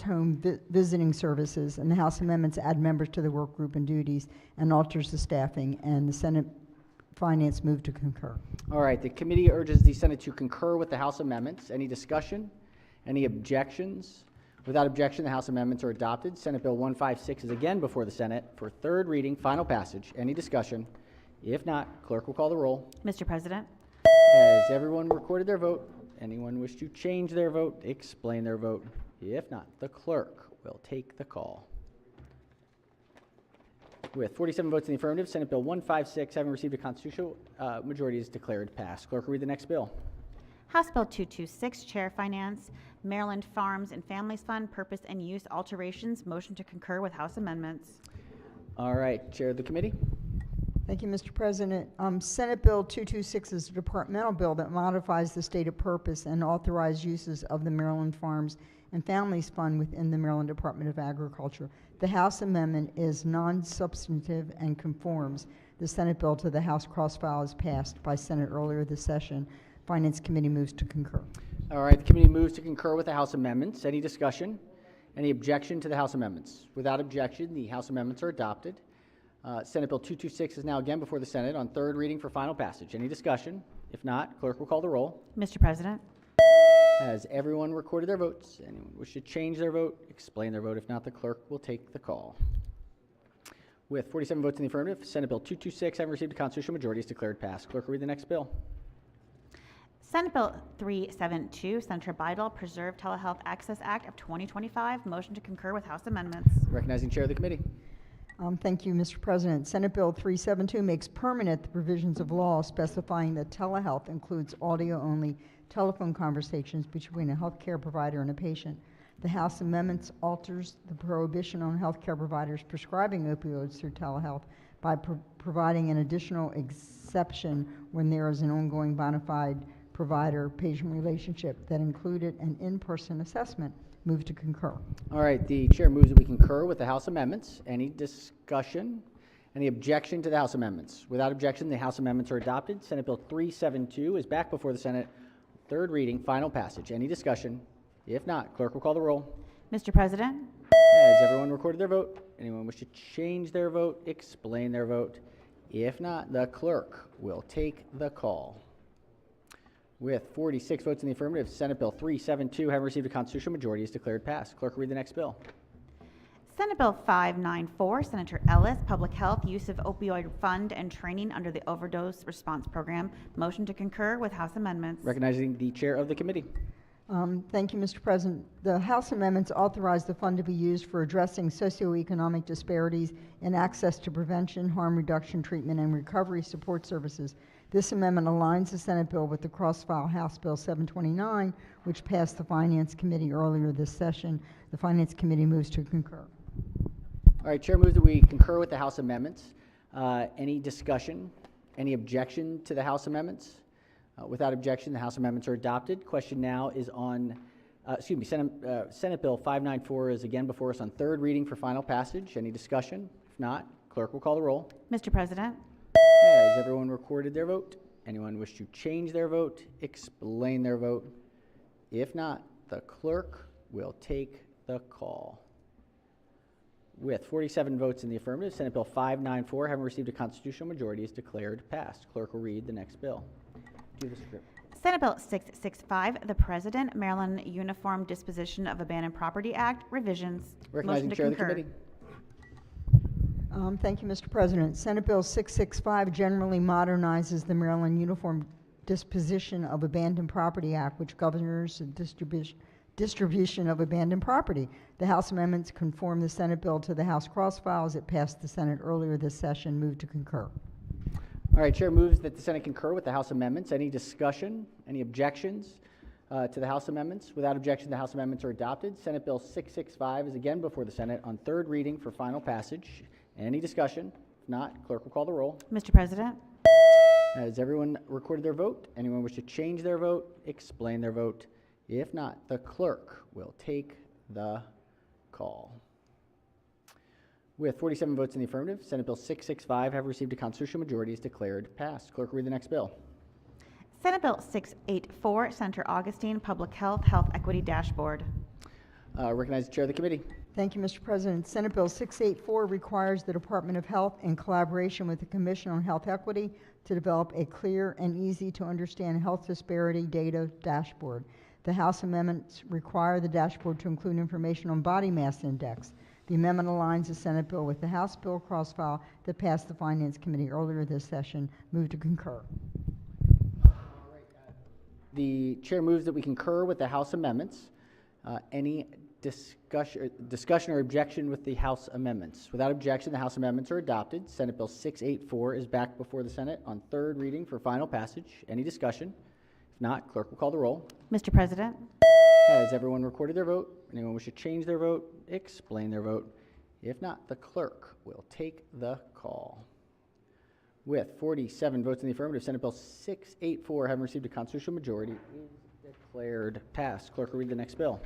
home visiting services, and the House amendments add members to the work group and duties and alters the staffing, and the Senate Finance move to concur. All right. The committee urges the Senate to concur with the House amendments. Any discussion? Any objections? Without objection, the House amendments are adopted. Senate Bill 156 is again before the Senate for third reading, final passage. Any discussion? If not, clerk will call the roll. Mr. President, Has everyone recorded their vote? Anyone wish to change their vote, explain their vote? If not, the clerk will take the call. With 47 votes in the affirmative, Senate Bill 156, having received a constitutional majority, is declared passed. Clerk will read the next bill. House Bill 226, Chair Finance, Maryland Farms and Families Fund, Purpose and Use Alterations. Motion to concur with House amendments. All right, Chair of the committee. Thank you, Mr. President. Senate Bill 226 is a departmental bill that modifies the stated purpose and authorized uses of the Maryland Farms and Families Fund within the Maryland Department of Agriculture. The House amendment is non-substantive and conforms the Senate bill to the House cross-file as passed by Senate earlier this session. Finance Committee moves to concur. All right, the committee moves to concur with the House amendments. Any discussion? Any objection to the House amendments? Without objection, the House amendments are adopted. Senate Bill 226 is now again before the Senate on third reading for final passage. Any discussion? If not, clerk will call the roll. Mr. President, Has everyone recorded their votes? Anyone wish to change their vote, explain their vote? If not, the clerk will take the call. With 47 votes in the affirmative, Senate Bill 226, having received a constitutional majority, is declared passed. Clerk will read the next bill. Senate Bill 372, Senator Bidel, Preserve Telehealth Access Act of 2025. Motion to concur with House amendments. Recognizing Chair of the committee. Thank you, Mr. President. Senate Bill 372 makes permanent the provisions of law specifying that telehealth includes audio-only telephone conversations between a healthcare provider and a patient. The House amendments alters the prohibition on healthcare providers prescribing opioids through telehealth by providing an additional exception when there is an ongoing bona fide provider-patient relationship that included an in-person assessment. Move to concur. All right, the chair moves that we concur with the House amendments. Any discussion? Any objection to the House amendments? Without objection, the House amendments are adopted. Senate Bill 372 is back before the Senate. Third reading, final passage. Any discussion? If not, clerk will call the roll. Mr. President, Has everyone recorded their vote? Anyone wish to change their vote, explain their vote? If not, the clerk will take the call. With 46 votes in the affirmative, Senate Bill 372, having received a constitutional majority, is declared passed. Clerk will read the next bill. Senate Bill 594, Senator Ellis, Public Health, Use of Opioid Fund and Training under the Overdose Response Program. Motion to concur with House amendments. Recognizing the chair of the committee. Thank you, Mr. President. The House amendments authorize the fund to be used for addressing socioeconomic disparities in access to prevention, harm reduction, treatment, and recovery support services. This amendment aligns the Senate bill with the cross-file House Bill 729, which passed the Finance Committee earlier this session. The Finance Committee moves to concur. All right, Chair moves that we concur with the House amendments. Any discussion? Any objection to the House amendments? Without objection, the House amendments are adopted. Question now is on, Senate Bill 594 is again before us on third reading for final passage. Any discussion? If not, clerk will call the roll. Mr. President, Has everyone recorded their vote? Anyone wish to change their vote, explain their vote? If not, the clerk will take the call. With 47 votes in the affirmative, Senate Bill 594, having received a constitutional majority, is declared passed. Clerk will read the next bill. Do the script. Senate Bill 665, the President, Maryland Uniform Disposition of Abandoned Property Act, revisions. Recognizing Motion to Chair of the concur. committee. Thank you, Mr. President. Senate Bill 665 generally modernizes the Maryland Uniform Disposition of Abandoned Property Act, which governs the distribution of abandoned property. The House amendments conform the Senate bill to the House cross-file as it passed the Senate earlier this session. Move to concur. All right, Chair moves that the Senate concur with the House amendments. Any discussion? Any objections to the House amendments? Without objection, the House amendments are adopted. Senate Bill 665 is again before the Senate on third reading for final passage. Any discussion? If not, clerk will call the roll. Mr. President, Has everyone recorded their vote? Anyone wish to change their vote, explain their vote? If not, the clerk will take the call. With 47 votes in the affirmative, Senate Bill 665, have received a constitutional majority, is declared passed. Clerk will read the next bill. Senate Bill 684, Senator Augustine, Public Health, Health Equity Dashboard. Recognize the chair of the committee. Thank you, Mr. President. Senate Bill 684 requires the Department of Health, in collaboration with the Commission on Health Equity, to develop a clear and easy to understand health disparity data dashboard. The House amendments require the dashboard to include information on body mass index. The amendment aligns the Senate bill with the House bill crossfile that passed the Finance Committee earlier this session. Move to concur. The chair moves that we concur with the House amendments. Any discussion or objection with the House amendments? Without objection, the House amendments are adopted. Senate Bill 684 is back before the Senate on third reading for final passage. Any discussion? If not, clerk will call the roll. Mr. President, Has everyone recorded their vote? Anyone wish to change their vote? Explain their vote. If not, the clerk will take the call. With 47 votes in the affirmative, Senate Bill 684, having received a constitutional majority, is declared passed. Clerk will read the next bill.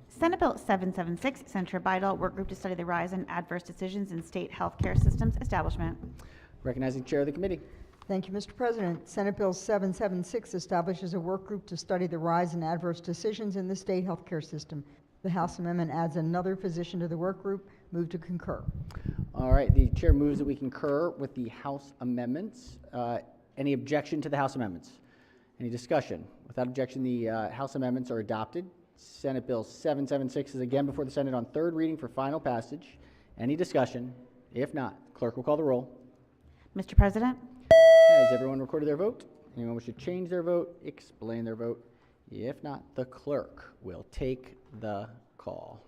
Senate Bill 776, Senator Bidel, Work Group to Study the Rise in Adverse Decisions in State Healthcare Systems Establishment. Recognizing Chair of the Committee. Thank you, Mr. President. Senate Bill 776 establishes a work group to study the rise in adverse decisions in the state healthcare system. The House amendment adds another physician to the work group. Move to concur. All right, the chair moves that we concur with the House amendments. Any objection to the House amendments? Any discussion? Without objection, the House amendments are adopted. Senate Bill 776 is again before the Senate on third reading for final passage. Any discussion? If not, clerk will call the roll. Mr. President, Has everyone recorded their vote? Anyone wish to change their vote? Explain their vote. If not, the clerk will take the call.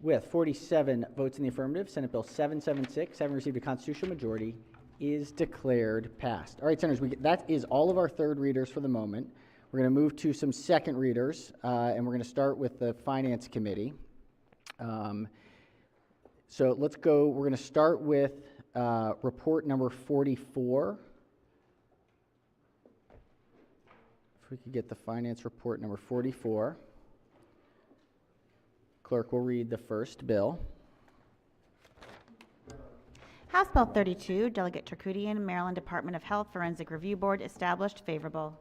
With 47 votes in the affirmative, Senate Bill 776, having received a constitutional majority, is declared passed. All right, Senators, that is all of our third readers for the moment. We're going to move to some second readers, and we're going to start with the Finance Committee. So let's go. We're going to start with report number 44. If we could get the Finance Report number 44. Clerk will read the first bill. House Bill 32, Delegate Terkudian, Maryland Department of Health Forensic Review Board, established, favorable.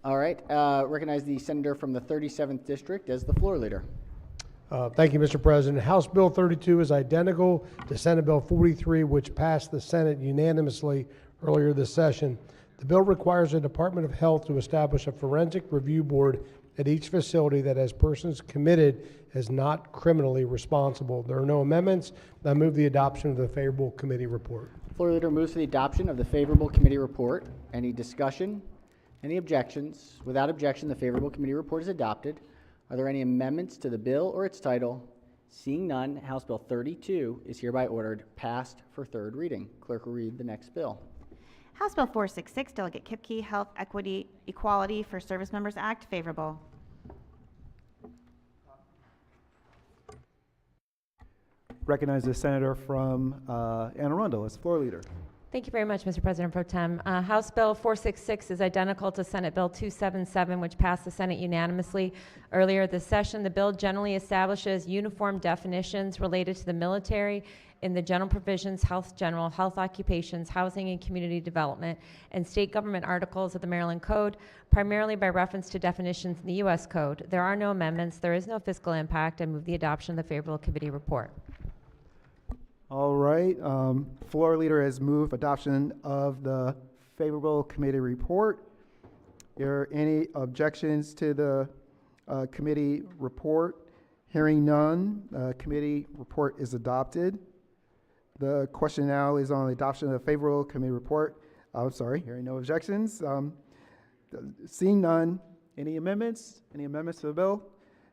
All right, recognize the senator from the 37th District as the floor leader. Thank you, Mr. President. House Bill 32 is identical to Senate Bill 43, which passed the Senate unanimously earlier this session. The bill requires the Department of Health to establish a forensic review board at each facility that has persons committed as not criminally responsible. There are no amendments. I move the adoption of the favorable committee report. Floor leader moves for the adoption of the favorable committee report. Any discussion? Any objections? Without objection, the favorable committee report is adopted. Are there any amendments to the bill or its title? Seeing none, House Bill 32 is hereby ordered passed for third reading. Clerk will read the next bill. House Bill 466, Delegate Kipke, Health Equity Equality for Service Members Act, favorable. Recognize the senator from Anne Arundel as floor leader. Thank you very much, Mr. President Pro Tem. House Bill 466 is identical to Senate Bill 277, which passed the Senate unanimously earlier this session. The bill generally establishes uniform definitions related to the military in the general provisions, health general, health occupations, housing and community development, and state government articles of the Maryland Code, primarily by reference to definitions in the U.S. Code. There are no amendments. There is no fiscal impact. I move the adoption of the favorable committee report. All right, floor leader has moved adoption of the favorable committee report. Are there any objections to the committee report? Hearing none, committee report is adopted. The question now is on the adoption of the favorable committee report. I'm sorry, hearing no objections. Seeing none, any amendments? Any amendments to the bill?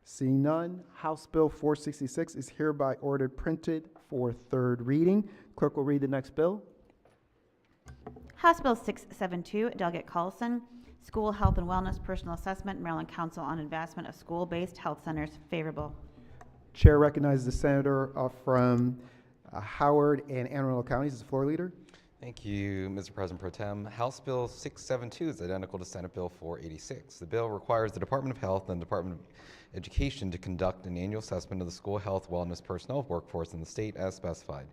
Seeing none, House Bill 466 is hereby ordered printed for third reading. Clerk will read the next bill. House Bill 672, Delegate Carlson, School Health and Wellness Personal Assessment, Maryland Council on Investment of School-Based Health Centers, favorable. Chair recognizes the senator from Howard and Anne Arundel counties as floor leader. Thank you, Mr. President Pro Tem. House Bill 672 is identical to Senate Bill 486. The bill requires the Department of Health and the Department of Education to conduct an annual assessment of the school health wellness personnel workforce in the state as specified.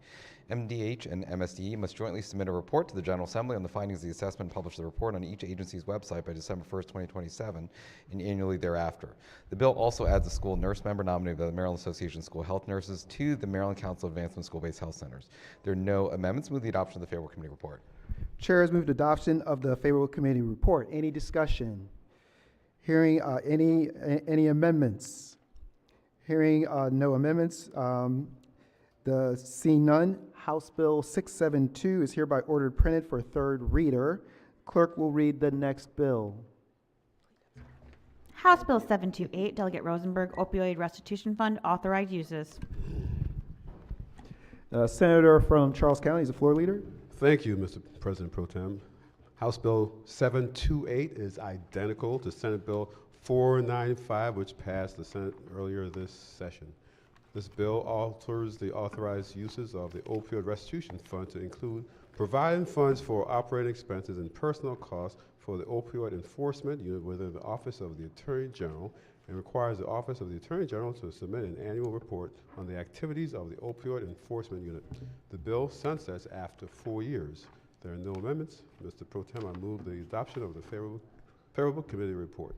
MDH and MSDE must jointly submit a report to the General Assembly on the findings of the assessment and publish the report on each agency's website by December 1st, 2027, and annually thereafter. The bill also adds a school nurse member nominated by the Maryland Association of School Health Nurses to the Maryland Council of Advancement of School-Based Health Centers. There are no amendments. Move the adoption of the favorable committee report. Chair has moved adoption of the favorable committee report. Any discussion? Hearing any amendments? Hearing no amendments, seeing none, House Bill 672 is hereby ordered printed for third reader. Clerk will read the next bill. House Bill 728, Delegate Rosenberg, Opioid Restitution Fund, authorized uses. Senator from Charles County is the floor leader. Thank you, Mr. President Pro Tem. House Bill 728 is identical to Senate Bill 495, which passed the Senate earlier this session. This bill alters the authorized uses of the Opioid Restitution Fund to include providing funds for operating expenses and personnel costs for the Opioid Enforcement Unit within the Office of the Attorney General, and requires the Office of the Attorney General to submit an annual report on the activities of the Opioid Enforcement Unit. The bill sunsets after 4 years. There are no amendments. Mr. Pro Tem, I move the adoption of the favorable committee report.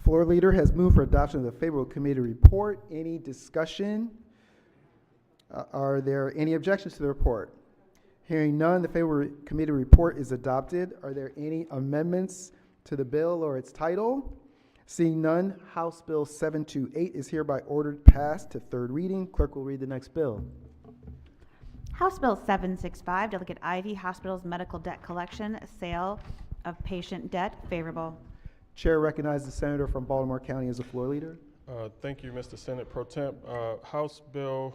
Floor leader has moved for adoption of the favorable committee report. Any discussion? Are there any objections to the report? Hearing none, the favorable committee report is adopted. Are there any amendments to the bill or its title? Seeing none, House Bill 728 is hereby ordered passed to third reading. Clerk will read the next bill. House Bill 765, Delegate Ivy, Hospital's Medical Debt Collection, Sale of Patient Debt, favorable. Chair recognizes the senator from Baltimore County as the floor leader. Thank you, Mr. Senate Pro Temp. House Bill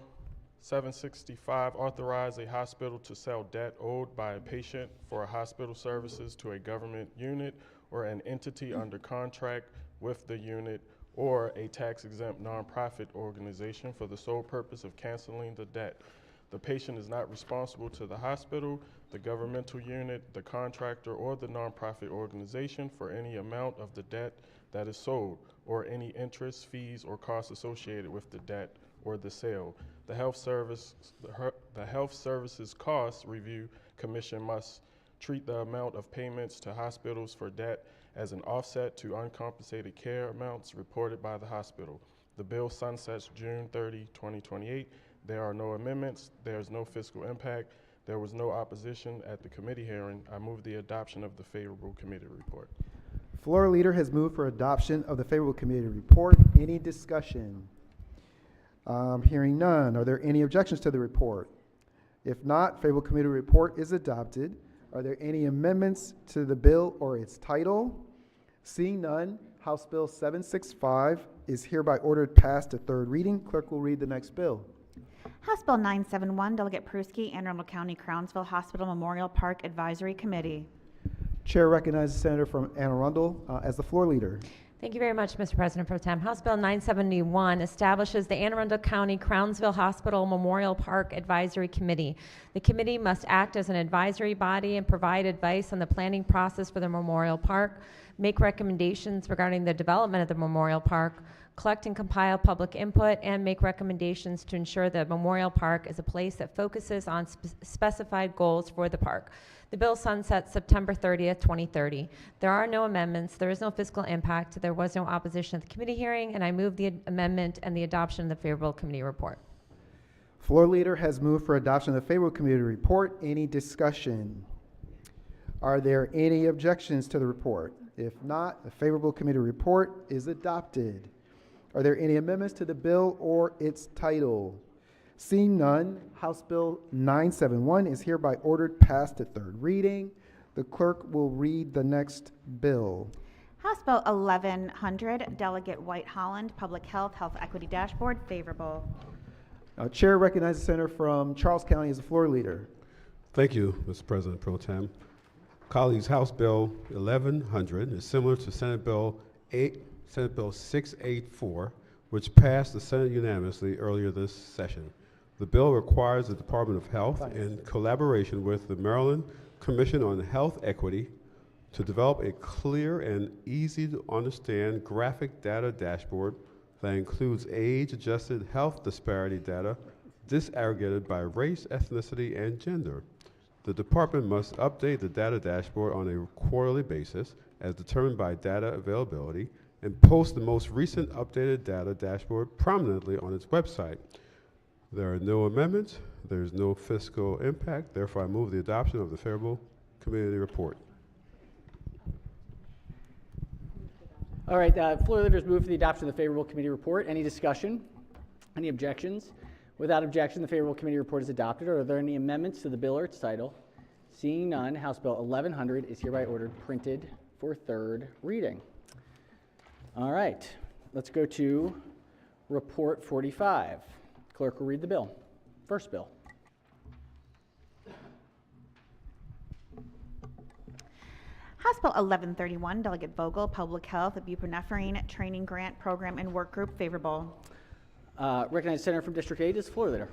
765 authorize a hospital to sell debt owed by a patient for hospital services to a government unit or an entity under contract with the unit or a tax-exempt nonprofit organization for the sole purpose of canceling the debt. The patient is not responsible to the hospital, the governmental unit, the contractor, or the nonprofit organization for any amount of the debt that is sold, or any interest, fees, or costs associated with the debt or the sale. The Health Services Cost Review Commission must treat the amount of payments to hospitals for debt as an offset to uncompensated care amounts reported by the hospital. The bill sunsets June 30, 2028. There are no amendments. There is no fiscal impact. There was no opposition at the committee hearing. I move the adoption of the favorable committee report. Floor leader has moved for adoption of the favorable committee report. Any discussion? Hearing none. Are there any objections to the report? If not, favorable committee report is adopted. Are there any amendments to the bill or its title? Seeing none, House Bill 765 is hereby ordered passed to third reading. Clerk will read the next bill. House Bill 971, Delegate Pruski, Anne Arundel County Crownsville Hospital Memorial Park Advisory Committee. Chair recognizes the senator from Anne Arundel as the floor leader. Thank you very much, Mr. President Pro Tem. House Bill 971 establishes the Anne Arundel County Crownsville Hospital Memorial Park Advisory Committee. The committee must act as an advisory body and provide advice on the planning process for the memorial park, make recommendations regarding the development of the memorial park, collect and compile public input, and make recommendations to ensure the memorial park is a place that focuses on specified goals for the park. The bill sunsets September 30th, 2030. There are no amendments. There is no fiscal impact. There was no opposition at the committee hearing, and I move the amendment and the adoption of the favorable committee report. Floor leader has moved for adoption of the favorable committee report. Any discussion? Are there any objections to the report? If not, the favorable committee report is adopted. Are there any amendments to the bill or its title? Seeing none, House Bill 971 is hereby ordered passed to third reading. The clerk will read the next bill. House Bill 1100, Delegate White Holland, Public Health, Health Equity Dashboard, favorable. Chair recognizes the senator from Charles County as the floor leader. Thank you, Mr. President Pro Tem. Colleagues, House Bill 1100 is similar to Senate Bill 684, which passed the Senate unanimously earlier this session. The bill requires the Department of Health, in collaboration with the Maryland Commission on Health Equity, to develop a clear and easy to understand graphic data dashboard that includes age-adjusted health disparity data disaggregated by race, ethnicity, and gender. The department must update the data dashboard on a quarterly basis as determined by data availability and post the most recent updated data dashboard prominently on its website. There are no amendments. There is no fiscal impact. Therefore, I move the adoption of the favorable committee report. All right, floor leaders move for the adoption of the favorable committee report. Any discussion? Any objections? Without objection, the favorable committee report is adopted. Are there any amendments to the bill or its title? Seeing none, House Bill 1100 is hereby ordered printed for third reading. All right, let's go to Report 45. Clerk will read the bill. First bill. House Bill 1131, Delegate Vogel, Public Health, Buprenorphine Training Grant Program and Work Group, favorable. Recognized Senator from District 8 is the floor leader.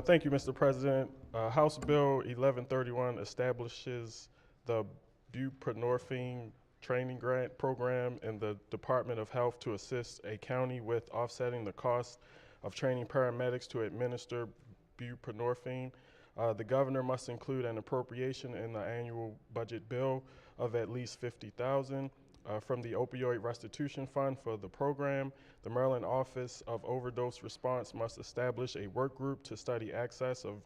Thank you, Mr. President. House Bill 1131 establishes the buprenorphine training grant program in the Department of Health to assist a county with offsetting the cost of training paramedics to administer buprenorphine. The governor must include an appropriation in the annual budget bill of at least $50,000 from the Opioid Restitution Fund for the program. The Maryland Office of Overdose Response must establish a work group to study access of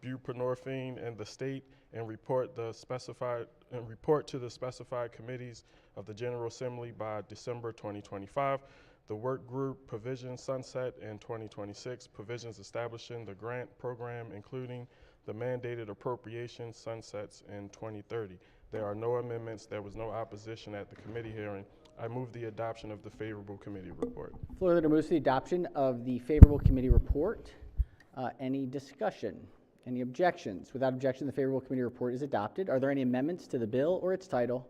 buprenorphine in the state and report to the specified committees of the General Assembly by December 2025. The work group provisions sunset in 2026. Provisions establishing the grant program, including the mandated appropriation, sunsets in 2030. There are no amendments. There was no opposition at the committee hearing. I move the adoption of the favorable committee report. Floor leader moves to the adoption of the favorable committee report. Any discussion? Any objections? Without objection, the favorable committee report is adopted. Are there any amendments to the bill or its title?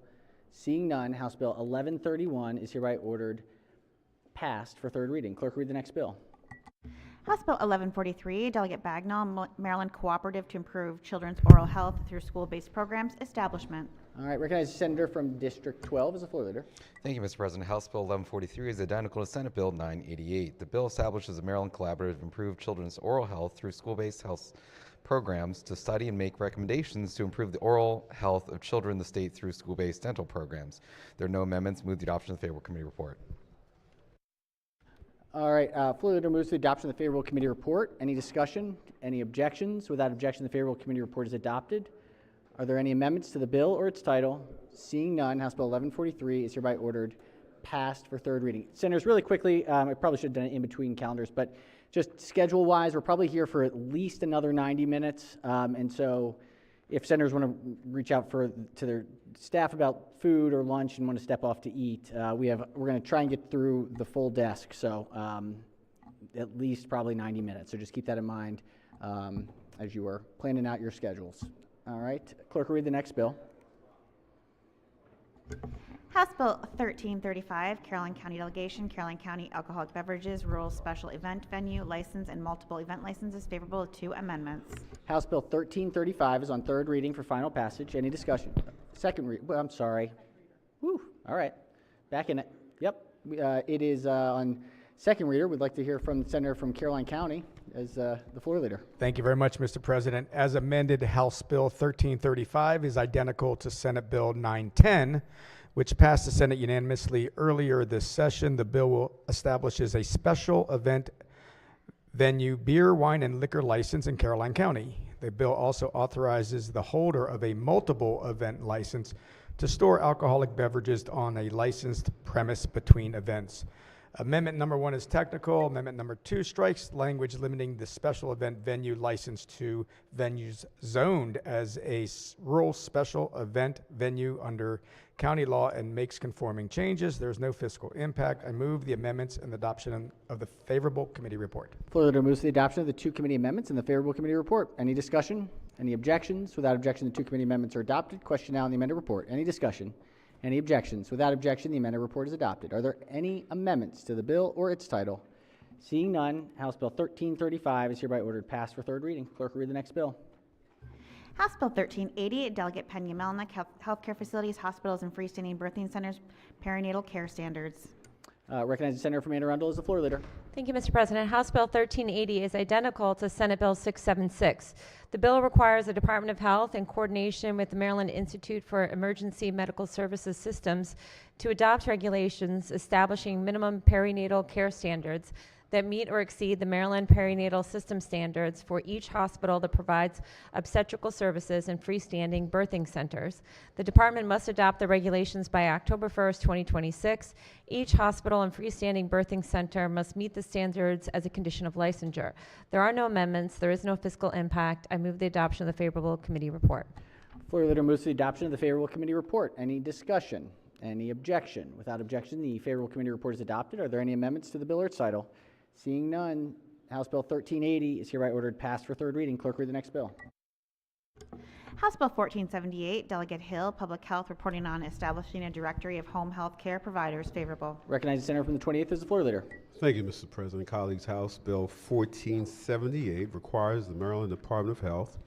Seeing none, House Bill 1131 is hereby ordered passed for third reading. Clerk, read the next bill. House Bill 1143, Delegate Bagnall, Maryland Cooperative to Improve Children's Oral Health Through School-Based Programs, establishment. All right, recognize the Senator from District 12 as the floor leader. Thank you, Mr. President. House Bill 1143 is identical to Senate Bill 988. The bill establishes a Maryland Collaborative to Improve Children's Oral Health Through School-Based Health Programs to study and make recommendations to improve the oral health of children in the state through school-based dental programs. There are no amendments. Move the adoption of the favorable committee report. All right, floor leader moves to the adoption of the favorable committee report. Any discussion? Any objections? Without objection, the favorable committee report is adopted. Are there any amendments to the bill or its title? Seeing none, House Bill 1143 is hereby ordered passed for third reading. Senators, really quickly, I probably should have done it in between calendars, but just schedule-wise, we're probably here for at least another 90 minutes, and so if senators want to reach out to their staff about food or lunch and want to step off to eat, we're going to try and get through the full desk, so at least probably 90 minutes. So just keep that in mind as you are planning out your schedules. All right, clerk will read the next bill. House Bill 1335, Caroline County Delegation, Caroline County Alcoholic Beverages, Rural Special Event Venue License and Multiple Event Licenses, favorable with 2 amendments. House Bill 1335 is on third reading for final passage. Any discussion? Second read. Well, I'm sorry. Whew. All right. Back in it. Yep. It is on second reader. We'd like to hear from the senator from Caroline County as the floor leader. Thank you very much, Mr. President. As amended, House Bill 1335 is identical to Senate Bill 910, which passed the Senate unanimously earlier this session. The bill establishes a special event venue beer, wine, and liquor license in Caroline County. The bill also authorizes the holder of a multiple event license to store alcoholic beverages on a licensed premise between events. Amendment number 1 is technical. Amendment number 2 strikes language limiting the special event venue license to venues zoned as a rural special event venue under county law and makes conforming changes. There's no fiscal impact. I move the amendments and the adoption of the favorable committee report. Floor leader moves the adoption of the 2 committee amendments and the favorable committee report. Any discussion? Any objections? Without objection, the 2 committee amendments are adopted. Question now on the amended report. Any discussion? Any objections? Without objection, the amended report is adopted. Are there any amendments to the bill or its title? Seeing none, House Bill 1335 is hereby ordered passed for third reading. Clerk will read the next bill. House Bill 1380, Delegate Pena Melnick, Healthcare Facilities, Hospitals, and Freestanding Birthing Centers, Perinatal Care Standards. Recognize the senator from Anne Arundel as the floor leader. Thank you, Mr. President. House Bill 1380 is identical to Senate Bill 676. The bill requires the Department of Health, in coordination with the Maryland Institute for Emergency Medical Services Systems, to adopt regulations establishing minimum perinatal care standards that meet or exceed the Maryland perinatal system standards for each hospital that provides obstetrical services and freestanding birthing centers. The department must adopt the regulations by October 1st, 2026. Each hospital and freestanding birthing center must meet the standards as a condition of licensure. There are no amendments. There is no fiscal impact. I move the adoption of the favorable committee report. Floor leader moves to the adoption of the favorable committee report. Any discussion? Any objection? Without objection, the favorable committee report is adopted. Are there any amendments to the bill or its title? Seeing none, House Bill 1380 is hereby ordered passed for third reading. Clerk, read the next bill. House Bill 1478, Delegate Hill, Public Health, reporting on establishing a directory of home health care providers. Favorable. Recognize the senator from the 28th as the floor leader. Thank you, Mr. President. Colleagues, House Bill 1478 requires the Maryland Department of Health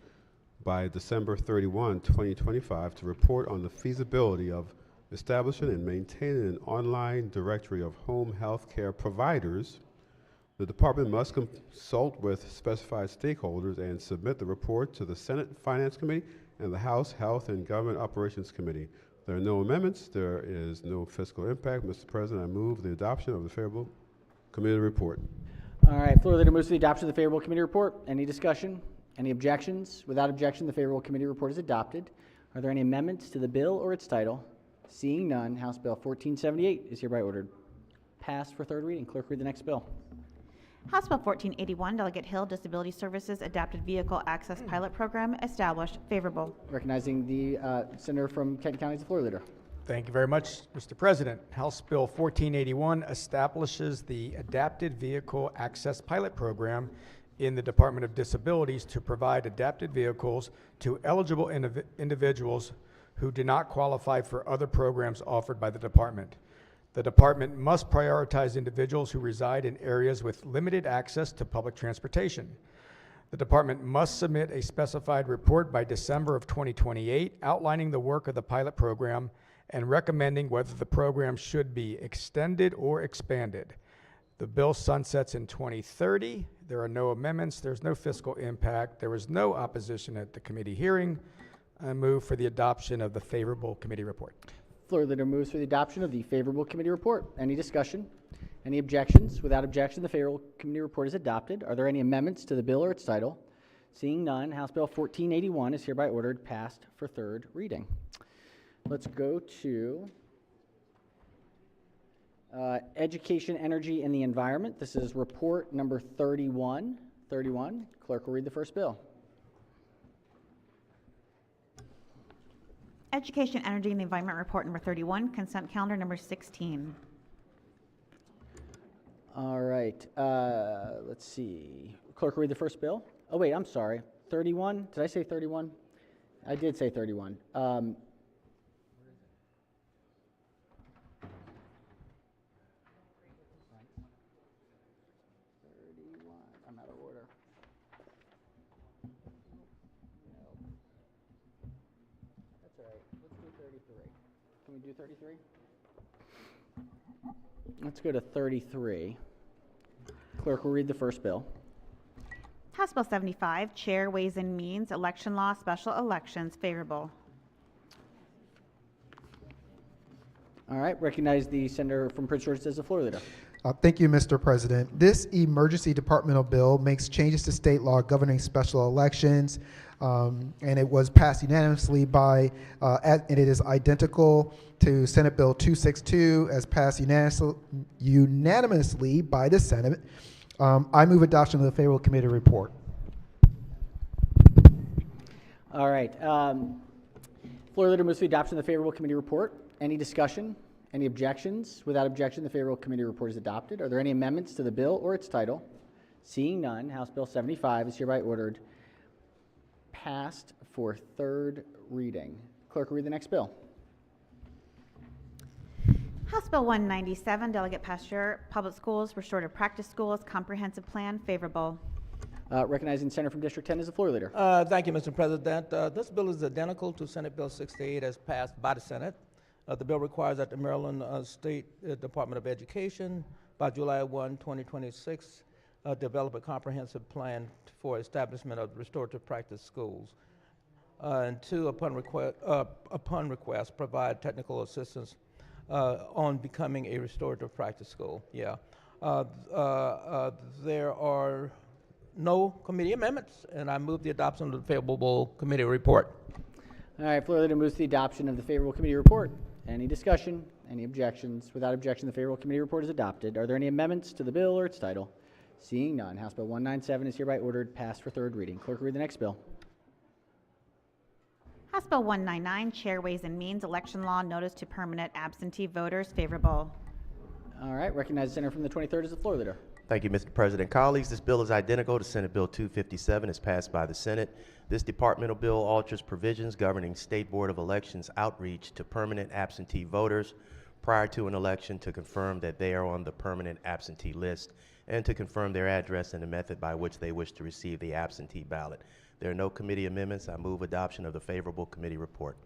by December 31, 2025 to report on the feasibility of establishing and maintaining an online directory of home health care providers. The department must consult with specified stakeholders and submit the report to the Senate Finance Committee and the House Health and Government Operations Committee. There are no amendments. There is no fiscal impact. Mr. President, I move the adoption of the favorable committee report. All right, floor leader moves to the adoption of the favorable committee report. Any discussion? Any objections? Without objection, the favorable committee report is adopted. Are there any amendments to the bill or its title? Seeing none, House Bill 1478 is hereby ordered passed for third reading. Clerk, read the next bill. House Bill 1481, Delegate Hill, Disability Services Adapted Vehicle Access Pilot Program, established. Favorable. Recognizing the senator from Kenton County as the floor leader. Thank you very much, Mr. President. House Bill 1481 establishes the Adapted Vehicle Access Pilot Program in the Department of Disabilities to provide adapted vehicles to eligible individuals who do not qualify for other programs offered by the department. The department must prioritize individuals who reside in areas with limited access to public transportation. The department must submit a specified report by December of 2028 outlining the work of the pilot program and recommending whether the program should be extended or expanded. The bill sunsets in 2030. There are no amendments. There's no fiscal impact. There was no opposition at the committee hearing. I move for the adoption of the favorable committee report. Floor leader moves for the adoption of the favorable committee report. Any discussion? Any objections? Without objection, the favorable committee report is adopted. Are there any amendments to the bill or its title? Seeing none, House Bill 1481 is hereby ordered passed for third reading. Let's go to Education, Energy, and the Environment. This is report number 31. Clerk will read the first bill. Education, Energy, and the Environment Report number 31, consent calendar number 16. All right, let's see. Clerk will read the first bill. Oh, wait, I'm sorry. 31? Did I say 31? I did say 31. I'm out of order. That's all right. Let's do 33. Can we do 33? Let's go to 33. Clerk will read the first bill. House Bill 75, Chair, Ways and Means, Election Law, Special Elections. Favorable. All right, recognize the senator from Prince George's as the floor leader. Thank you, Mr. President. This emergency departmental bill makes changes to state law governing special elections, and it was passed unanimously by, and it is identical to Senate Bill 262 as passed unanimously by the Senate. I move adoption of the favorable committee report. All right, floor leader moves to the adoption of the favorable committee report. Any discussion? Any objections? Without objection, the favorable committee report is adopted. Are there any amendments to the bill or its title? Seeing none, House Bill 75 is hereby ordered passed for third reading. Clerk will read the next bill. House Bill 197, Delegate Pasteur, Public Schools, Restorative Practice Schools, Comprehensive Plan. Favorable. Recognizing Senator from District 10 as the floor leader. Thank you, Mr. President. This bill is identical to Senate Bill 68 as passed by the Senate. The bill requires that the Maryland State Department of Education, by July 1, 2026, develop a comprehensive plan for establishment of restorative practice schools. And two, upon request, provide technical assistance on becoming a restorative practice school. Yeah. There are no committee amendments, and I move the adoption of the favorable committee report. All right, floor leader moves the adoption of the favorable committee report. Any discussion? Any objections? Without objection, the favorable committee report is adopted. Are there any amendments to the bill or its title? Seeing none, House Bill 197 is hereby ordered passed for third reading. Clerk will read the next bill. House Bill 199, Chair Ways and Means, Election Law, Notice to Permanent Absentee Voters, favorable. All right, recognize the senator from the 23rd as the floor leader. Thank you, Mr. President. Colleagues, this bill is identical to Senate Bill 257 as passed by the Senate. This departmental bill alters provisions governing State Board of Elections outreach to permanent absentee voters prior to an election to confirm that they are on the permanent absentee list and to confirm their address and the method by which they wish to receive the absentee ballot. There are no committee amendments. I move adoption of the favorable committee report.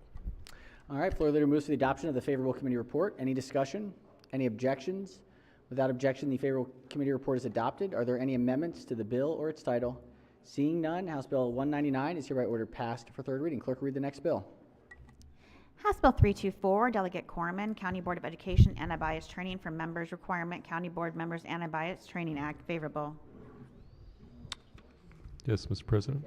All right, floor leader moves to the adoption of the favorable committee report. Any discussion? Any objections? Without objection, the favorable committee report is adopted. Are there any amendments to the bill or its title? Seeing none, House Bill 199 is hereby ordered passed for third reading. Clerk will read the next bill. House Bill 324, Delegate Corman, County Board of Education Anti-Bias Training for Members Requirement, County Board Members Anti-Bias Training Act, favorable. Yes, Mr. President.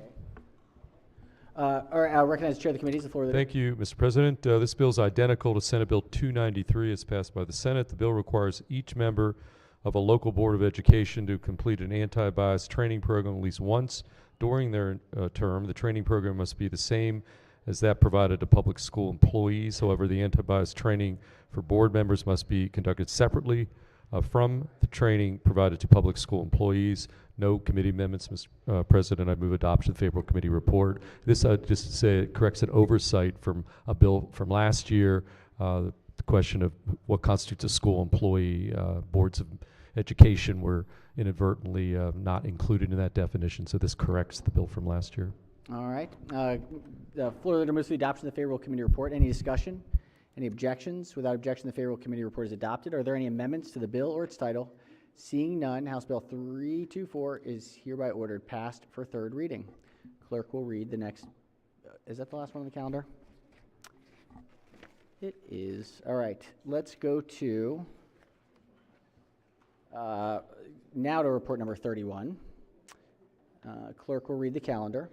I'll recognize the chair of the committee. The floor. Thank you, Mr. President. This bill is identical to Senate Bill 293 as passed by the Senate. The bill requires each member of a local board of education to complete an anti-bias training program at least once during their term. The training program must be the same as that provided to public school employees. However, the anti-bias training for board members must be conducted separately from the training provided to public school employees. No committee amendments, Mr. President. I move adoption of the favorable committee report. This, just to say, it corrects an oversight from a bill from last year. The question of what constitutes a school employee. Boards of education were inadvertently not included in that definition, so this corrects the bill from last year. All right. The floor leader moves to the adoption of the favorable committee report. Any discussion? Any objections? Without objection, the favorable committee report is adopted. Are there any amendments to the bill or its title? Seeing none, House Bill 324 is hereby ordered passed for third reading. Clerk will read the next. Is that the last one on the calendar? It is. All right. Let's go to now to report number 31. Clerk will read the calendar.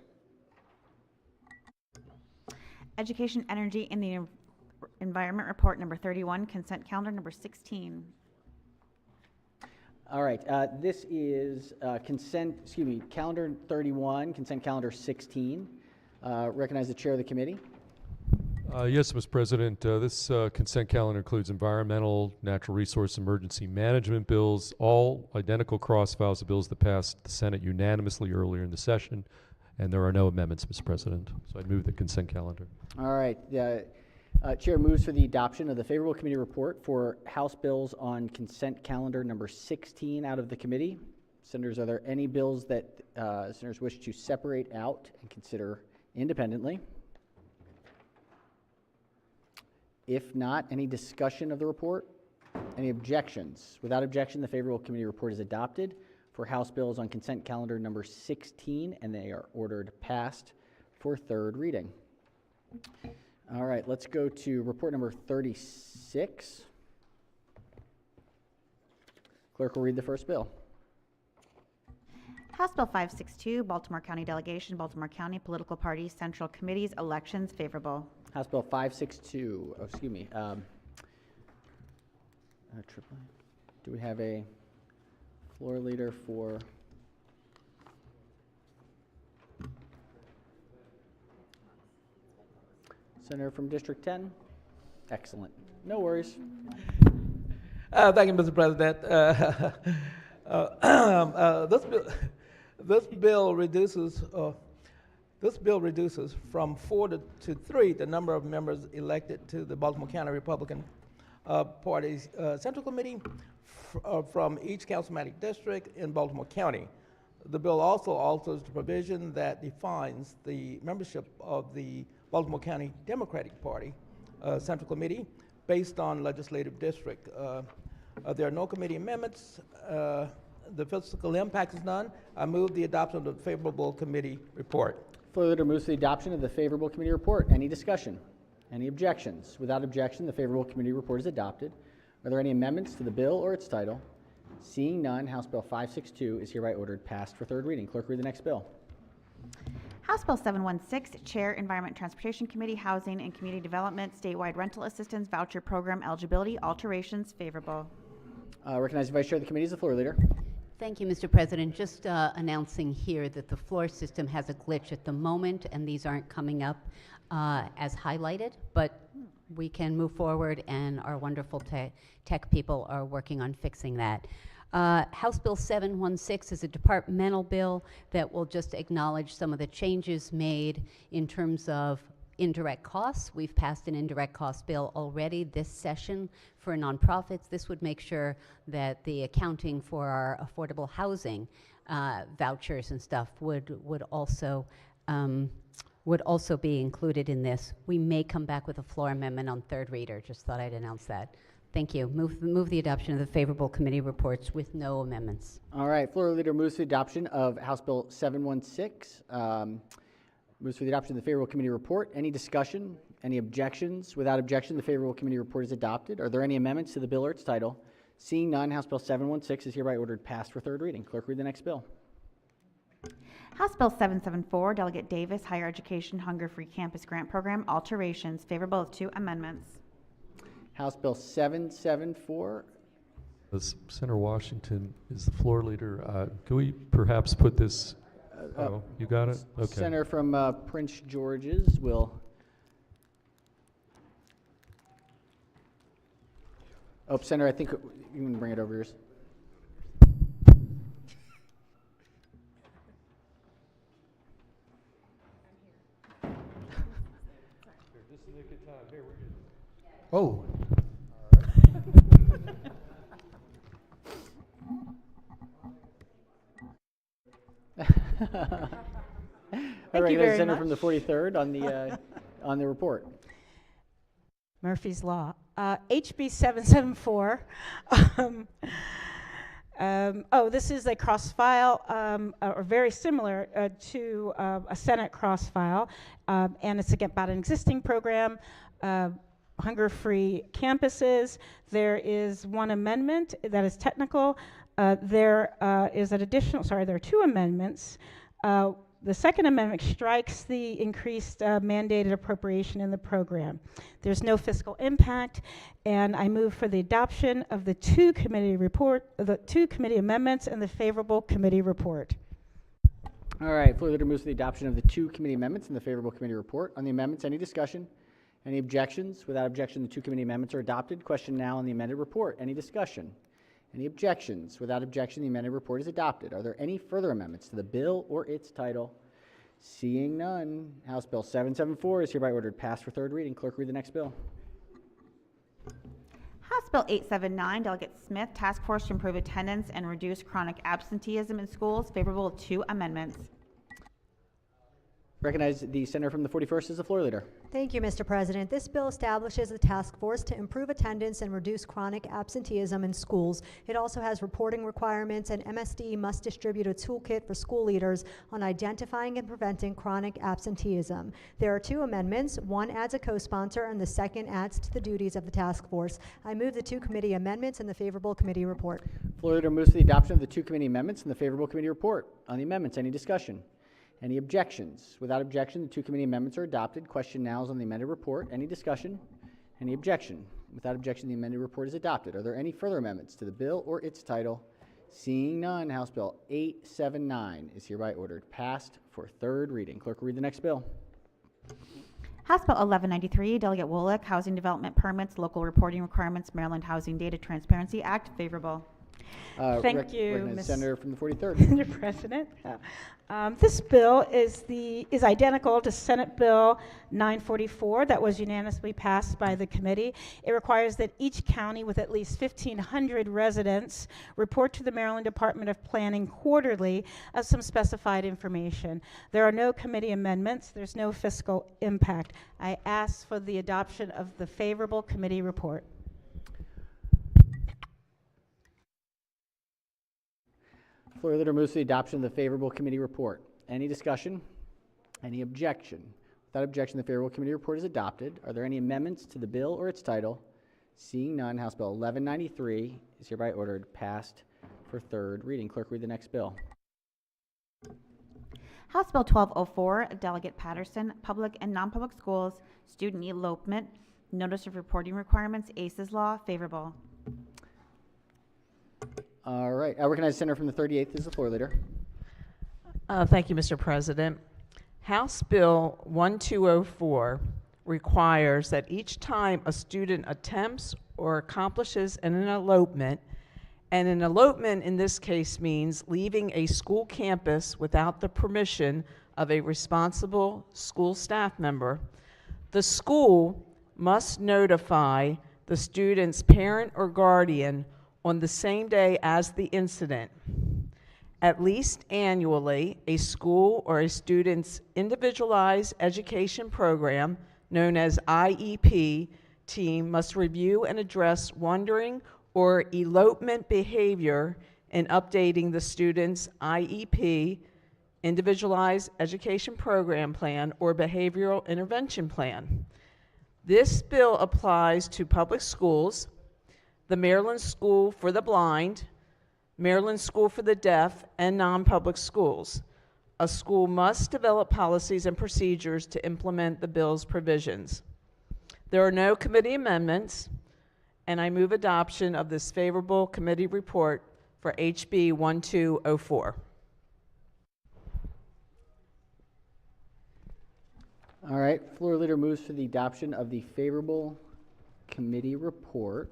Education, Energy, and the Environment Report number 31, Consent Calendar number 16. All right, this is calendar 31, consent calendar 16. Recognize the chair of the committee. Yes, Mr. President. This consent calendar includes environmental, natural resource emergency management bills, all identical cross files of bills that passed the Senate unanimously earlier in the session, and there are no amendments, Mr. President. So I move the consent calendar. All right. Chair moves for the adoption of the favorable committee report for House bills on consent calendar number 16 out of the committee. Senators, are there any bills that senators wish to separate out and consider independently? If not, any discussion of the report? Any objections? Without objection, the favorable committee report is adopted for House bills on consent calendar number 16, and they are ordered passed for third reading. All right, let's go to report number 36. Clerk will read the first bill. House Bill 562, Baltimore County Delegation, Baltimore County Political Parties, Central Committees, Elections, favorable. House Bill 562, do we have a floor leader for? Senator from District 10? Excellent. No worries. Thank you, Mr. President. This bill reduces from 4 to 3 the number of members elected to the Baltimore County Republican Party's Central Committee from each councilmanic district in Baltimore County. The bill also alters the provision that defines the membership of the Baltimore County Democratic Party Central Committee based on legislative district. There are no committee amendments. The fiscal impact is none. I move the adoption of the favorable committee report. Floor leader moves to the adoption of the favorable committee report. Any discussion? Any objections? Without objection, the favorable committee report is adopted. Are there any amendments to the bill or its title? Seeing none, House Bill 562 is hereby ordered passed for third reading. Clerk, read the next bill. House Bill 716, Chair, Environment and Transportation Committee, Housing and Community Development, Statewide Rental Assistance Voucher Program Eligibility Alterations, favorable. Recognize the Vice Chair of the Committee as the floor leader. Thank you, Mr. President. Just announcing here that the floor system has a glitch at the moment, and these aren't coming up as highlighted, but we can move forward, and our wonderful tech people are working on fixing that. House Bill 716 is a departmental bill that will just acknowledge some of the changes made in terms of indirect costs. We've passed an indirect cost bill already this session for nonprofits. This would make sure that the accounting for our affordable housing vouchers and stuff would also be included in this. We may come back with a floor amendment on third reader. Just thought I'd announce that. Thank you. Move the adoption of the favorable committee reports with no amendments. All right, floor leader moves for the adoption of House Bill 716. Moves for the adoption of the favorable committee report. Any discussion? Any objections? Without objection, the favorable committee report is adopted. Are there any amendments to the bill or its title? Seeing none, House Bill 716 is hereby ordered passed for third reading. Clerk, read the next bill. House Bill 774, Delegate Davis, Higher Education Hunger-Free Campus Grant Program Alterations, favorable of 2 amendments. House Bill 774. Senator Washington is the floor leader. Can we perhaps put this? Oh, you got it? Okay. Senator from Prince George's will. Oh, Senator, I think you can bring it over yours. Oh. Thank you very Senator much. from the 43rd on the report. Murphy's Law. HB 774. This is a cross-file, or very similar to a Senate cross-file, and it's about an existing program, hunger-free campuses. There is one amendment that is technical. There are 2 amendments. The second amendment strikes the increased mandated appropriation in the program. There's no fiscal impact, and I move for the adoption of the 2 committee amendments and the favorable committee report. All right, floor leader moves for the adoption of the 2 committee amendments and the favorable committee report. On the amendments, any discussion? Any objections? Without objection, the 2 committee amendments are adopted. Question now on the amended report. Any discussion? Any objections? Without objection, the amended report is adopted. Are there any further amendments to the bill or its title? Seeing none, House Bill 774 is hereby ordered passed for third reading. Clerk, read the next bill. House Bill 879, Delegate Smith, Task Force to Improve Attendance and Reduce Chronic Absenteeism in Schools, favorable of 2 amendments. Recognize the senator from the 41st as the floor leader. Thank you, Mr. President. This bill establishes a task force to improve attendance and reduce chronic absenteeism in schools. It also has reporting requirements, and MSD must distribute a toolkit for school leaders on identifying and preventing chronic absenteeism. There are 2 amendments. One adds a co-sponsor, and the second adds to the duties of the task force. I move the 2 committee amendments and the favorable committee report. Floor leader moves for the adoption of the 2 committee amendments and the favorable committee report. On the amendments, any discussion? Any objections? Without objection, the 2 committee amendments are adopted. Question now is on the amended report. Any discussion? Any objection? Without objection, the amended report is adopted. Are there any further amendments to the bill or its title? Seeing none, House Bill 879 is hereby ordered passed for third reading. Clerk will read the next bill. House Bill 1193, Delegate Wolick, Housing Development Permits, Local Reporting Requirements, Maryland Housing Data Transparency Act, favorable. Thank you, recognize the senator from the 43rd. Mr. President. This bill is identical to Senate Bill 944 that was unanimously passed by the committee. It requires that each county with at least 1,500 residents report to the Maryland Department of Planning quarterly of some specified information. There are no committee amendments. There's no fiscal impact. I ask for the adoption of the favorable committee report. Floor leader moves to the adoption of the favorable committee report. Any discussion? Any objection? Without objection, the favorable committee report is adopted. Are there any amendments to the bill or its title? Seeing none, House Bill 1193 is hereby ordered passed for third reading. Clerk, read the next bill. House Bill 1204, Delegate Patterson, Public and Non-Public Schools, Student Elopement, Notice of Reporting Requirements, ACES Law, favorable. All right. I recognize the senator from the 38th as the floor leader. Thank you, Mr. President. House Bill 1204 requires that each time a student attempts or accomplishes an elopement, and an elopement in this case means leaving a school campus without the permission of a responsible school staff member, the school must notify the student's parent or guardian on the same day as the incident. At least annually, a school or a student's individualized education program, known as IEP, team must review and address wandering or elopement behavior in updating the student's IEP, individualized education program plan, or behavioral intervention plan. This bill applies to public schools, the Maryland School for the Blind, Maryland School for the Deaf, and non-public schools. A school must develop policies and procedures to implement the bill's provisions. There are no committee amendments, and I move adoption of this favorable committee report for HB 1204. All right. Floor leader moves for the adoption of the favorable committee report.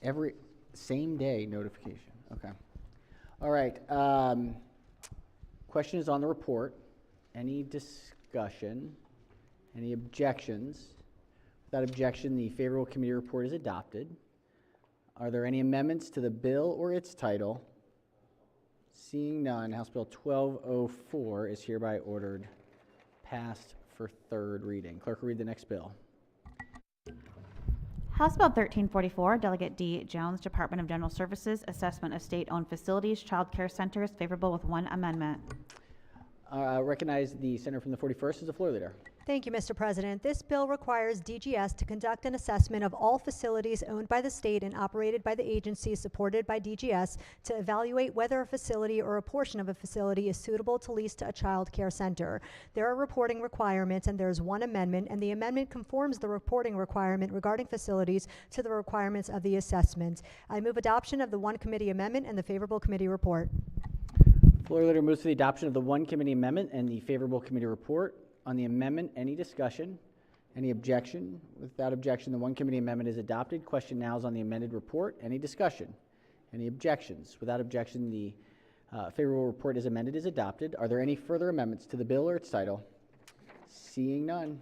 Every same day notification. Okay. All right. Question is on the report. Any discussion? Any objections? Without objection, the favorable committee report is adopted. Are there any amendments to the bill or its title? Seeing none, House Bill 1204 is hereby ordered passed for third reading. Clerk will read the next bill. House Bill 1344, Delegate D. Jones, Department of General Services, Assessment of State-Owned Facilities, Child Care Centers, favorable with one amendment. Recognize the senator from the 41st as the floor leader. Thank you, Mr. President. This bill requires DGS to conduct an assessment of all facilities owned by the state and operated by the agencies supported by DGS to evaluate whether a facility or a portion of a facility is suitable to lease to a child care center. There are reporting requirements, and there is one amendment, and the amendment conforms the reporting requirement regarding facilities to the requirements of the assessment. I move adoption of the one committee amendment and the favorable committee report. Floor leader moves for the adoption of the one committee amendment and the favorable committee report. On the amendment, any discussion? Any objection? Without objection, the one committee amendment is adopted. Question now is on the amended report. Any discussion? Any objections? Without objection, the favorable report as amended is adopted. Are there any further amendments to the bill or its title? Seeing none,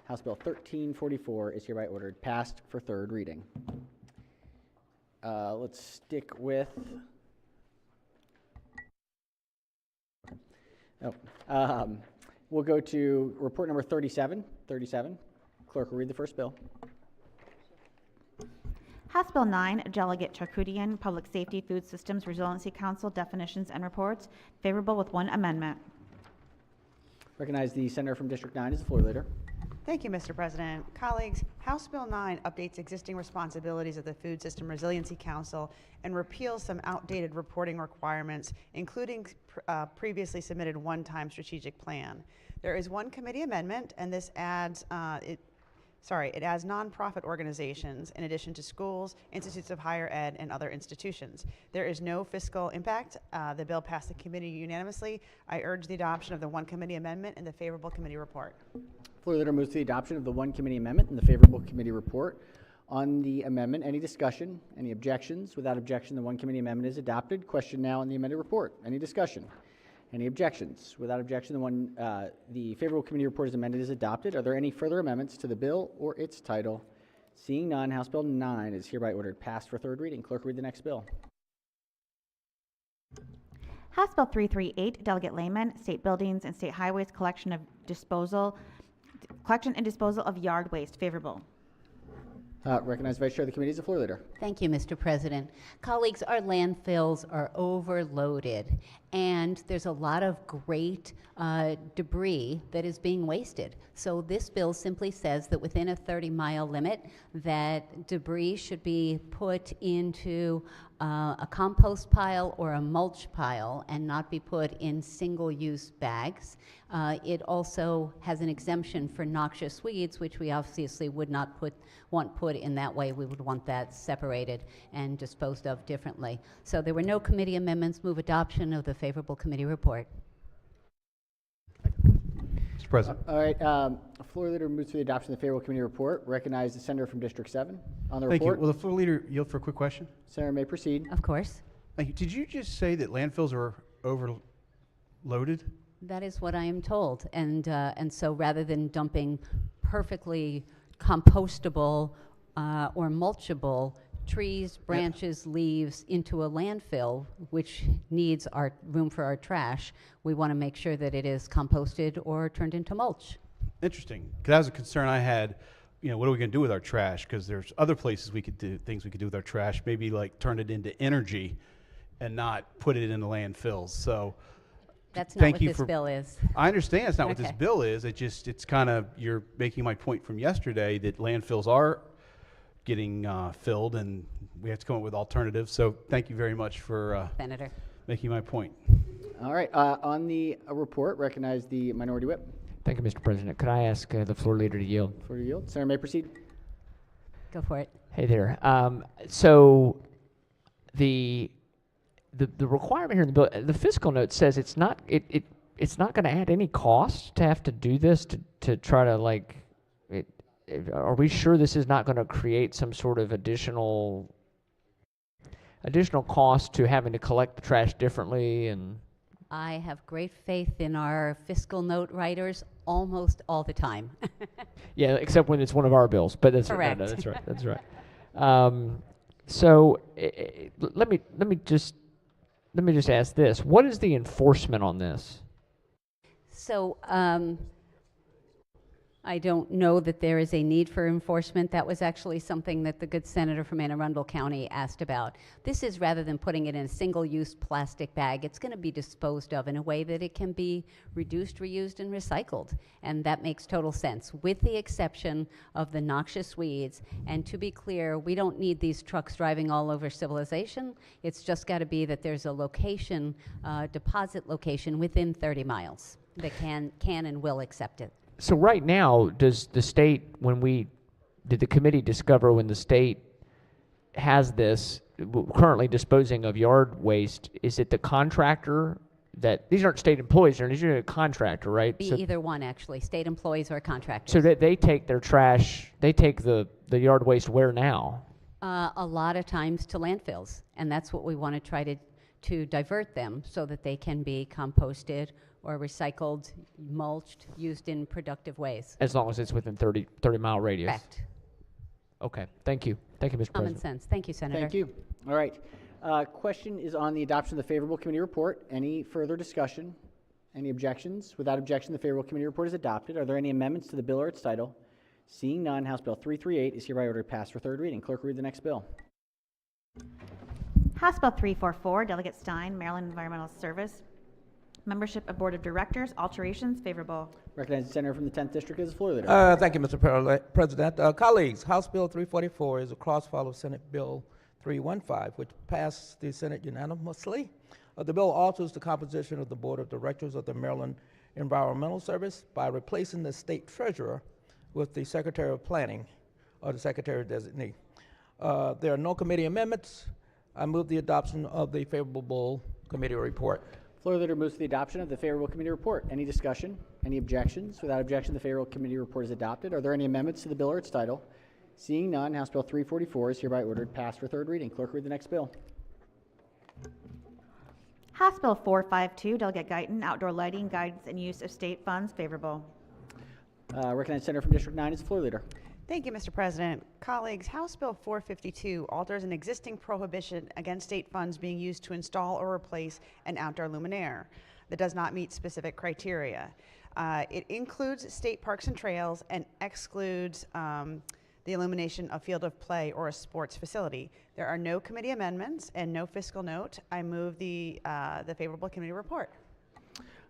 House Bill 1344 is hereby ordered passed for third reading. Let's stick with... we'll go to report number 37. Clerk will read the first bill. House Bill 9, Delegate Charkoudian, Public Safety Food Systems Resiliency Council, Definitions and Reports, favorable with one amendment. Recognize the senator from District 9 as the floor leader. Thank you, Mr. President. Colleagues, House Bill 9 updates existing responsibilities of the Food System Resiliency Council and repeals some outdated reporting requirements, including previously submitted one-time strategic plan. There is one committee amendment, and this adds it adds nonprofit organizations in addition to schools, institutes of higher ed, and other institutions. There is no fiscal impact. The bill passed the committee unanimously. I urge the adoption of the one committee amendment and the favorable committee report. Floor leader moves to the adoption of the one committee amendment and the favorable committee report. On the amendment, any discussion? Any objections? Without objection, the one committee amendment is adopted. Question now on the amended report. Any discussion? Any objections? Without objection, the favorable committee report as amended is adopted. Are there any further amendments to the bill or its title? Seeing none, House Bill 9 is hereby ordered passed for third reading. Clerk, read the next bill. House Bill 338, Delegate Lehman, State Buildings and State Highways Collection and Disposal of Yard Waste, favorable. Recognized Vice Chair of the Committee is the floor leader. Thank you, Mr. President. Colleagues, our landfills are overloaded, and there's a lot of great debris that is being wasted. So this bill simply says that within a 30-mile limit, that debris should be put into a compost pile or a mulch pile and not be put in single-use bags. It also has an exemption for noxious weeds, which we obviously would not want put in that way. We would want that separated and disposed of differently. So there were no committee amendments. Move adoption of the favorable committee report. Mr. President. All right. Floor leader moves to the adoption of the favorable committee report. Recognize the senator from District 7 on the Thank report. you. Will the floor leader yield for a quick question? Senator may proceed. Of course. Thank you. Did you just say that landfills are overloaded? That is what I am told. And so rather than dumping perfectly compostable or mulchable trees, branches, leaves into a landfill, which needs our room for our trash, we want to make sure that it is composted or turned into mulch. Interesting. Because that was a concern I had. You know, what are we going to do with our trash? Because there's other places we could do things we could do with our trash. Maybe like turn it into energy and not put it in the landfills. So that's not what this bill is. I understand it's not what Okay. this bill is. It's kind of, you're making my point from yesterday that landfills are getting filled and we have to come up with alternatives. So thank you very much for Senator. making my point. All right. On the report, recognize the minority whip. Thank you, Mr. President. Could I ask the floor leader to yield? Floor to yield. Senator may proceed. Go for it. Hey there. So the requirement here in the bill, the fiscal note says it's not going to add any cost to have to do this to try to like. Are we sure this is not going to create some sort of additional cost to having to collect the trash differently? And I have great faith in our fiscal note writers almost all the time. yeah, except when it's one of our bills. But that's Correct. No, that's right. That's right. So let me just ask this: what is the enforcement on this? So I don't know that there is a need for enforcement. That was actually something that the good senator from Anne Arundel County asked about. This is, rather than putting it in a single-use plastic bag, it's going to be disposed of in a way that it can be reduced, reused, and recycled. And that makes total sense, with the exception of the noxious weeds. And to be clear, we don't need these trucks driving all over civilization. It's just got to be that there's a location, deposit location within 30 miles that can and will accept it. So right now, does the state, did the committee discover when the state has this, currently disposing of yard waste, is it the contractor that, these aren't state employees, these are a contractor, right? Be either one, actually, state employees or contractors. So that they take their trash, they take the yard waste where now? A lot of times to landfills, and that's what we want to try to divert them so that they can be composted or recycled, mulched, used in productive ways. As long as it's within 30-mile radius? Correct. Okay, thank you. Thank you, Mr. Common President. sense. Thank you, Senator. Thank you. All right. Question is on the adoption of the favorable committee report. Any further discussion? Any objections? Without objection, the favorable committee report is adopted. Are there any amendments to the bill or its title? Seeing none, House Bill 338 is hereby ordered passed for third reading. Clerk, read the next bill. House Bill 344, Delegate Stein, Maryland Environmental Service. Membership of Board of Directors, alterations, favorable. Recognize the senator from the 10th District as the floor leader. Thank you, Mr. President. Colleagues, House Bill 344 is a cross-file of Senate Bill 315, which passed the Senate unanimously. The bill alters the composition of the Board of Directors of the Maryland Environmental Service by replacing the state treasurer with the Secretary of Planning or the Secretary Designee. There are no committee amendments. I move the adoption of the favorable committee report. Floor leader moves to the adoption of the favorable committee report. Any discussion? Any objections? Without objection, the favorable committee report is adopted. Are there any amendments to the bill or its title? Seeing none, House Bill 344 is hereby ordered passed for third reading. Clerk, read the next bill. House Bill 452, Delegate Guyton, outdoor lighting, guidance, and use of state funds, favorable. Recognize senator from District 9 as the floor leader. Thank you, Mr. President. Colleagues, House Bill 452 alters an existing prohibition against state funds being used to install or replace an outdoor luminaire that does not meet specific criteria. It includes state parks and trails and excludes the illumination of field of play or a sports facility. There are no committee amendments and no fiscal note. I move the favorable committee report.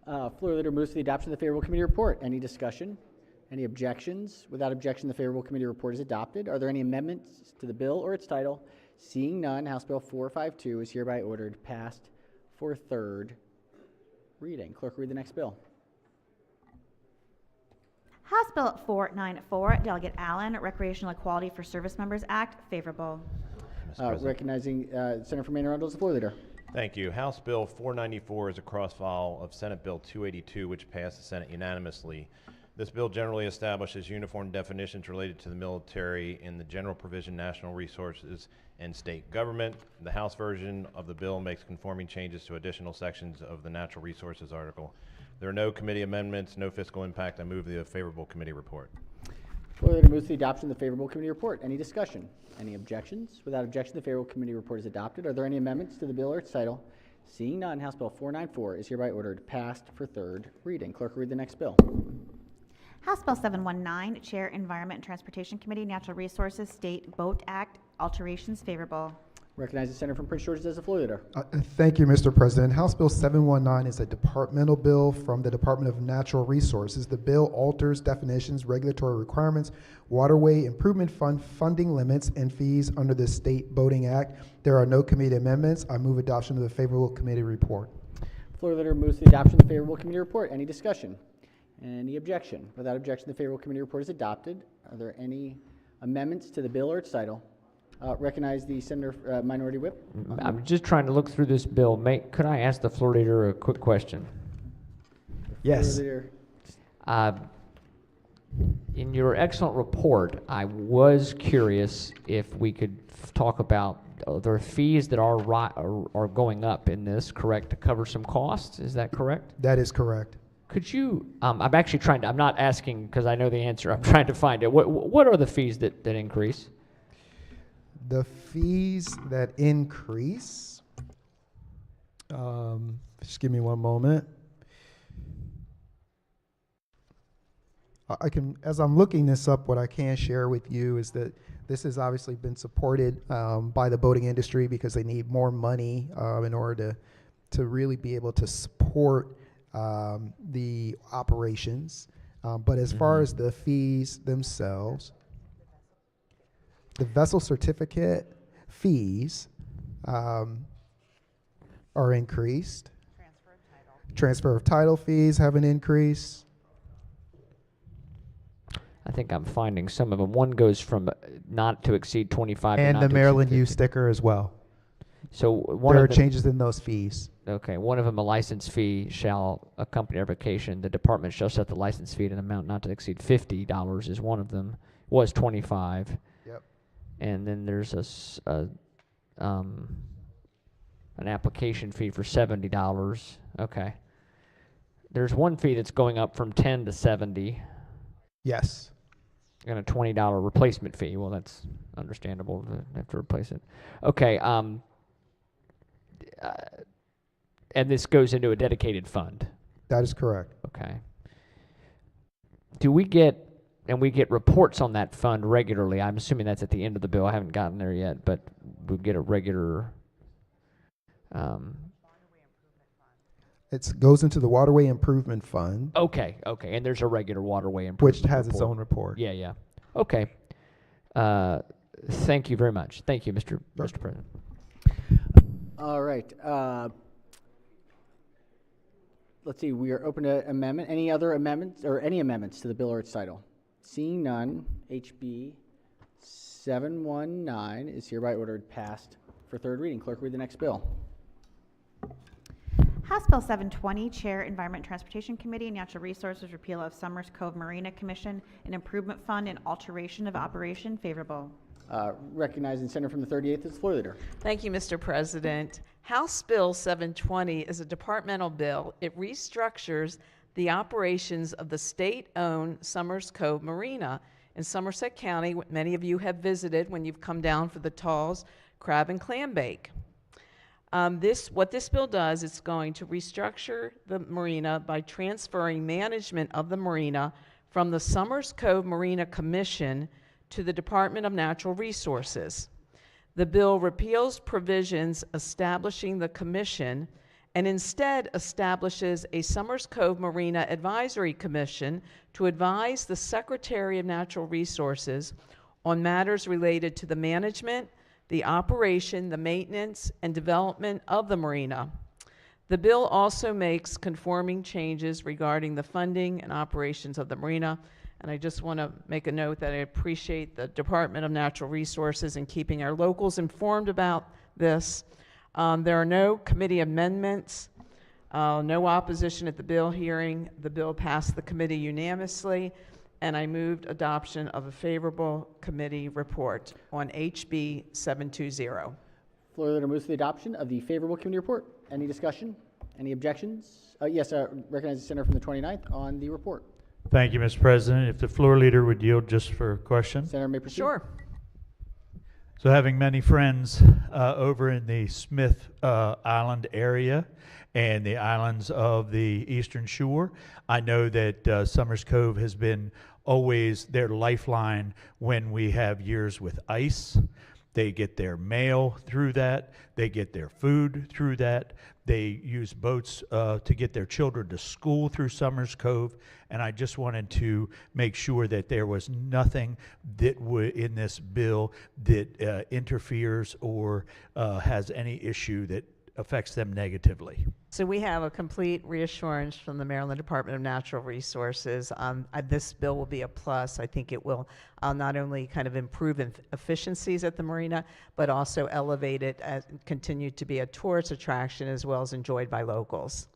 Floor leader moves to the adoption of the favorable committee report. Any discussion? Any objections? Without objection, the favorable committee report is adopted. Are there any amendments to the bill or its title? Seeing none, House Bill 452 is hereby ordered passed for third reading. Clerk, read the next bill. House Bill 494, Delegate Allen, Recreational Equality for Service Members Act, favorable. Recognizing Senator from Maine Arundel as the floor leader. Thank you. House Bill 494 is a cross-file of Senate Bill 282, which passed the Senate unanimously. This bill generally establishes uniform definitions related to the military in the General Provision National Resources and State Government. The House version of the bill makes conforming changes to additional sections of the Natural Resources article. There are no committee amendments, no fiscal impact. I move the favorable committee report. Floor leader moves to the adoption of the favorable committee report. Any discussion? Any objections? Without objection, the favorable committee report is adopted. Are there any amendments to the bill or its title? Seeing none, House Bill 494 is hereby ordered passed for third reading. Clerk, read the next bill. House Bill 719, Chair, Environment and Transportation Committee, Natural Resources, State Boat Act, alterations, favorable. Recognize the senator from Prince George's as the floor leader. Thank you, Mr. President. House Bill 719 is a departmental bill from the Department of Natural Resources. The bill alters definitions, regulatory requirements, Waterway Improvement Fund funding limits, and fees under the State Boating Act. There are no committee amendments. I move adoption of the favorable committee report. Floor leader moves to the adoption of the favorable committee report. Any discussion? Any objection? Without objection, the favorable committee report is adopted. Are there any amendments to the bill or its title? Recognize the Senator Minority Whip. I'm just trying to look through this bill. Could I ask the floor leader a quick question? Yes. In your excellent report, I was curious if we could talk about there are fees that are going up in this, correct, to cover some costs. Is that correct? That is correct. Could you? I'm actually trying to. I'm not asking because I know the answer. I'm trying to find it. What are the fees that increase? The fees that increase. Just give me one moment. I can, as I'm looking this up, what I can share with you is that this has obviously been supported by the boating industry because they need more money in order to really be able to support the operations. But as far as the fees themselves, the vessel certificate fees are increased. Transfer of title fees have an increase. I think I'm finding some of them. One goes from not to exceed 25 And to the not Maryland to exceed U 50. sticker as well. So There are changes in those fees. Okay, one of them, a license fee shall accompany application. The department shall set the license fee at an amount not to exceed $50 is one of them. Was 25. Yep. And then there's an application fee for $70. Okay. There's one fee that's going up from 10 to 70. Yes. And a $20 replacement fee. Well, that's understandable. They have to replace it. Okay. And this goes into a dedicated fund. That is correct. Okay. Do we get reports on that fund regularly? I'm assuming that's at the end of the bill. I haven't gotten there yet, but we get a regular. It goes into the Waterway Improvement Fund. Okay, and there's a regular Waterway Improvement Which has report. its own report. Yeah. Okay. Thank you very much. Thank you, Mr. President. All right. Let's see. We are open to amendment. Any other amendments or any amendments to the bill or its title? Seeing none, HB 719 is hereby ordered passed for third reading. Clerk, read the next bill. House Bill 720, Chair, Environment and Transportation Committee, Natural Resources, repeal of Summers Cove Marina Commission, an improvement fund, and alteration of operation, favorable. Recognizing Senator from the 38th as the floor leader. Thank you, Mr. President. House Bill 720 is a departmental bill. It restructures the operations of the state-owned Summers Cove Marina in Somerset County. Many of you have visited when you've come down for the Talls Crab and Clam Bake. What this bill does, it's going to restructure the marina by transferring management of the marina from the Summers Cove Marina Commission to the Department of Natural Resources. The bill repeals provisions establishing the commission and instead establishes a Summers Cove Marina Advisory Commission to advise the Secretary of Natural Resources on matters related to the management, the operation, the maintenance, and development of the marina. The bill also makes conforming changes regarding the funding and operations of the marina. And I just want to make a note that I appreciate the Department of Natural Resources in keeping our locals informed about this. There are no committee amendments, no opposition at the bill hearing. The bill passed the committee unanimously, and I moved adoption of a favorable committee report on HB 720. Floor leader moves to the adoption of the favorable committee report. Any discussion? Any objections? Yes, recognize the senator from the 29th on the report. Thank you, Mr. President. If the floor leader would yield just for a question. Senator may proceed. Sure. So having many friends over in the Smith Island area and the islands of the Eastern Shore, I know that Summers Cove has been always their lifeline when we have years with ice. They get their mail through that. They get their food through that. They use boats to get their children to school through Summers Cove. And I just wanted to make sure that there was nothing that in this bill that interferes or has any issue that affects them negatively. So we have a complete reassurance from the Maryland Department of Natural Resources. This bill will be a plus. I think it will not only kind of improve efficiencies at the marina, but also elevate it and continue to be a tourist attraction as well as enjoyed by locals.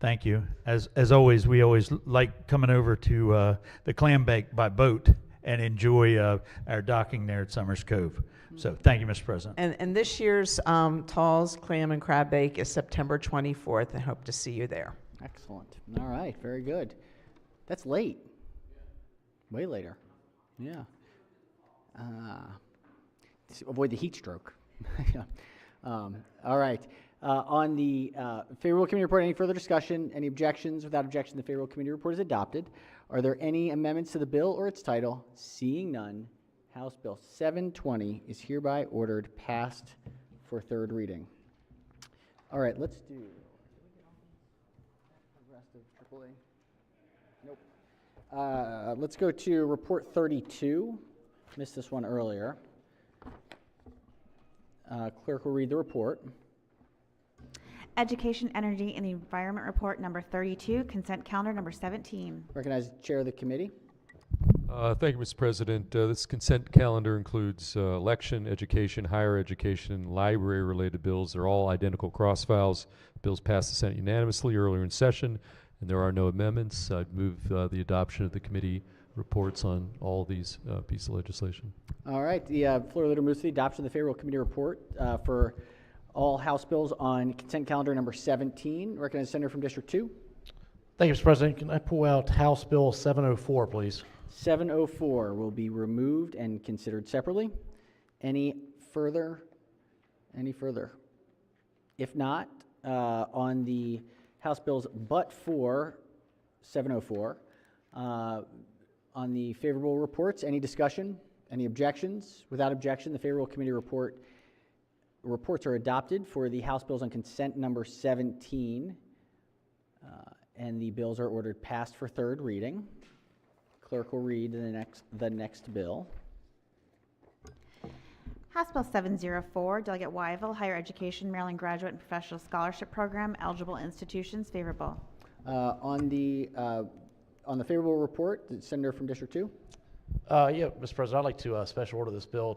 Thank you. As always, we always like coming over to the clam bake by boat and enjoy our docking there at Summers Cove. So thank you, Mr. President. And this year's Tall's Clam and Crab Bake is September 24th, and hope to see you there. Excellent. All right, very good. That's late. Way later. Yeah. Avoid the heat stroke. Yeah. All right. On the favorable committee report, any further discussion? Any objections? Without objection, the favorable committee report is adopted. Are there any amendments to the bill or its title? Seeing none, House Bill 720 is hereby ordered passed for third reading. All right, let's do the rest of AAA. Nope. Let's go to Report 32. Missed this one earlier. Clerk will read the report. Education, Energy, and the Environment Report number 32, consent calendar number 17. Recognize the chair of the committee. Thank you, Mr. President. This consent calendar includes election, education, higher education, library-related bills. They're all identical cross files. Bills passed the Senate unanimously earlier in session, and there are no amendments. I'd move the adoption of the committee reports on all these pieces of legislation. All right, the floor leader moves to the adoption of the favorable committee report for all House bills on consent calendar number 17. Recognize the senator from District 2. Thank you, Mr. President. Can I pull out House Bill 704, please? 704 will be removed and considered separately. Any further? Any further? If not, on the House bills but for 704, on the favorable reports, any discussion? Any objections? Without objection, the favorable committee reports are adopted for the House bills on consent number 17, and the bills are ordered passed for third reading. Clerk will read the next bill. House Bill 704, Delegate Wyville, Higher Education, Maryland Graduate and Professional Scholarship Program, eligible institutions, favorable. On the favorable report, the senator from District 2. Yeah, Mr. President, I'd like to special order this bill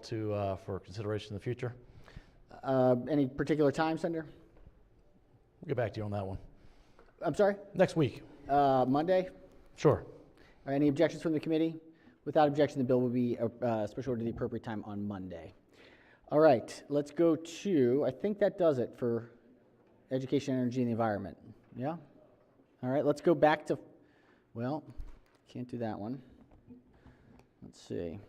for consideration in the future. Any particular time, Senator? We'll get back to you on that one. I'm sorry? Next week. Monday? Sure. Any objections from the committee? Without objection, the bill will be special ordered at the appropriate time on Monday. All right, let's go to, I think that does it for education, energy, and the environment. Yeah? All right, let's go back to, well, can't do that one. Let's see.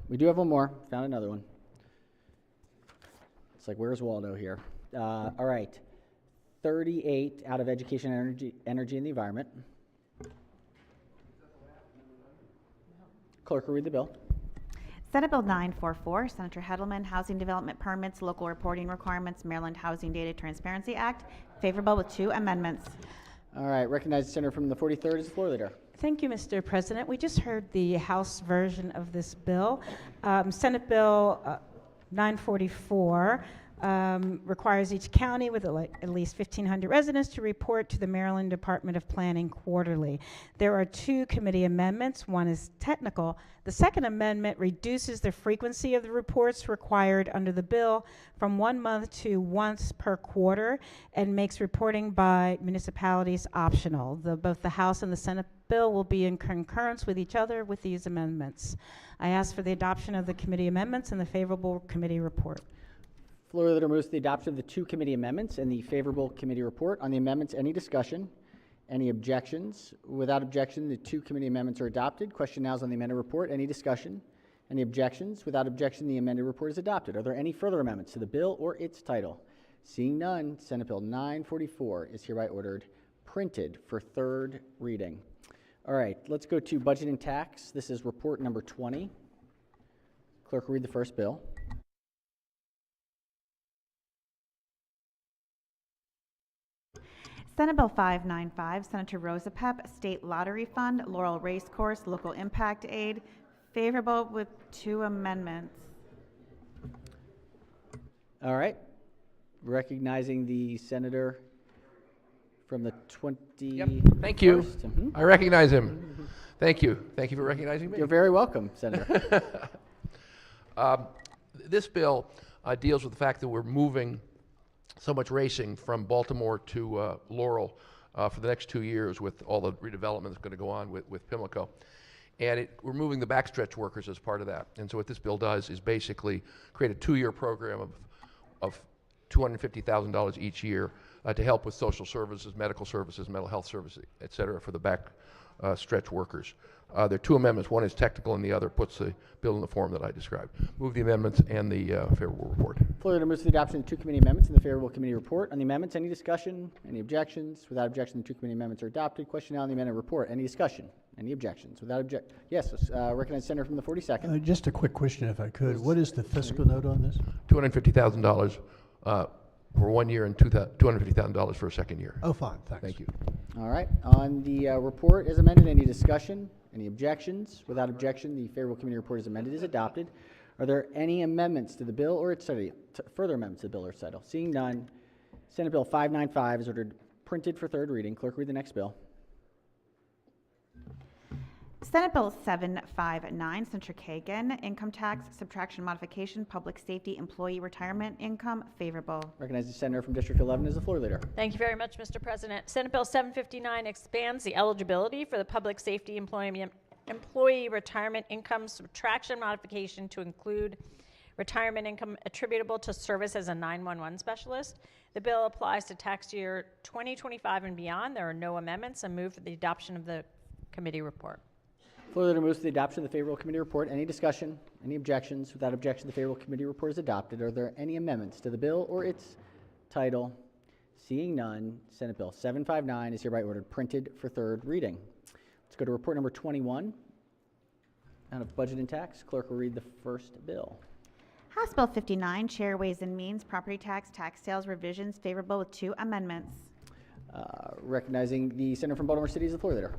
We do have one more. Found another one. It's like, where's Waldo here? All right. 38 out of Education, Energy and the Environment. Clerk will read the bill. Senate Bill 944, Senator Hedelman, Housing Development Permits, Local Reporting Requirements, Maryland Housing Data Transparency Act, favorable with 2 amendments. All right, recognize the senator from the 43rd as the floor leader. Thank you, Mr. President. We just heard the House version of this bill. Senate Bill 944 requires each county with at least 1,500 residents to report to the Maryland Department of Planning quarterly. There are 2 committee amendments. One is technical. The second amendment reduces the frequency of the reports required under the bill from 1 month to once per quarter and makes reporting by municipalities optional. Both the House and the Senate bill will be in concurrence with each other with these amendments. I ask for the adoption of the committee amendments and the favorable committee report. Floor leader moves to the adoption of the 2 committee amendments and the favorable committee report. On the amendments, any discussion? Any objections? Without objection, the 2 committee amendments are adopted. Question now is on the amended report. Any discussion? Any objections? Without objection, the amended report is adopted. Are there any further amendments to the bill or its title? Seeing none, Senate Bill 944 is hereby ordered printed for 3rd reading. All right, let's go to Budget and Tax. This is report number 20. Clerk will read the first bill. Senate Bill 595, Senator Rosa Pep, State Lottery Fund, Laurel Race Course, Local Impact Aid, favorable with 2 amendments. All right, recognizing the senator from the 20. Yep. Thank you. I recognize him. Thank you. Thank you for recognizing me. You're very welcome, Senator. This bill deals with the fact that we're moving so much racing from Baltimore to Laurel for the next 2 years with all the redevelopment that's going to go on with Pimlico. And we're moving the backstretch workers as part of that. And so what this bill does is basically create a 2-year program of $250,000 each year to help with social services, medical services, mental health services, et cetera, for the back stretch workers. There are 2 amendments. One is technical and the other puts the bill in the form that I described. Move the amendments and the favorable report. Floor leader moves to the adoption of the 2 committee amendments and the favorable committee report. On the amendments, any discussion? Any objections? Without objection, the 2 committee amendments are adopted. Question now on the amended report. Any discussion? Any objections? Without objection? Yes, recognize senator from the 42nd. Just a quick question, if I could. What is the fiscal note on this? $250,000 for 1 year and $250,000 for a 2nd year. Oh, fine. Thanks. Thank you. All right. On the report as amended, any discussion? Any objections? Without objection, the favorable committee report as amended is adopted. Are there any amendments to the bill or its title? Further amendments to the bill or its title? Seeing none, Senate Bill 595 is ordered printed for 3rd reading. Clerk, read the next bill. Senate Bill 759, Senator Kagan, Income Tax, Subtraction Modification, Public Safety, Employee Retirement Income, favorable. Recognize the senator from District 11 as the floor leader. Thank you very much, Mr. President. Senate Bill 759 expands the eligibility for the Public Safety Employee Retirement Income Subtraction Modification to include retirement income attributable to service as a 911 specialist. The bill applies to tax year 2025 and beyond. There are no amendments. I move for the adoption of the committee report. Floor leader moves to the adoption of the favorable committee report. Any discussion? Any objections? Without objection, the favorable committee report is adopted. Are there any amendments to the bill or its title? Seeing none, Senate Bill 759 is hereby ordered printed for 3rd reading. Let's go to report number 21 out of Budget and Tax. Clerk will read the first bill. House Bill 59, Chair Ways and Means, Property Tax, Tax Sales Revisions, favorable with 2 amendments. Recognizing the senator from Baltimore City as the floor leader.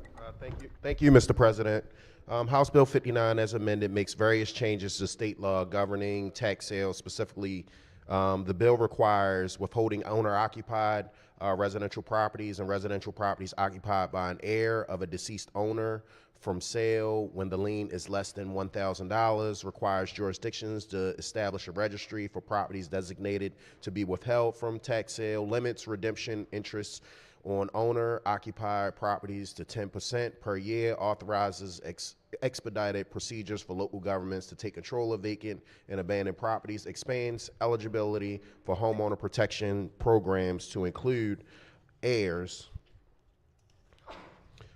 Thank you, Mr. President. House Bill 59, as amended, makes various changes to state law governing tax sales. Specifically, the bill requires withholding owner-occupied residential properties and residential properties occupied by an heir of a deceased owner from sale when the lien is less than $1,000, requires jurisdictions to establish a registry for properties designated to be withheld from tax sale, limits redemption interests on owner-occupied properties to 10% per year, authorizes expedited procedures for local governments to take control of vacant and abandoned properties, expands eligibility for homeowner protection programs to include heirs.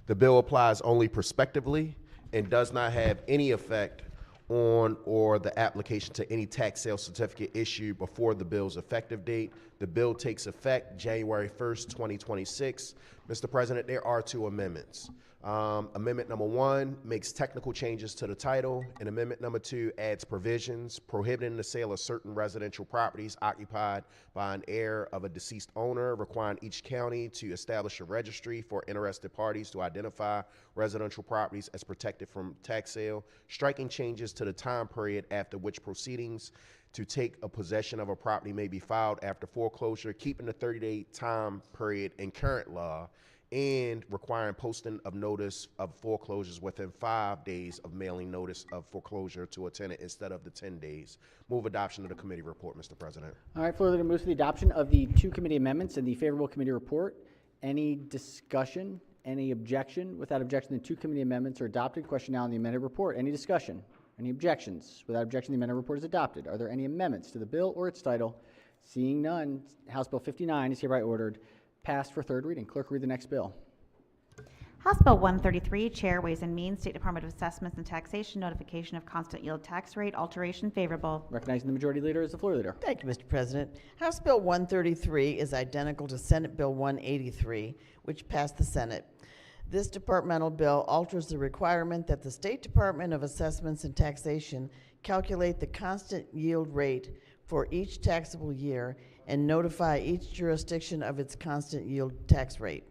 The bill applies only prospectively and does not have any effect on or the application to any tax sale certificate issued before the bill's effective date. The bill takes effect January 1st, 2026. Mr. President, there are 2 amendments. Amendment number 1 makes technical changes to the title, and amendment number 2 adds provisions prohibiting the sale of certain residential properties occupied by an heir of a deceased owner, requiring each county to establish a registry for interested parties to identify residential properties as protected from tax sale, striking changes to the time period after which proceedings to take a possession of a property may be filed after foreclosure, keeping the 30-day time period in current law, and requiring posting of notice of foreclosures within 5 days of mailing notice of foreclosure to a tenant instead of the 10 days. Move adoption of the committee report, Mr. President. All right, floor leader moves to the adoption of the 2 committee amendments and the favorable committee report. Any discussion? Any objection? Without objection, the 2 committee amendments are adopted. Question now on the amended report. Any discussion? Any objections? Without objection, the amended report is adopted. Are there any amendments to the bill or its title? Seeing none, House Bill 59 is hereby ordered passed for 3rd reading. Clerk, read the next bill. House Bill 133, Chair, Ways and Means, State Department of Assessments and Taxation, notification of constant yield tax rate, alteration favorable. Recognizing the majority leader is the floor leader. Thank you, Mr. President. House Bill 133 is identical to Senate Bill 183, which passed the Senate. This departmental bill alters the requirement that the State Department of Assessments and Taxation calculate the constant yield rate for each taxable year and notify each jurisdiction of its constant yield tax rate.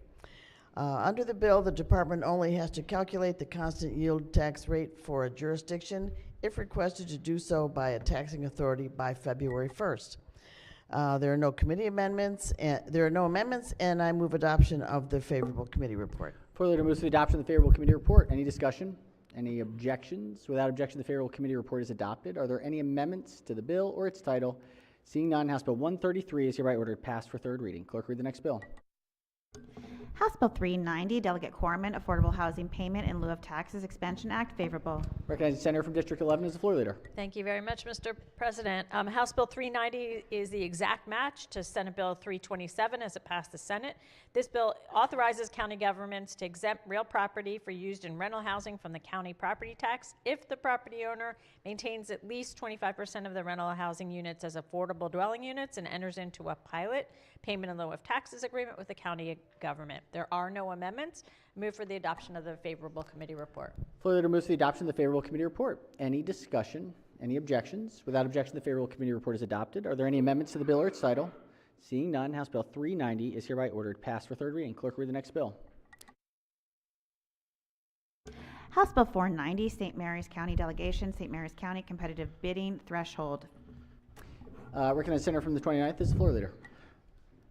Under the bill, the department only has to calculate the constant yield tax rate for a jurisdiction if requested to do so by a taxing authority by February 1st. There are no committee amendments, and I move adoption of the favorable committee report. Floor leader moves to the adoption of the favorable committee report. Any discussion? Any objections? Without objection, the favorable committee report is adopted. Are there any amendments to the bill or its title? Seeing none, House Bill 133 is hereby ordered passed for 3rd reading. Clerk, read the next bill. House Bill 390, Delegate Corman, Affordable Housing Payment in lieu of Taxes Expansion Act, favorable. Recognizing Senator from District 11 is the floor leader. Thank you very much, Mr. President. House Bill 390 is the exact match to Senate Bill 327 as it passed the Senate. This bill authorizes county governments to exempt real property for used in rental housing from the county property tax if the property owner maintains at least 25% of the rental housing units as affordable dwelling units and enters into a pilot payment in lieu of taxes agreement with the county government. There are no amendments. Move for the adoption of the favorable committee report. Floor leader moves to the adoption of the favorable committee report. Any discussion? Any objections? Without objection, the favorable committee report is adopted. Are there any amendments to the bill or its title? Seeing none, House Bill 390 is hereby ordered passed for 3rd reading. Clerk, read the next bill. House Bill 490, St. Mary's County Delegation, St. Mary's County Competitive Bidding Threshold. Recognize Senator from the 29th is the floor leader.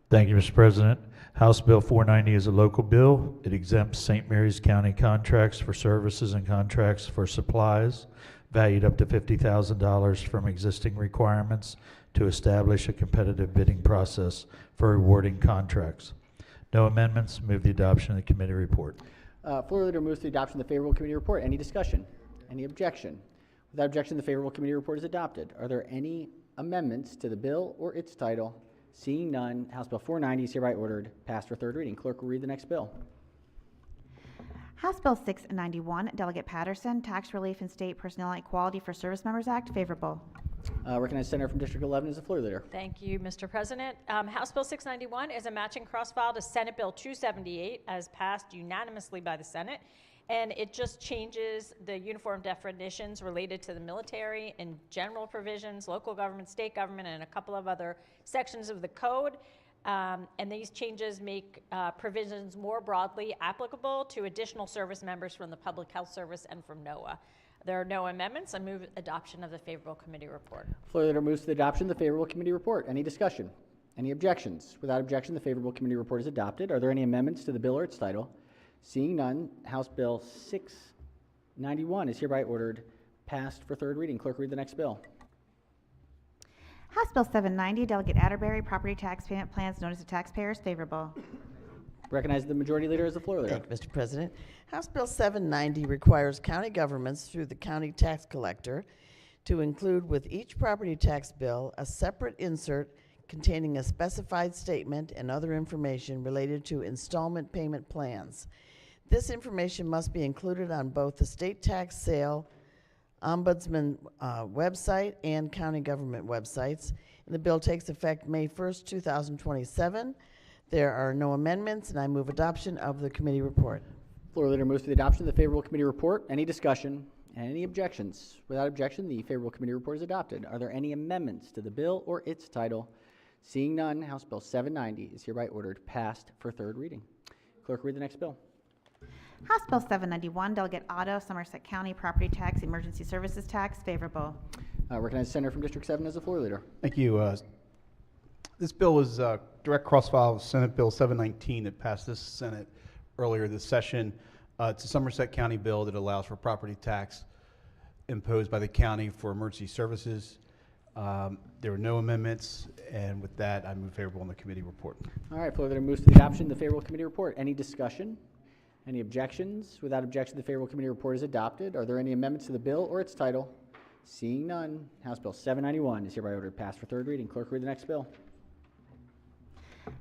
Thank you, Mr. President. House Bill 490 is a local bill. It exempts St. Mary's County contracts for services and contracts for supplies valued up to $50,000 from existing requirements to establish a competitive bidding process for awarding contracts. No amendments. Move the adoption of the committee report. Floor leader moves to the adoption of the favorable committee report. Any discussion? Any objection? Without objection, the favorable committee report is adopted. Are there any amendments to the bill or its title? Seeing none, House Bill 490 is hereby ordered passed for 3rd reading. Clerk will read the next bill. House Bill 691, Delegate Patterson, Tax Relief and State Personnel Equality for Service Members Act, favorable. Recognize Senator from District 11 is the floor leader. Thank you, Mr. President. House Bill 691 is a matching cross-file to Senate Bill 278 as passed unanimously by the Senate. And it just changes the uniform definitions related to the military and general provisions, local government, state government, and a couple of other sections of the code. And these changes make provisions more broadly applicable to additional service members from the Public Health Service and from NOAA. There are no amendments. I move adoption of the favorable committee report. Floor leader moves to the adoption of the favorable committee report. Any discussion? Any objections? Without objection, the favorable committee report is adopted. Are there any amendments to the bill or its title? Seeing none, House Bill 691 is hereby ordered passed for 3rd reading. Clerk, read the next bill. House Bill 790, Delegate Atterbury, Property Tax Payment Plans, Notice to Taxpayers, favorable. Recognize the majority leader as the floor leader. Thank you, Mr. President. House Bill 790 requires county governments through the county tax collector to include with each property tax bill a separate insert containing a specified statement and other information related to installment payment plans. This information must be included on both the state tax sale, ombudsman website, and county government websites, and the bill takes effect May 1st, 2027. There are no amendments, and I move adoption of the committee report. Floor leader moves for the adoption of the favorable committee report. Any discussion? Any objections? Without objection, the favorable committee report is adopted. Are there any amendments to the bill or its title? Seeing none, House Bill 790 is hereby ordered passed for third reading. Clerk, read the next bill. House Bill 791, Delegate Otto, Somerset County Property Tax Emergency Services Tax, favorable. Recognize the senator from District 7 as the floor leader. Thank you. This bill was direct cross-file of Senate Bill 719 that passed this Senate earlier this session. It's a Somerset County bill that allows for property tax imposed by the county for emergency services. There were no amendments, and with that, I move favorable on the committee report. All right, floor leader moves to the adoption of the favorable committee report. Any discussion? Any objections? Without objection, the favorable committee report is adopted. Are there any amendments to the bill or its title? Seeing none, House Bill 791 is hereby ordered passed for third reading. Clerk, read the next bill.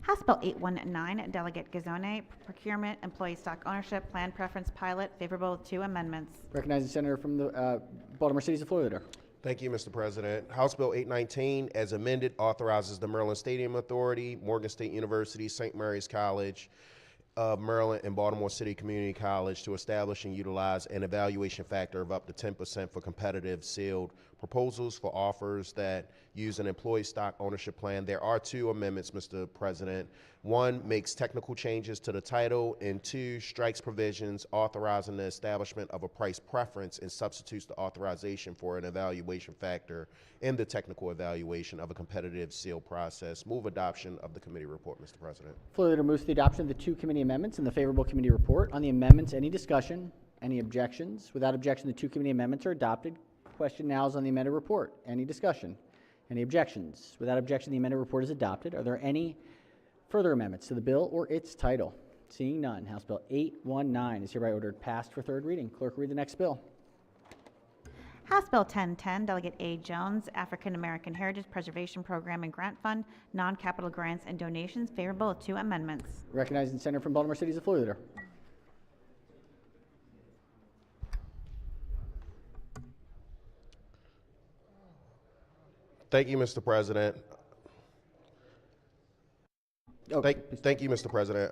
House Bill 819, Delegate Gazone, Procurement, Employee Stock Ownership, Plan Preference Pilot, favorable with 2 amendments. Recognize the senator from the Baltimore City as the floor leader. Thank you, Mr. President. House Bill 819, as amended, authorizes the Maryland Stadium Authority, Morgan State University, St. Mary's College of Maryland, and Baltimore City Community College to establish and utilize an evaluation factor of up to 10% for competitive sealed proposals for offers that use an employee stock ownership plan. There are 2 amendments, Mr. President. 1 makes technical changes to the title, and 2 strikes provisions authorizing the establishment of a price preference and substitutes the authorization for an evaluation factor in the technical evaluation of a competitive seal process. Move adoption of the committee report, Mr. President. Floor leader moves to the adoption of the 2 committee amendments and the favorable committee report. On the amendments, any discussion? Any objections? Without objection, the 2 committee amendments are adopted. Question now is on the amended report. Any discussion? Any objections? Without objection, the amended report is adopted. Are there any further amendments to the bill or its title? Seeing none, House Bill 819 is hereby ordered passed for third reading. Clerk, read the next bill. House Bill 1010, Delegate A. Jones, African American Heritage Preservation Program and Grant Fund, non-capital grants and donations, favorable with 2 amendments. Recognizing the senator from Baltimore City as the floor leader. Thank you, Mr. President. Thank you, Mr. President.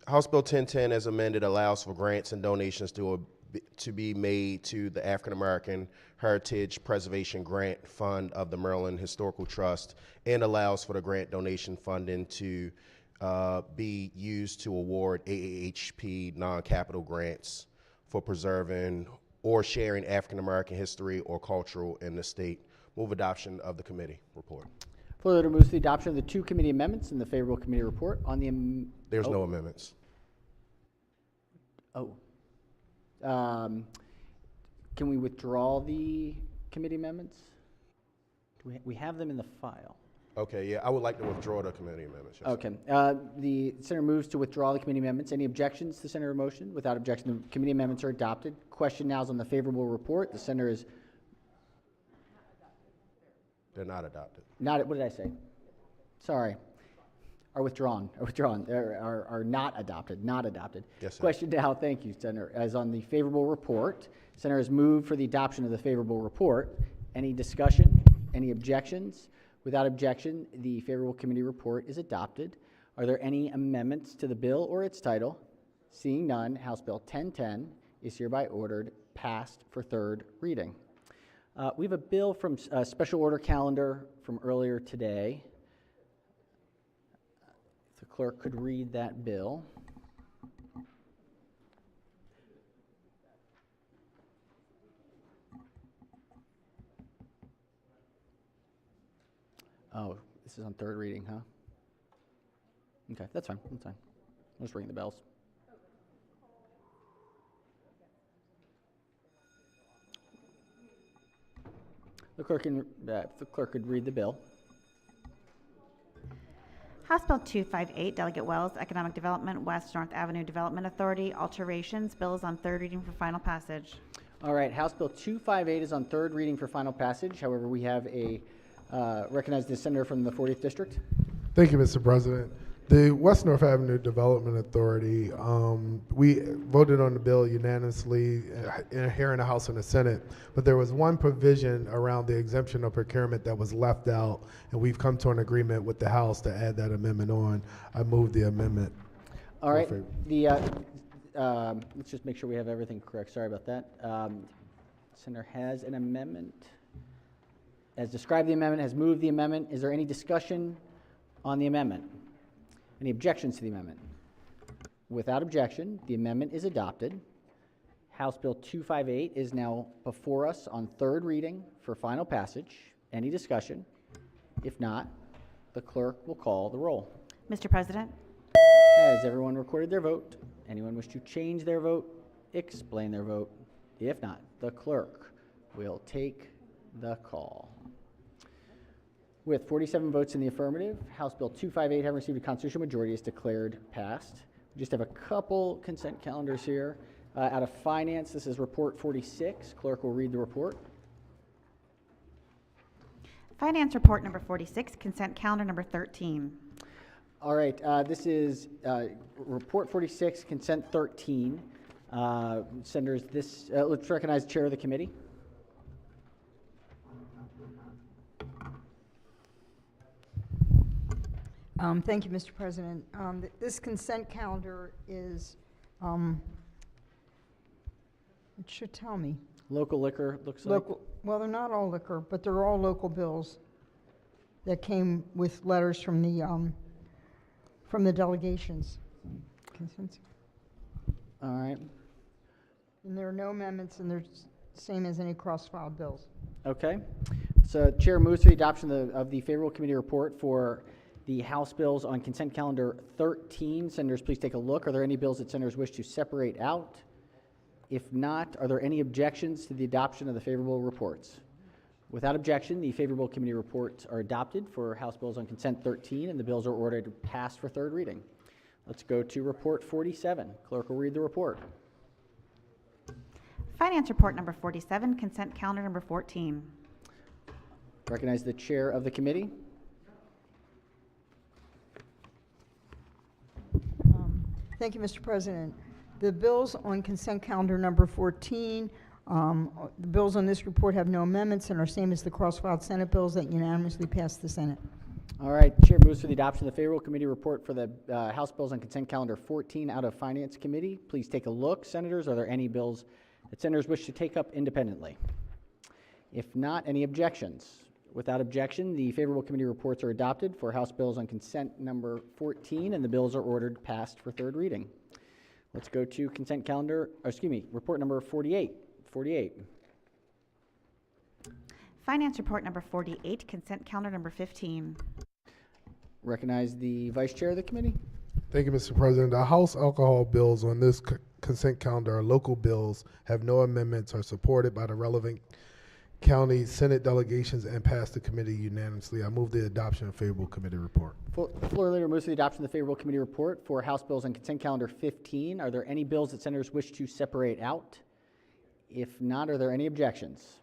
House Bill 1010, as amended, allows for grants and donations to be made to the African American Heritage Preservation Grant Fund of the Maryland Historical Trust, and allows for the grant donation funding to be used to award AAHP non-capital grants for preserving or sharing African American history or cultural in the state. Move adoption of the committee report. Floor leader moves to the adoption of the 2 committee amendments and the favorable committee report. On the There's no amendments. Can we withdraw the committee amendments? We have them in the file. Okay, yeah, I would like to withdraw the committee amendments. Yes, Okay. The senator moves to withdraw the committee amendments. Any objections to the senator motion? Without objection, the committee amendments are adopted. Question now is on the favorable report. The senator is They're not adopted. not. What did I say? Sorry. Are withdrawn. Are not adopted. Not adopted. Yes, sir. Question now. Thank you, senator. As on the favorable report, senator has moved for the adoption of the favorable report. Any discussion? Any objections? Without objection, the favorable committee report is adopted. Are there any amendments to the bill or its title? Seeing none, House Bill 1010 is hereby ordered passed for third reading. We have a bill from special order calendar from earlier today. If the clerk could read that bill. Oh, this is on third reading, huh? Okay, that's fine. That's fine. I'll just ring the bells. The clerk if the clerk could read the bill. House Bill 258, Delegate Wells, Economic Development, West North Avenue Development Authority, alterations. Bill is on third reading for final passage. All right, House Bill 258 is on third reading for final passage. However, we have a recognize the senator from the 40th District. Thank you, Mr. President. The West North Avenue Development Authority, we voted on the bill unanimously here in the House and the Senate, but there was one provision around the exemption of procurement that was left out, and we've come to an agreement with the House to add that amendment on. I move the amendment. All right. Let's just make sure we have everything correct. Sorry about that. Senator has an amendment. Has described the amendment, has moved the amendment. Is there any discussion on the amendment? Any objections to the amendment? Without objection, the amendment is adopted. House Bill 258 is now before us on third reading for final passage. Any discussion? If not, the clerk will call the roll. Mr. President? Has everyone recorded their vote? Anyone wish to change their vote? Explain their vote. If not, the clerk will take the call. With 47 votes in the affirmative, House Bill 258, having received a constitutional majority, is declared passed. We just have a couple consent calendars here. Out of Finance, this is Report 46. Clerk will read the report. Finance Report number 46, consent calendar number 13. All right, this is Report 46, Consent 13. Senators, let's recognize the chair of the committee. Thank you, Mr. President. This consent calendar is, it should tell me. Local liquor, looks like. Well, they're not all liquor, but they're all local bills that came with letters from the delegations. Consent. All right. And there are no amendments, and they're same as any cross-filed bills. Okay. So Chair moves to the adoption of the favorable committee report for the House bills on consent calendar 13. Senators, please take a look. Are there any bills that senators wish to separate out? If not, are there any objections to the adoption of the favorable reports? Without objection, the favorable committee reports are adopted for House bills on consent 13, and the bills are ordered passed for third reading. Let's go to Report 47. Clerk will read the report. Finance Report number 47, consent calendar number 14. Recognize the chair of the committee. Thank you, Mr. President. The bills on consent calendar number 14, the bills on this report have no amendments and are same as the cross-filed Senate bills that unanimously passed the Senate. All right, Chair moves for the adoption of the favorable committee report for the House bills on consent calendar 14 out of Finance Committee. Please take a look. Senators, are there any bills that senators wish to take up independently? If not, any objections? Without objection, the favorable committee reports are adopted for House bills on consent number 14, and the bills are ordered passed for third reading. Let's go to consent calendar, report number 48. Finance Report number 48, consent calendar number 15. Recognize the vice chair of the committee. Thank you, Mr. President. The House alcohol bills on this consent calendar are local bills, have no amendments, are supported by the relevant county Senate delegations, and passed the committee unanimously. I move the adoption of favorable committee report. Floor leader moves to the adoption of the favorable committee report for House bills on consent calendar 15. Are there any bills that senators wish to separate out? If not, are there any objections?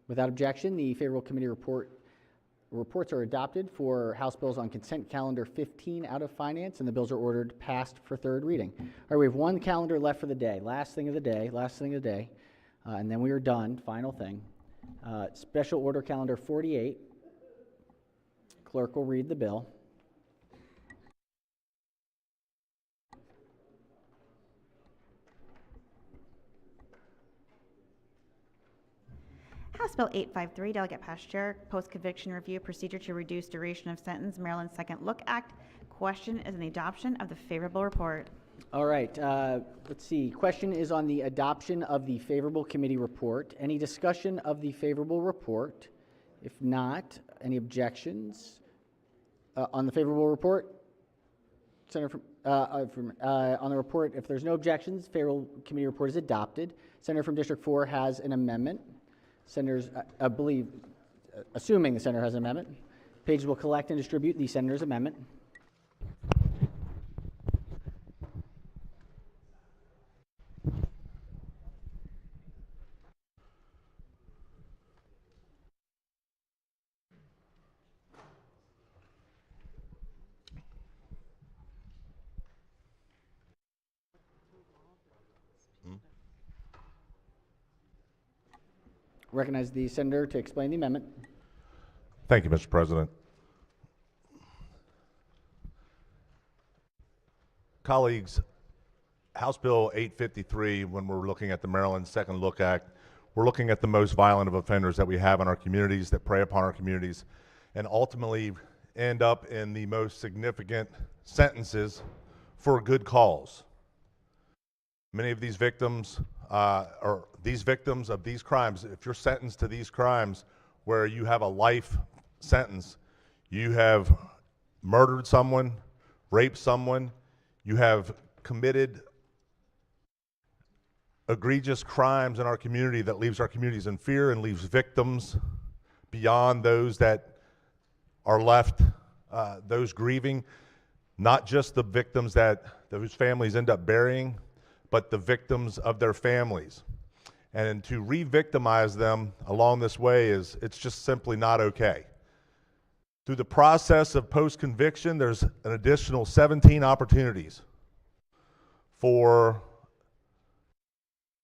Without objection, the favorable committee reports are adopted for House bills on consent calendar 15 out of Finance, and the bills are ordered passed for third reading. All right, we have one calendar left for the day. Last thing of the day. And then we are done. Final thing. Special order calendar 48. Clerk will read the bill. House Bill 853, Delegate Pasteur, Post-Conviction Review Procedure to Reduce Duration of Sentence, Maryland Second Look Act. Question is on the adoption of the favorable report. All right, let's see. Question is on the adoption of the favorable committee report. Any discussion of the favorable report? If not, any objections on the favorable report? Senator on the report, if there's no objections, favorable committee report is adopted. Senator from District 4 has an amendment. Senators, assuming the senator has an amendment, pages will collect and distribute the senator's amendment. Recognize the senator to explain the amendment. Thank you, Mr. President. Colleagues, House Bill 853, when we're looking at the Maryland Second Look Act, we're looking at the most violent of offenders that we have in our communities, that prey upon our communities, and ultimately end up in the most significant sentences for good cause. Many of these victims are these victims of these crimes. If you're sentenced to these crimes where you have a life sentence, you have murdered someone, raped someone, you have committed egregious crimes in our community that leaves our communities in fear and leaves victims beyond those that are left, those grieving, not just the victims that those families end up burying, but the victims of their families. And to re-victimize them along this way it's just simply not okay. Through the process of post-conviction, there's an additional 17 opportunities for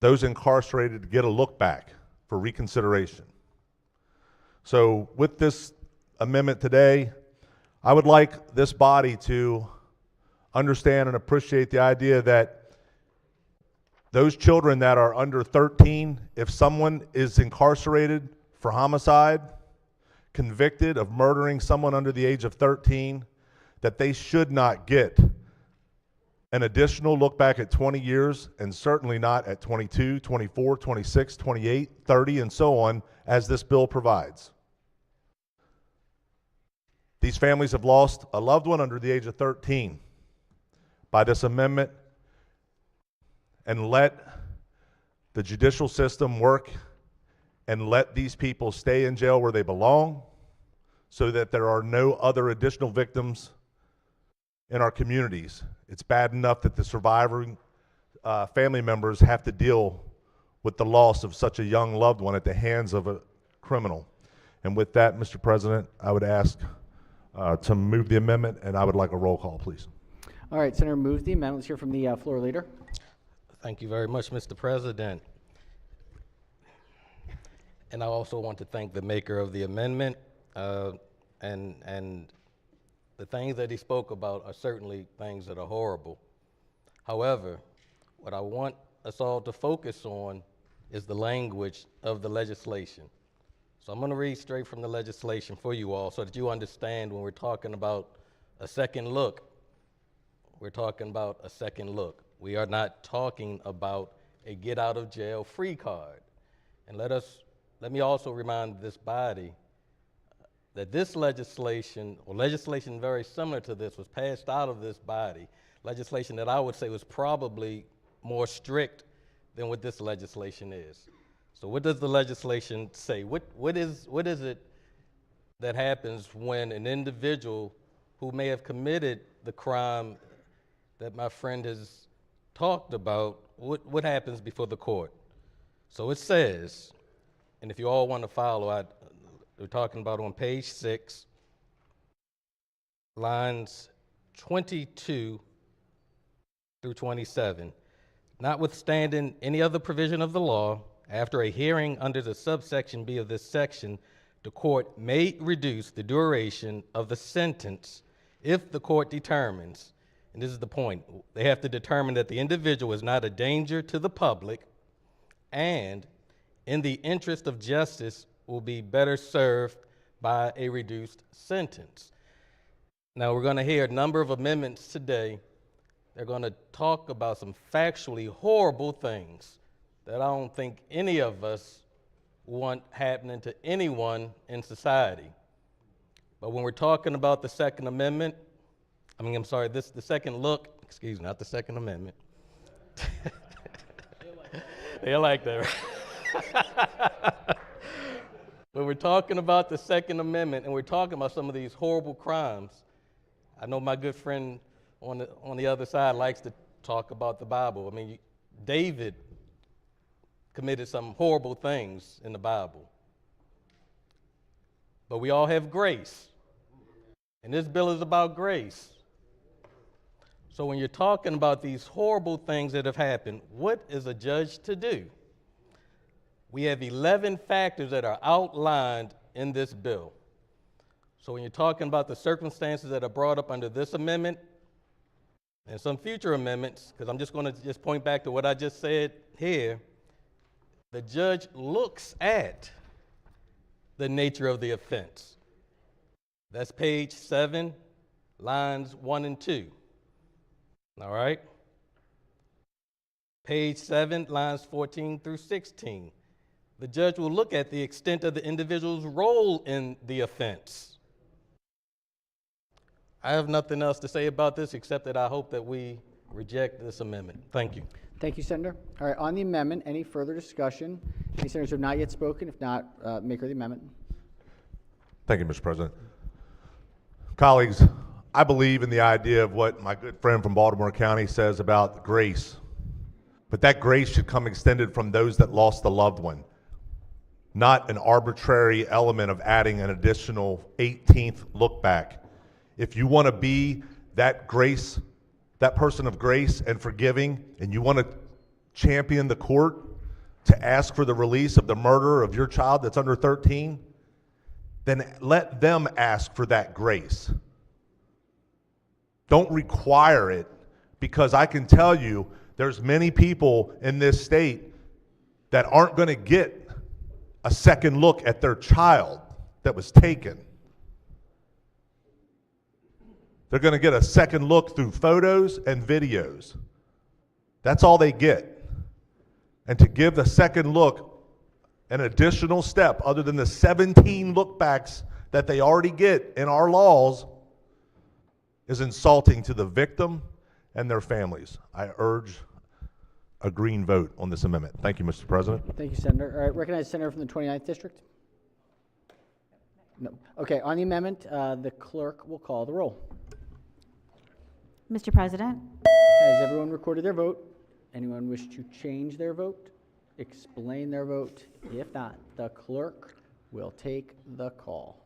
those incarcerated to get a look back for reconsideration. So with this amendment today, I would like this body to understand and appreciate the idea that those children that are under 13, if someone is incarcerated for homicide, convicted of murdering someone under the age of 13, that they should not get an additional look back at 20 years, and certainly not at 22, 24, 26, 28, 30, and so on, as this bill provides. These families have lost a loved one under the age of 13 by this amendment, and let the judicial system work and let these people stay in jail where they belong so that there are no other additional victims in our communities. It's bad enough that the surviving family members have to deal with the loss of such a young loved one at the hands of a criminal. And with that, Mr. President, I would ask to move the amendment, and I would like a roll call, please. All right, Senator moves the amendment. Let's hear from the floor leader. Thank you very much, Mr. President. And I also want to thank the maker of the amendment, and the things that he spoke about are certainly things that are horrible. However, what I want us all to focus on is the language of the legislation. So I'm going to read straight from the legislation for you all so that you understand when we're talking about a second look, we're talking about a second look. We are not talking about a get out of jail free card. And let me also remind this body that this legislation, or legislation very similar to this, was passed out of this body, legislation that I would say was probably more strict than what this legislation is. So what does the legislation say? What is it that happens when an individual who may have committed the crime that my friend has talked about, what happens before the court? So it says, and if you all want to follow, we're talking about on page 6, lines 22 through 27. Notwithstanding any other provision of the law, after a hearing under the subsection B of this section, the court may reduce the duration of the sentence if the court determines, and this is the point, they have to determine that the individual is not a danger to the public and in the interest of justice will be better served by a reduced sentence. Now we're going to hear a number of amendments today. They're going to talk about some factually horrible things that I don't think any of us want happening to anyone in society. But when we're talking about the Second Amendment, the second look, excuse me, not the Second Amendment. They like that, right? When we're talking about the Second Amendment and we're talking about some of these horrible crimes, I know my good friend on the other side likes to talk about the Bible. I mean, David committed some horrible things in the Bible. But we all have grace. And this bill is about grace. So when you're talking about these horrible things that have happened, what is a judge to do? We have 11 factors that are outlined in this bill. So when you're talking about the circumstances that are brought up under this amendment and some future amendments, because I'm just going to just point back to what I just said here, the judge looks at the nature of the offense. That's page 7, lines 1 and 2. All right? Page 7, lines 14 through 16. The judge will look at the extent of the individual's role in the offense. I have nothing else to say about this except that I hope that we reject this amendment. Thank you. Thank you, Senator. All right, on the amendment, any further discussion? Any senators who have not yet spoken? If not, maker of the amendment. Thank you, Mr. President. Colleagues, I believe in the idea of what my good friend from Baltimore County says about grace. But that grace should come extended from those that lost a loved one, not an arbitrary element of adding an additional 18th look back. If you want to be that grace, that person of grace and forgiving, and you want to champion the court to ask for the release of the murderer of your child that's under 13, then let them ask for that grace. Don't require it, because I can tell you there's many people in this state that aren't going to get a second look at their child that was taken. They're going to get a second look through photos and videos. That's all they get. And to give the second look an additional step other than the 17 lookbacks that they already get in our laws is insulting to the victim and their families. I urge a green vote on this amendment. Thank you, Mr. President. Thank you, Senator. All right, recognize Senator from the 29th District. No. Okay, on the amendment, the clerk will call the roll. Mr. President, Has everyone recorded their vote? Anyone wish to change their vote? Explain their vote? If not, the clerk will take the call.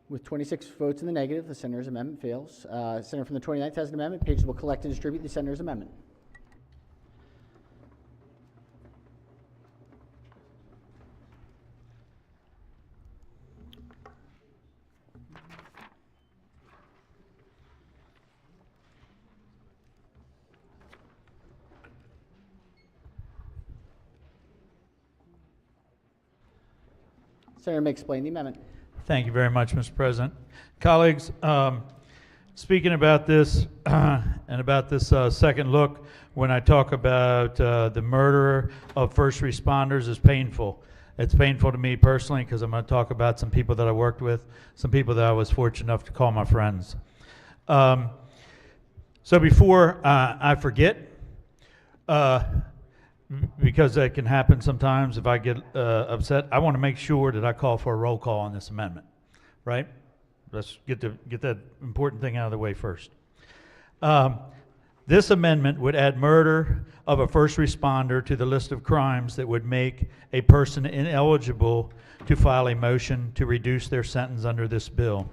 With 26 votes in the negative, the senator's amendment fails. Senator from the 29th has an amendment. Pages will collect and distribute the senator's amendment. Senator may explain the amendment. Thank you very much, Mr. President. Colleagues, speaking about this and about this second look, when I talk about the murder of first responders is painful. It's painful to me personally because I'm going to talk about some people that I worked with, some people that I was fortunate enough to call my friends. So before I forget, because that can happen sometimes if I get upset, I want to make sure that I call for a roll call on this amendment, right? Let's get that important thing out of the way first. This amendment would add murder of a first responder to the list of crimes that would make a person ineligible to file a motion to reduce their sentence under this bill.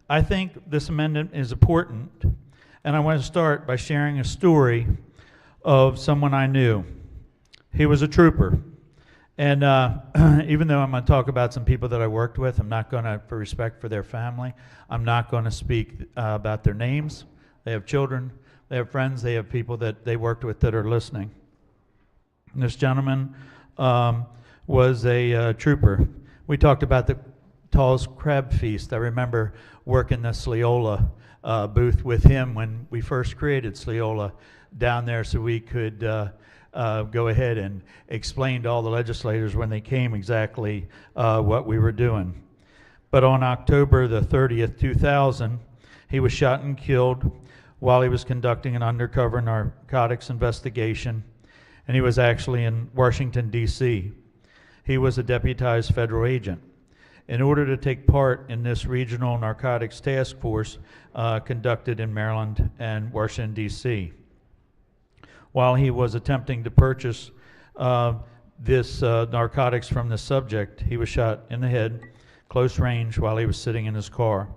I think this amendment is important, and I want to start by sharing a story of someone I knew. He was a trooper. And even though I'm going to talk about some people that I worked with, I'm not going to, for respect for their family, I'm not going to speak about their names. They have children, they have friends, they have people that they worked with that are listening. And this gentleman was a trooper. We talked about the Tall's Crab Feast. I remember working the Sleola booth with him when we first created Sleola down there so we could go ahead and explain to all the legislators when they came exactly what we were doing. But on October the 30th, 2000, he was shot and killed while he was conducting an undercover narcotics investigation, and he was actually in Washington, D.C. He was a deputized federal agent. In order to take part in this regional narcotics task force conducted in Maryland and Washington, D.C., while he was attempting to purchase this narcotics from the subject, he was shot in the head, close range, while he was sitting in his car.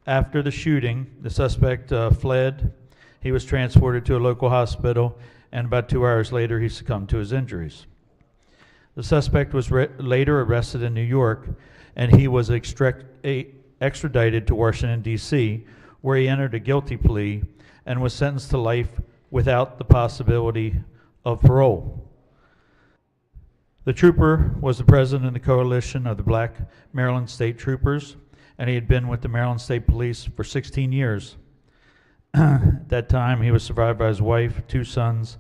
After the shooting, the suspect fled. He was transported to a local hospital and about 2 hours later he succumbed to his injuries. The suspect was later arrested in New York, and he was extradited to Washington, D.C., where he entered a guilty plea and was sentenced to life without the possibility of parole. The trooper was the president of the coalition of the Black Maryland State Troopers, and he had been with the Maryland State Police for 16 years. At that time, he was survived by his wife, 2 sons,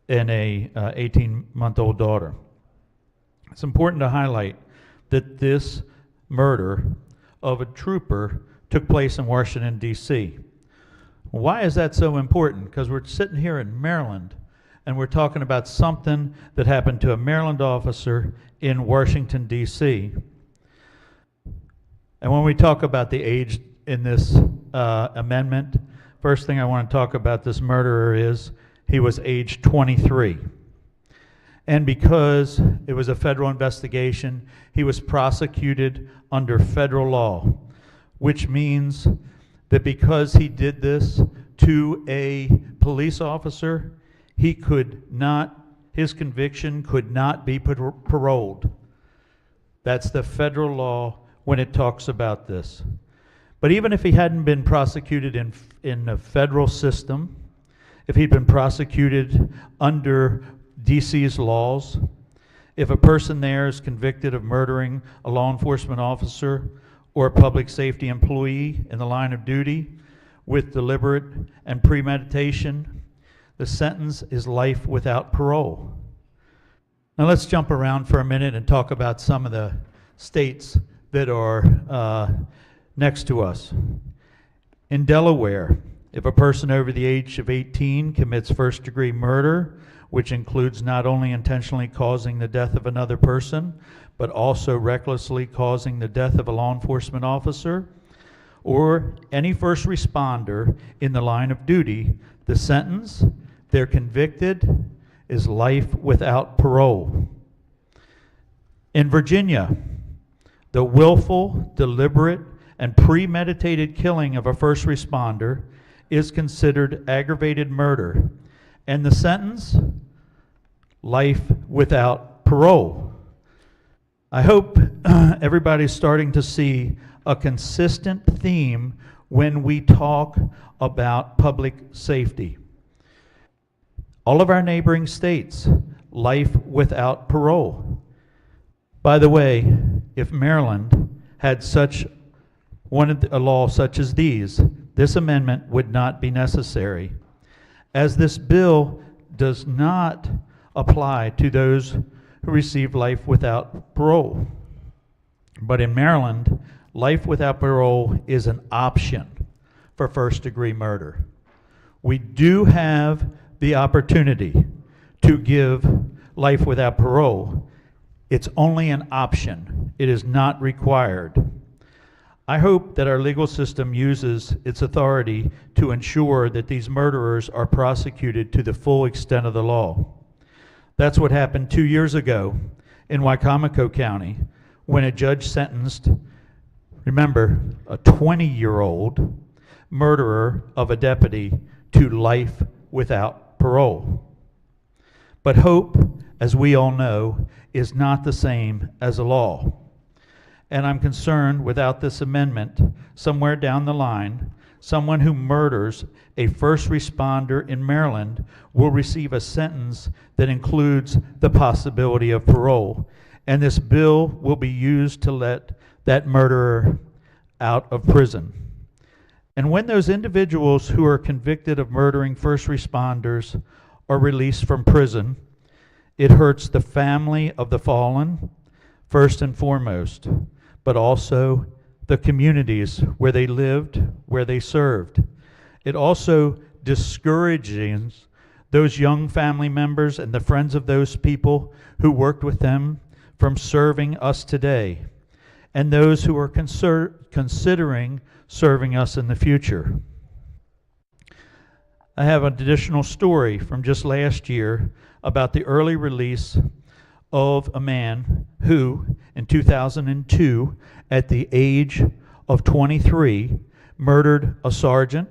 and a 18-month-old daughter. It's important to highlight that this murder of a trooper took place in Washington, D.C. Why is that so important? Because we're sitting here in Maryland, and we're talking about something that happened to a Maryland officer in Washington, D.C. And when we talk about the age in this amendment, first thing I want to talk about this murderer is he was age 23. And because it was a federal investigation, he was prosecuted under federal law, which means that because he did this to a police officer, he could not, his conviction could not be paroled. That's the federal law when it talks about this. But even if he hadn't been prosecuted in the federal system, if he'd been prosecuted under DC's laws, if a person there is convicted of murdering a law enforcement officer or a public safety employee in the line of duty with deliberate and premeditation, the sentence is life without parole. Now let's jump around for a minute and talk about some of the states that are next to us. In Delaware, if a person over the age of 18 commits first-degree murder, which includes not only intentionally causing the death of another person, but also recklessly causing the death of a law enforcement officer, or any first responder in the line of duty, the sentence, they're convicted, is life without parole. In Virginia, the willful, deliberate, and premeditated killing of a first responder is considered aggravated murder, and the sentence, life without parole. I hope everybody's starting to see a consistent theme when we talk about public safety. All of our neighboring states, life without parole. By the way, if Maryland had a law such as these, this amendment would not be necessary, as this bill does not apply to those who receive life without parole. But in Maryland, life without parole is an option for first-degree murder. We do have the opportunity to give life without parole. It's only an option. It is not required. I hope that our legal system uses its authority to ensure that these murderers are prosecuted to the full extent of the law. That's what happened 2 years ago in Wicomico County when a judge sentenced, remember, a 20-year-old murderer of a deputy to life without parole. But hope, as we all know, is not the same as a law. And I'm concerned without this amendment, somewhere down the line, someone who murders a first responder in Maryland will receive a sentence that includes the possibility of parole. And this bill will be used to let that murderer out of prison. And when those individuals who are convicted of murdering first responders are released from prison, it hurts the family of the fallen, first and foremost, but also the communities where they lived, where they served. It also discourages those young family members and the friends of those people who worked with them from serving us today, and those who are considering serving us in the future. I have an additional story from just last year about the early release of a man who, in 2002, at the age of 23, murdered a sergeant,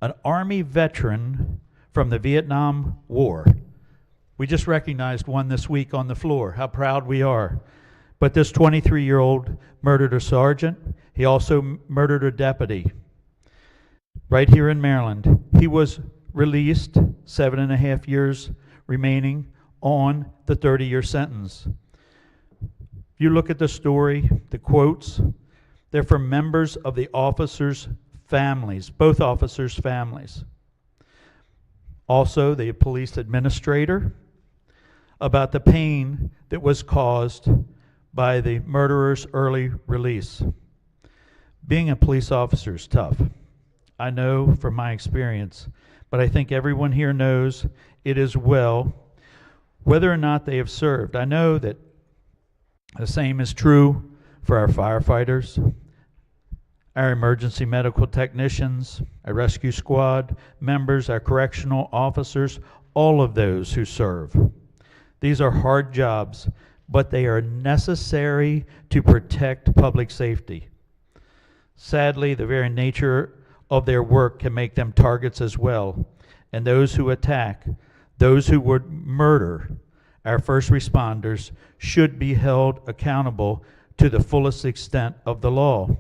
an Army veteran from the Vietnam War. We just recognized one this week on the floor, how proud we are. But this 23-year-old murdered a sergeant. He also murdered a deputy right here in Maryland. He was released, 7.5 years remaining on the 30-year sentence. You look at the story, the quotes, they're from members of the officers' families, both officers' families. Also, the police administrator, about the pain that was caused by the murderer's early release. Being a police officer is tough. I know from my experience, but I think everyone here knows it as well, whether or not they have served. I know that the same is true for our firefighters, our emergency medical technicians, our rescue squad members, our correctional officers, all of those who serve. These are hard jobs, but they are necessary to protect public safety. Sadly, the very nature of their work can make them targets as well, and those who attack, those who would murder our first responders should be held accountable to the fullest extent of the law.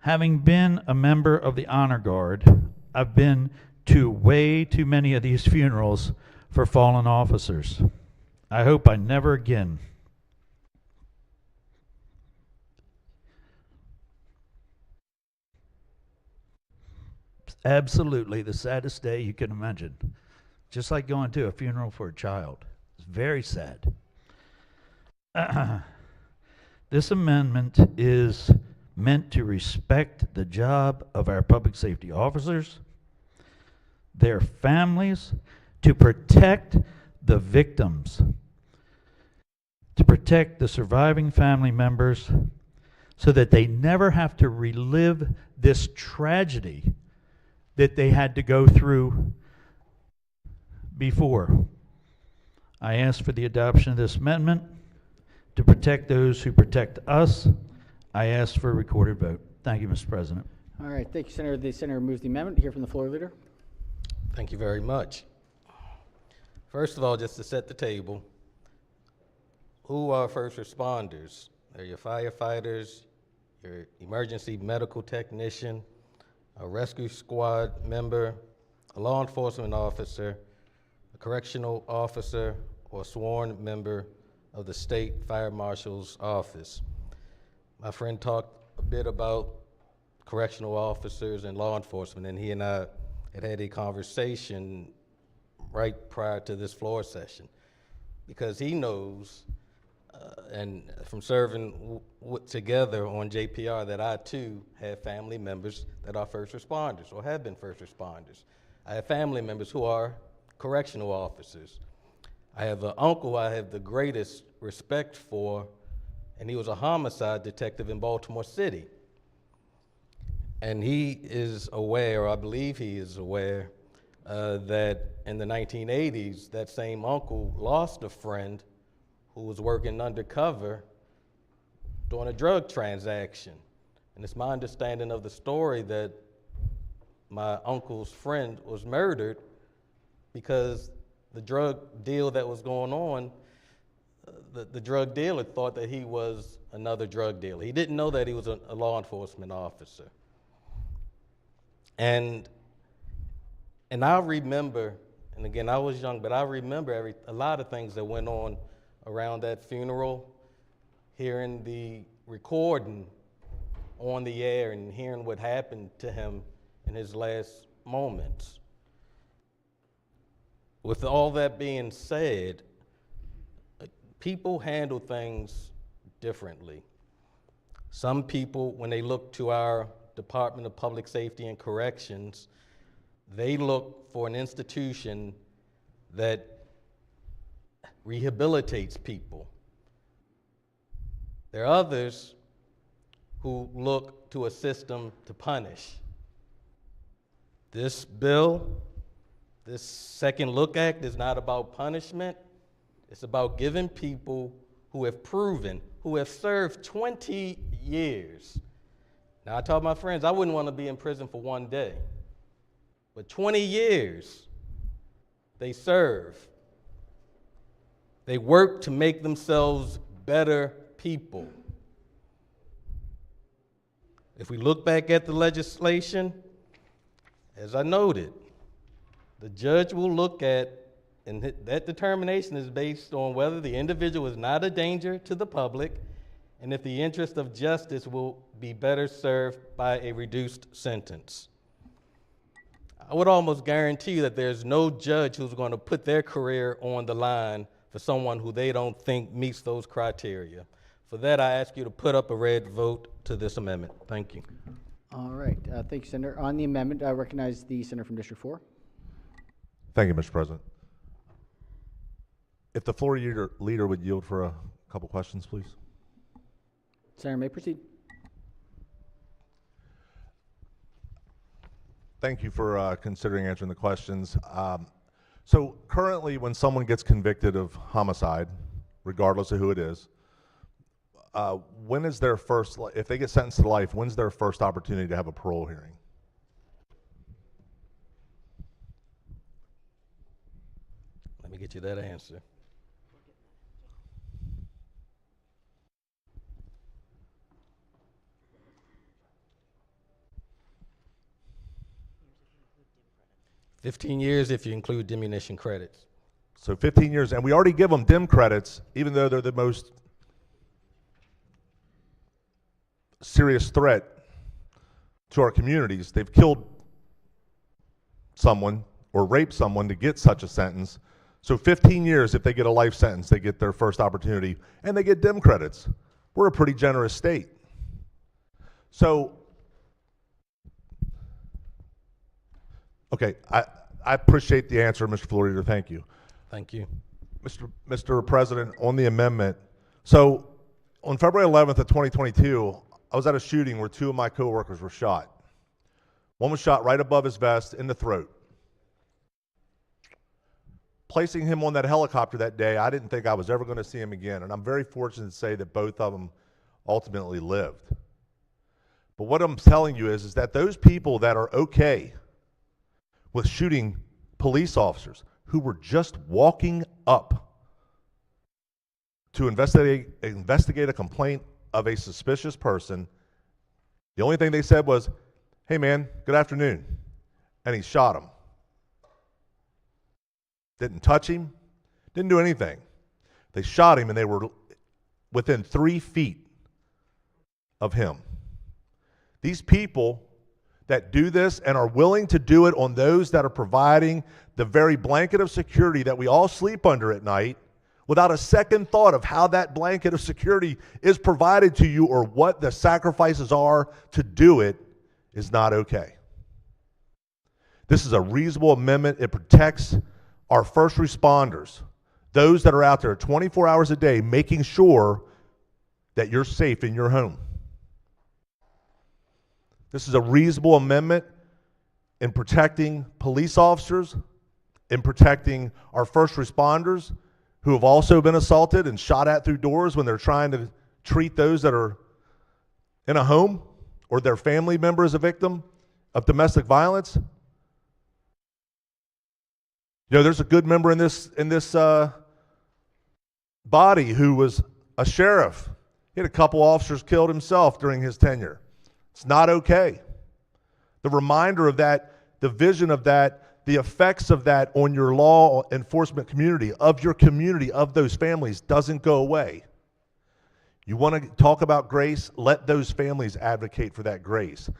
Having been a member of the Honor Guard, I've been to way too many of these funerals for fallen officers. I hope I never again. Absolutely the saddest day you can imagine. Just like going to a funeral for a child. It's very sad. This amendment is meant to respect the job of our public safety officers, their families, to protect the victims, to protect the surviving family members so that they never have to relive this tragedy that they had to go through before. I ask for the adoption of this amendment to protect those who protect us. I ask for a recorded vote. Thank you, Mr. President. All right, thank you, Senator. The senator moves the amendment. Hear from the floor leader. Thank you very much. First of all, just to set the table, who are first responders? They're your firefighters, your emergency medical technician, a rescue squad member, a law enforcement officer, a correctional officer, or a sworn member of the state fire marshal's office. My friend talked a bit about correctional officers and law enforcement, and he and I had a conversation right prior to this floor session, because he knows, and from serving together on JPR, that I too have family members that are first responders or have been first responders. I have family members who are correctional officers. I have an uncle I have the greatest respect for, and he was a homicide detective in Baltimore City. And he is aware, or I believe he is aware, that in the 1980s, that same uncle lost a friend who was working undercover doing a drug transaction. And it's my understanding of the story that my uncle's friend was murdered because the drug deal that was going on, the drug dealer thought that he was another drug dealer. He didn't know that he was a law enforcement officer. And I remember, and again, I was young, but I remember a lot of things that went on around that funeral, hearing the recording on the air and hearing what happened to him in his last moments. With all that being said, people handle things differently. Some people, when they look to our Department of Public Safety and Corrections, they look for an institution that rehabilitates people. There are others who look to a system to punish. This bill, this Second Look Act, is not about punishment. It's about giving people who have proven, who have served 20 years. Now, I told my friends I wouldn't want to be in prison for one day. but 20 years they serve. They work to make themselves better people. If we look back at the legislation, as I noted, the judge will look at, and that determination is based on whether the individual is not a danger to the public and if the interest of justice will be better served by a reduced sentence. I would almost guarantee you that there's no judge who's going to put their career on the line for someone who they don't think meets those criteria. For that, I ask you to put up a red vote to this amendment. Thank you. All right. Thank you, Senator. On the amendment, I recognize the senator from District 4. Thank you, Mr. President. If the floor leader would yield for a couple questions, please. Senator may proceed. Thank you for considering answering the questions. So currently, when someone gets convicted of homicide, regardless of who it is, when is their first, if they get sentenced to life, when's their first opportunity to have a parole hearing? Let me get you that answer. $15 years if you include diminution credits. So 15 years, and we already give them dim credits, even though they're the most serious threat to our communities. They've killed someone or raped someone to get such a sentence. So 15 years, if they get a life sentence, they get their first opportunity, and they get dim credits. We're a pretty generous state. So, okay, I appreciate the answer, Mr. Floor Leader. Thank you. Thank you. Mr. President, on the amendment, so on February 11th of 2022, I was at a shooting where two of my coworkers were shot. One was shot right above his vest in the throat. Placing him on that helicopter that day, I didn't think I was ever going to see him again, and I'm very fortunate to say that both of them ultimately lived. But what I'm telling you is that those people that are okay with shooting police officers who were just walking up to investigate a complaint of a suspicious person, the only thing they said was, "Hey man, good afternoon," and he shot him. Didn't touch him, didn't do anything. They shot him and they were within 3 feet of him. These people that do this and are willing to do it on those that are providing the very blanket of security that we all sleep under at night, without a second thought of how that blanket of security is provided to you or what the sacrifices are to do it, is not okay. This is a reasonable amendment. It protects our first responders, those that are out there 24 hours a day making sure that you're safe in your home. This is a reasonable amendment in protecting police officers, in protecting our first responders who have also been assaulted and shot at through doors when they're trying to treat those that are in a home or their family member is a victim of domestic violence. You know, there's a good member in this body who was a sheriff. He had a couple officers killed himself during his tenure. It's not okay. The reminder of that, the vision of that, the effects of that on your law enforcement community, of those families, doesn't go away. You want to talk about grace? Let those families advocate for that grace.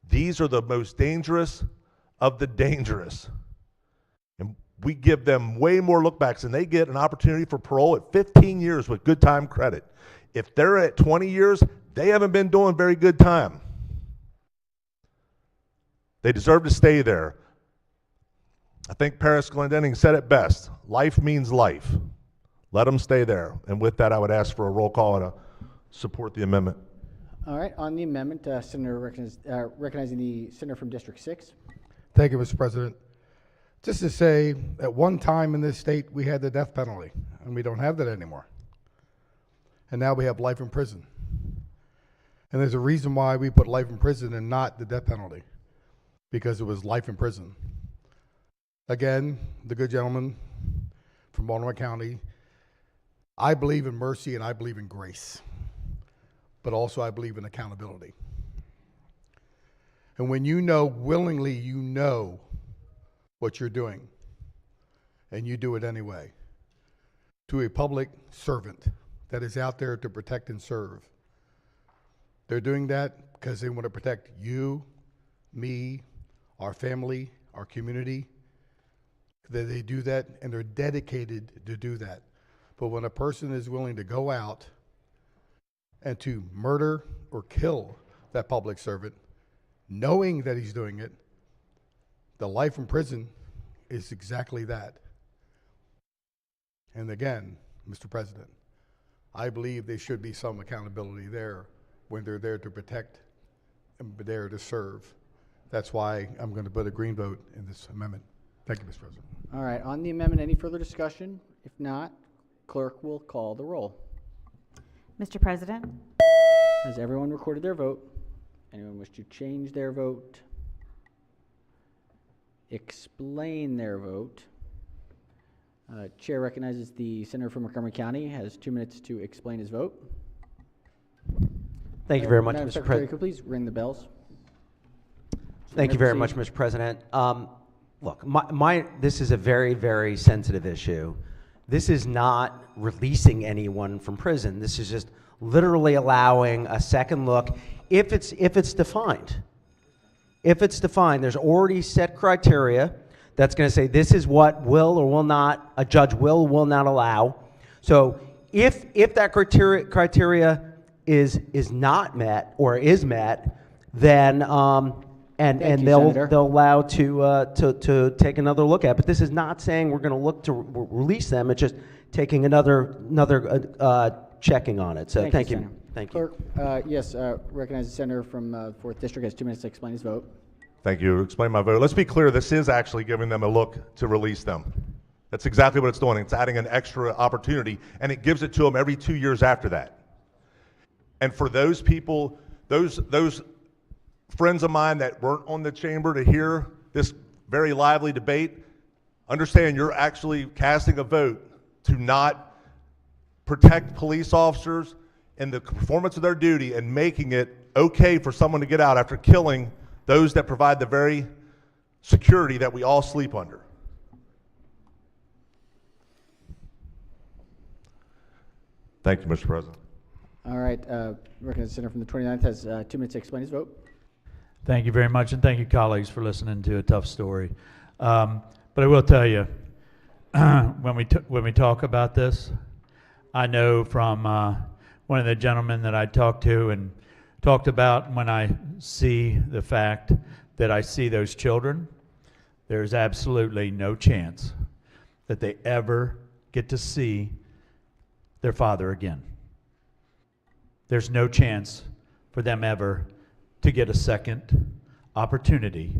These are the most dangerous of the dangerous. And we give them way more lookbacks, and they get an opportunity for parole at 15 years with good time credit. If they're at 20 years, they haven't been doing very good time. They deserve to stay there. I think Paris Glendenning said it best. Life means life. Let them stay there. And with that, I would ask for a roll call and support the amendment. All right. On the amendment, Senator recognizing the senator from District 6. Thank you, Mr. President. Just to say, at one time in this state, we had the death penalty, and we don't have that anymore. And now we have life in prison. And there's a reason why we put life in prison and not the death penalty, because it was life in prison. Again, the good gentleman from Baltimore County, I believe in mercy and I believe in grace, but also I believe in accountability. And when you know willingly, you know what you're doing, and you do it anyway, to a public servant that is out there to protect and serve. They're doing that because they want to protect you, me, our family, our community. That they do that, and they're dedicated to do that. But when a person is willing to go out and to murder or kill that public servant, knowing that he's doing it, the life in prison is exactly that. And again, Mr. President, I believe there should be some accountability there when they're there to protect and there to serve. That's why I'm going to put a green vote in this amendment. Thank you, Mr. President. All right, on the amendment, any further discussion? If not, clerk will call the roll. Mr. President? Has everyone recorded their vote? Anyone wish to change their vote? Explain their vote? Chair recognizes the senator from Montgomery County has 2 minutes to explain his vote. Thank you very much, Madam Mr. Secretary, President. could you please ring the bells? Thank you very much, Mr. President. Look, this is a very, very sensitive issue. This is not releasing anyone from prison. This is just literally allowing a second look if it's defined. If it's defined, there's already set criteria that's going to say this is what will or will not, a judge will not allow. So if that criteria is not met or is met, then they'll allow to take another look at it. But this is not saying we're going to look to release them. It's just taking another checking on it. So thank you. Thank you. Clerk, yes, recognize the senator from 4th District has 2 minutes to explain his vote. Thank you. Explain my vote. Let's be clear. This is actually giving them a look to release them. That's exactly what it's doing. It's adding an extra opportunity, and it gives it to them every 2 years after that. And for those people, those friends of mine that weren't on the chamber to hear this very lively debate, understand you're actually casting a vote to not protect police officers in the performance of their duty and making it okay for someone to get out after killing those that provide the very security that we all sleep under. Thank you, Mr. President. All right, recognize the senator from the 29th has 2 minutes to explain his vote. Thank you very much, and thank you, colleagues, for listening to a tough story. But I will tell you, when we talk about this, I know from one of the gentlemen that I talked to and talked about when I see the fact that I see those children, there's absolutely no chance that they ever get to see their father again. There's no chance for them ever to get a second opportunity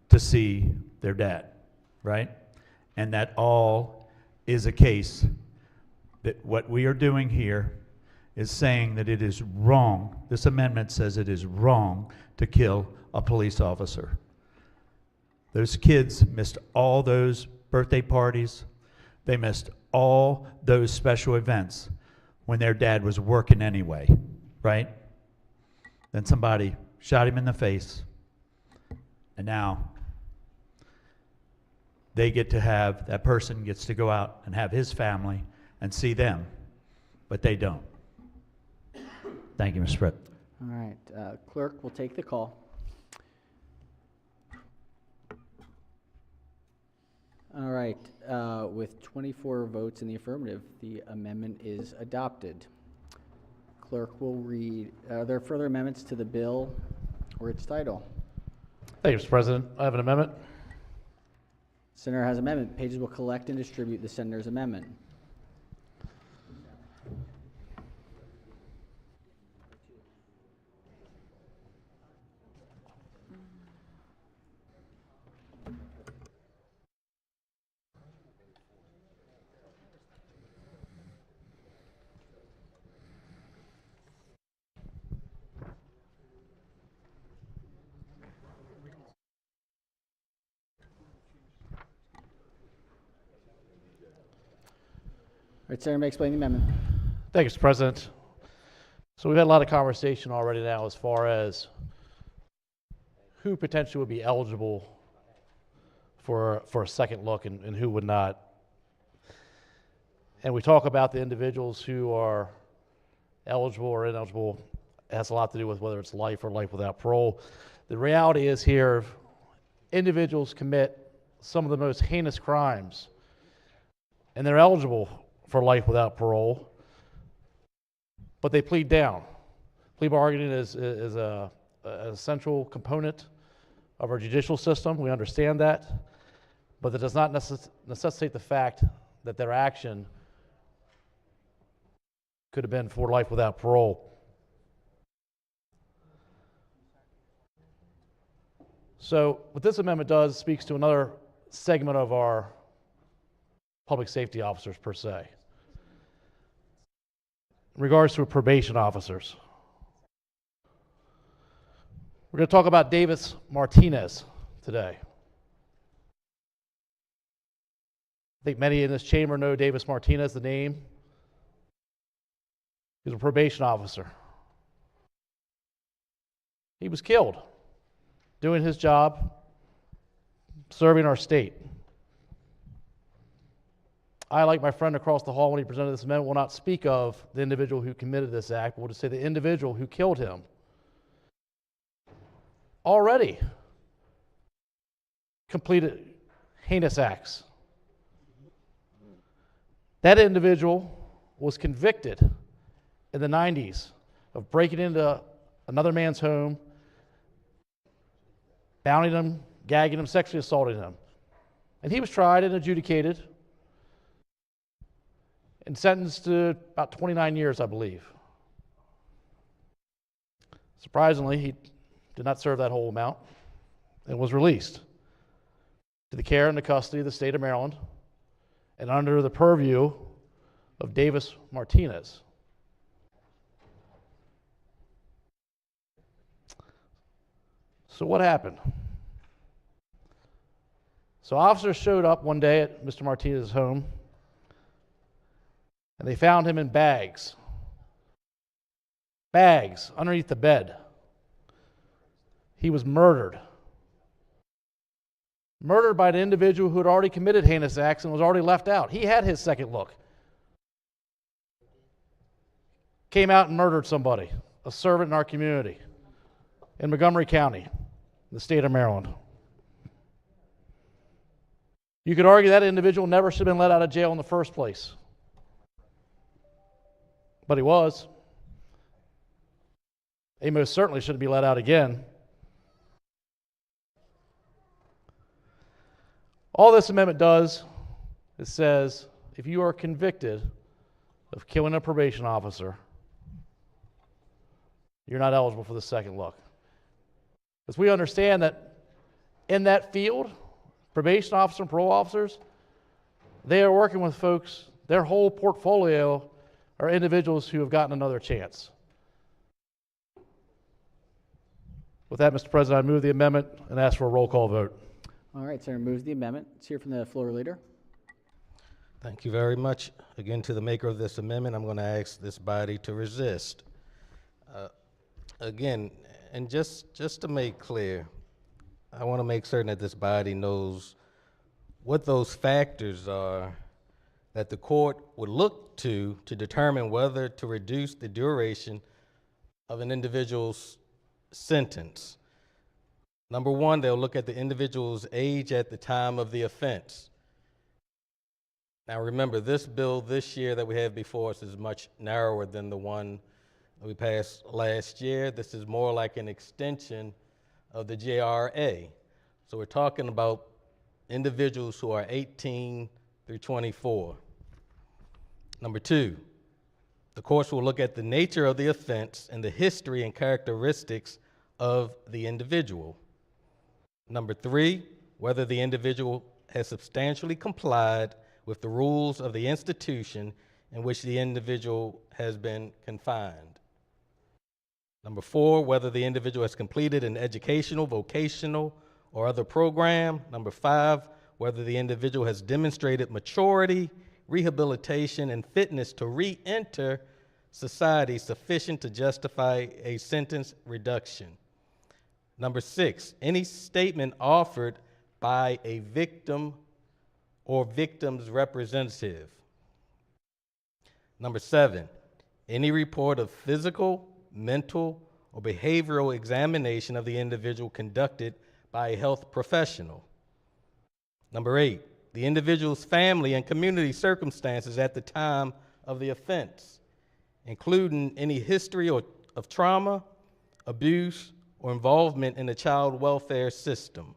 to see their dad, right? And that all is a case that what we are doing here is saying that it is wrong. This amendment says it is wrong to kill a police officer. Those kids missed all those birthday parties. They missed all those special events when their dad was working anyway, right? Then somebody shot him in the face, and now they get to have, that person gets to go out and have his family and see them, but they don't. Thank you, Mr. President. All right, clerk will take the call. All right, with 24 votes in the affirmative, the amendment is adopted. Clerk will read, are there further amendments to the bill or its title? Thank you, Mr. President. I have an amendment. Senator has amendment. Pages will collect and distribute the senator's amendment. right, Senator may explain the amendment. Thank you, Mr. President. So we've had a lot of conversation already now as far as who potentially would be eligible for a second look and who would not. And we talk about the individuals who are eligible or ineligible. It has a lot to do with whether it's life or life without parole. The reality is here, individuals commit some of the most heinous crimes, and they're eligible for life without parole, but they plead down. Plea bargaining is a central component of our judicial system. We understand that, but that does not necessitate the fact that their action could have been for life without parole. So what this amendment does speaks to another segment of our public safety officers per se. In regards to probation officers, we're going to talk about Davis Martinez today. I think many in this chamber know Davis Martinez, the name. He was a probation officer. He was killed doing his job, serving our state. I, like my friend across the hall when he presented this amendment, will not speak of the individual who committed this act, but will just say the individual who killed him. Already completed heinous acts. That individual was convicted in the 90s of breaking into another man's home, bounding him, gagging him, sexually assaulting him. And he was tried and adjudicated and sentenced to about 29 years, I believe. Surprisingly, he did not serve that whole amount and was released to the care and the custody of the state of Maryland and under the purview of Davis Martinez. So what happened? So officers showed up one day at Mr. Martinez's home, and they found him in bags underneath the bed. He was murdered by an individual who had already committed heinous acts and was already left out. He had his second look. Came out and murdered somebody, a servant in our community, in Montgomery County, in the state of Maryland. You could argue that individual never should have been let out of jail in the first place. But he was. He most certainly shouldn't be let out again. All this amendment does is says if you are convicted of killing a probation officer, you're not eligible for the second look. Because we understand that in that field, probation officers and parole officers, they are working with folks, their whole portfolio are individuals who have gotten another chance. With that, Mr. President, I move the amendment and ask for a roll call vote. All right, Senator moves the amendment. Let's hear from the floor leader. Thank you very much. Again, to the maker of this amendment, I'm going to ask this body to resist. Again, and just to make clear, I want to make certain that this body knows what those factors are that the court would look to determine whether to reduce the duration of an individual's sentence. Number one, they'll look at the individual's age at the time of the offense. Now remember, this bill this year that we have before us is much narrower than the one that we passed last year. This is more like an extension of the JRA. So we're talking about individuals who are 18 through 24. Number two, the courts will look at the nature of the offense and the history and characteristics of the individual. Number three, whether the individual has substantially complied with the rules of the institution in which the individual has been confined. Number four, whether the individual has completed an educational, vocational, or other program. Number five, whether the individual has demonstrated maturity, rehabilitation, and fitness to re-enter society sufficient to justify a sentence reduction. Number 6, any statement offered by a victim or victim's representative. Number 7, any report of physical, mental, or behavioral examination of the individual conducted by a health professional. Number 8, the individual's family and community circumstances at the time of the offense, including any history of trauma, abuse, or involvement in the child welfare system.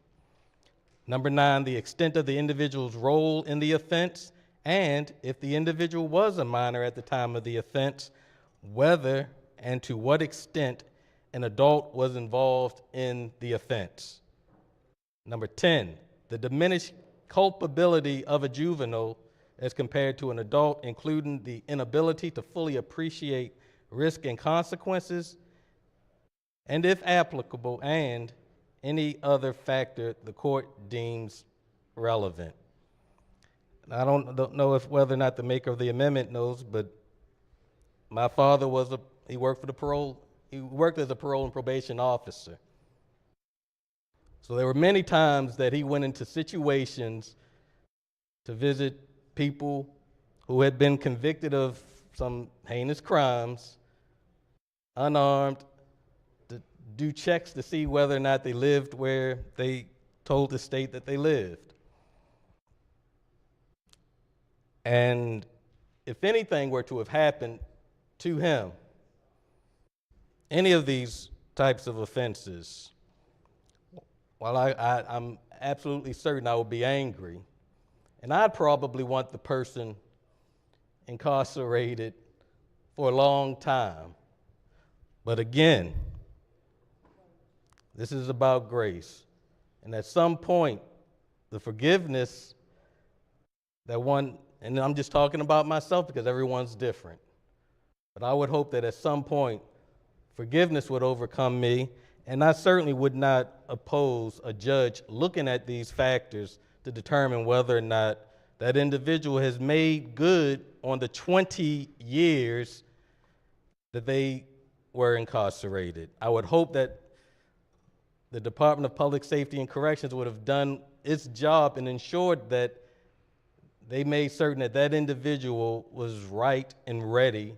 Number 9, the extent of the individual's role in the offense, and if the individual was a minor at the time of the offense, whether and to what extent an adult was involved in the offense. Number 10, the diminished culpability of a juvenile as compared to an adult, including the inability to fully appreciate risk and consequences, and if applicable, and any other factor the court deems relevant. I don't know if whether or not the maker of the amendment knows, but my father he worked as a parole and probation officer. So there were many times that he went into situations to visit people who had been convicted of some heinous crimes, unarmed, to do checks to see whether or not they lived where they told the state that they lived. And if anything were to have happened to him, any of these types of offenses, well, I'm absolutely certain I would be angry. And I'd probably want the person incarcerated for a long time. But again, this is about grace. And at some point, the forgiveness that one, and I'm just talking about myself because everyone's different, but I would hope that at some point, forgiveness would overcome me, and I certainly would not oppose a judge looking at these factors to determine whether or not that individual has made good on the 20 years that they were incarcerated. I would hope that the Department of Public Safety and Corrections would have done its job and ensured that they made certain that that individual was right and ready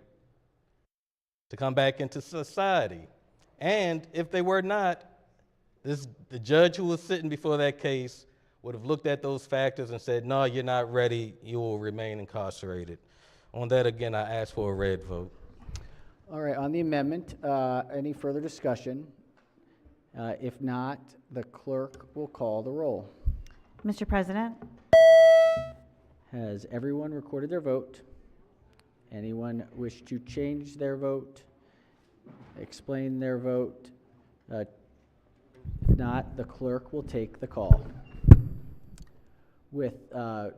to come back into society. And if they were not, the judge who was sitting before that case would have looked at those factors and said, no, you're not ready, you will remain incarcerated. On that, again, I ask for a red vote. All right, on the amendment, any further discussion? If not, the clerk will call the roll. Mr. President? Has everyone recorded their vote? Anyone wish to change their vote? Explain their vote? If not, the clerk will take the call. With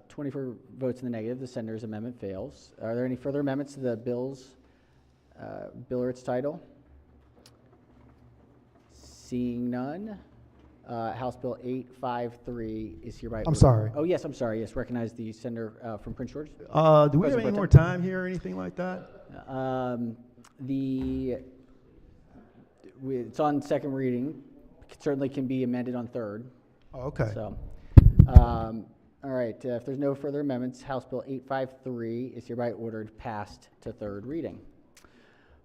24 votes in the negative, the senator's amendment fails. Are there any further amendments to the bill or its title? Seeing none, House Bill 853 is hereby. I'm sorry. Oh, yes, I'm sorry. Yes, recognize the senator from Prince George. Do we have any more time here or anything like that? It's on second reading. It certainly can be amended on third. Oh, okay. So, all right. If there's no further amendments, House Bill 853 is hereby ordered passed to third reading.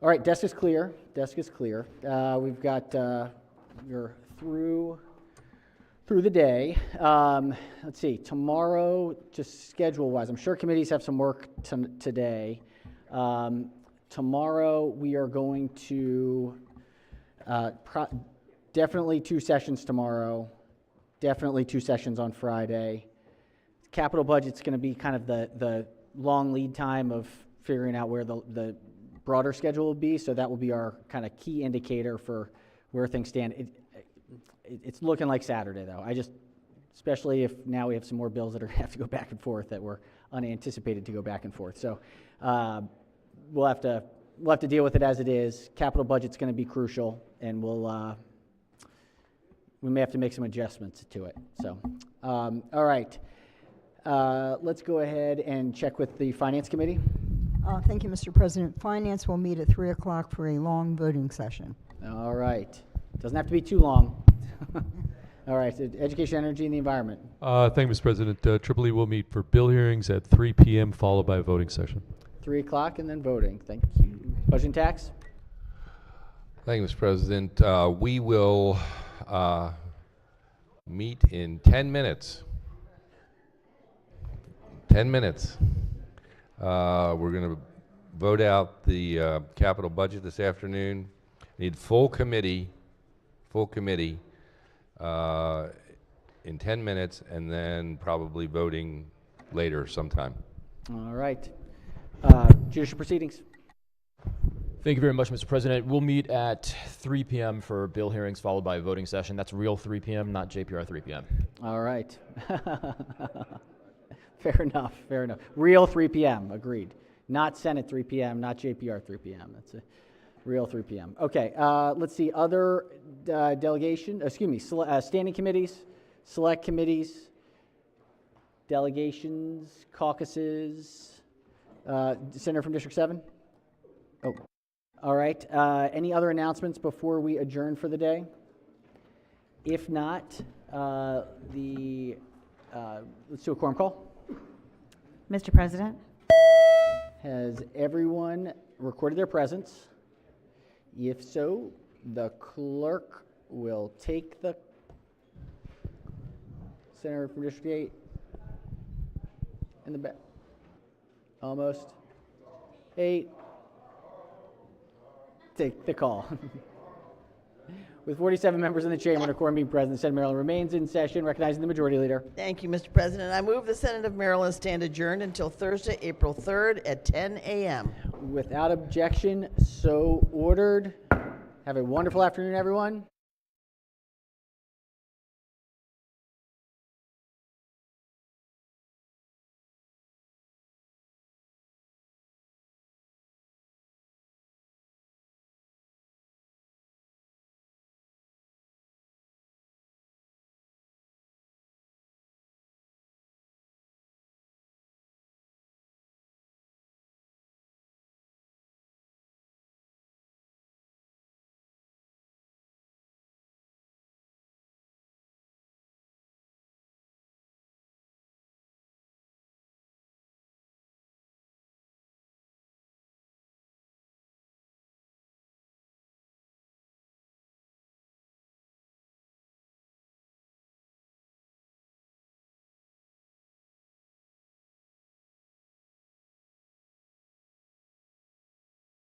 All right. Desk is clear. Desk is clear. We've got you're through the day. Let's see. Tomorrow, just schedule-wise, I'm sure committees have some work today. Tomorrow we are going to definitely 2 sessions tomorrow. Definitely 2 sessions on Friday. Capital budget's going to be kind of the long lead time of figuring out where the broader schedule will be. So that will be our kind of key indicator for where things stand. It's looking like Saturday, though. Especially if now we have some more bills that have to go back and forth that were unanticipated to go back and forth. So we'll have to deal with it as it is. Capital budget's going to be crucial, and we may have to make some adjustments to it. So, all right. Let's go ahead and check with the Finance Committee. Thank you, Mr. President. Finance will meet at 3 o'clock for a long voting session. All right. Doesn't have to be too long. All right. Education, Energy, and the Environment. Thank you, Mr. President. Triple E will meet for bill hearings at 3 p.m. followed by a voting session. 3 o'clock and then voting. Thank you. Budget and Tax. Thank you, Mr. President. We will meet in 10 minutes. 10 minutes. We're going to vote out the capital budget this afternoon. Need full committee in 10 minutes, and then probably voting later sometime. All right. Judicial Proceedings. Thank you very much, Mr. President. We'll meet at 3 p.m. for bill hearings, followed by a voting session. That's real 3 p.m., not JPR 3 p.m. All right. Fair enough. Fair enough. Real 3 p.m. Agreed. Not Senate 3 p.m., not JPR 3 p.m. That's a real 3 p.m. Okay. Let's see. Other standing committees, select committees, delegations, caucuses. Senator from District 7? Oh. All right. Any other announcements before we adjourn for the day? If not, let's do a quorum call. Mr. President? Has everyone recorded their presence? If so, the clerk will take the Senator from District 8 in the back. Almost. 8. Take the call. With 47 members in the chamber and a quorum being present, the Senate of Maryland remains in session, recognizing the Majority Leader. Thank you, Mr. President. I move the Senate of Maryland stand adjourned until Thursday, April 3rd at 10 a.m. Without objection, so ordered. Have a wonderful afternoon, everyone.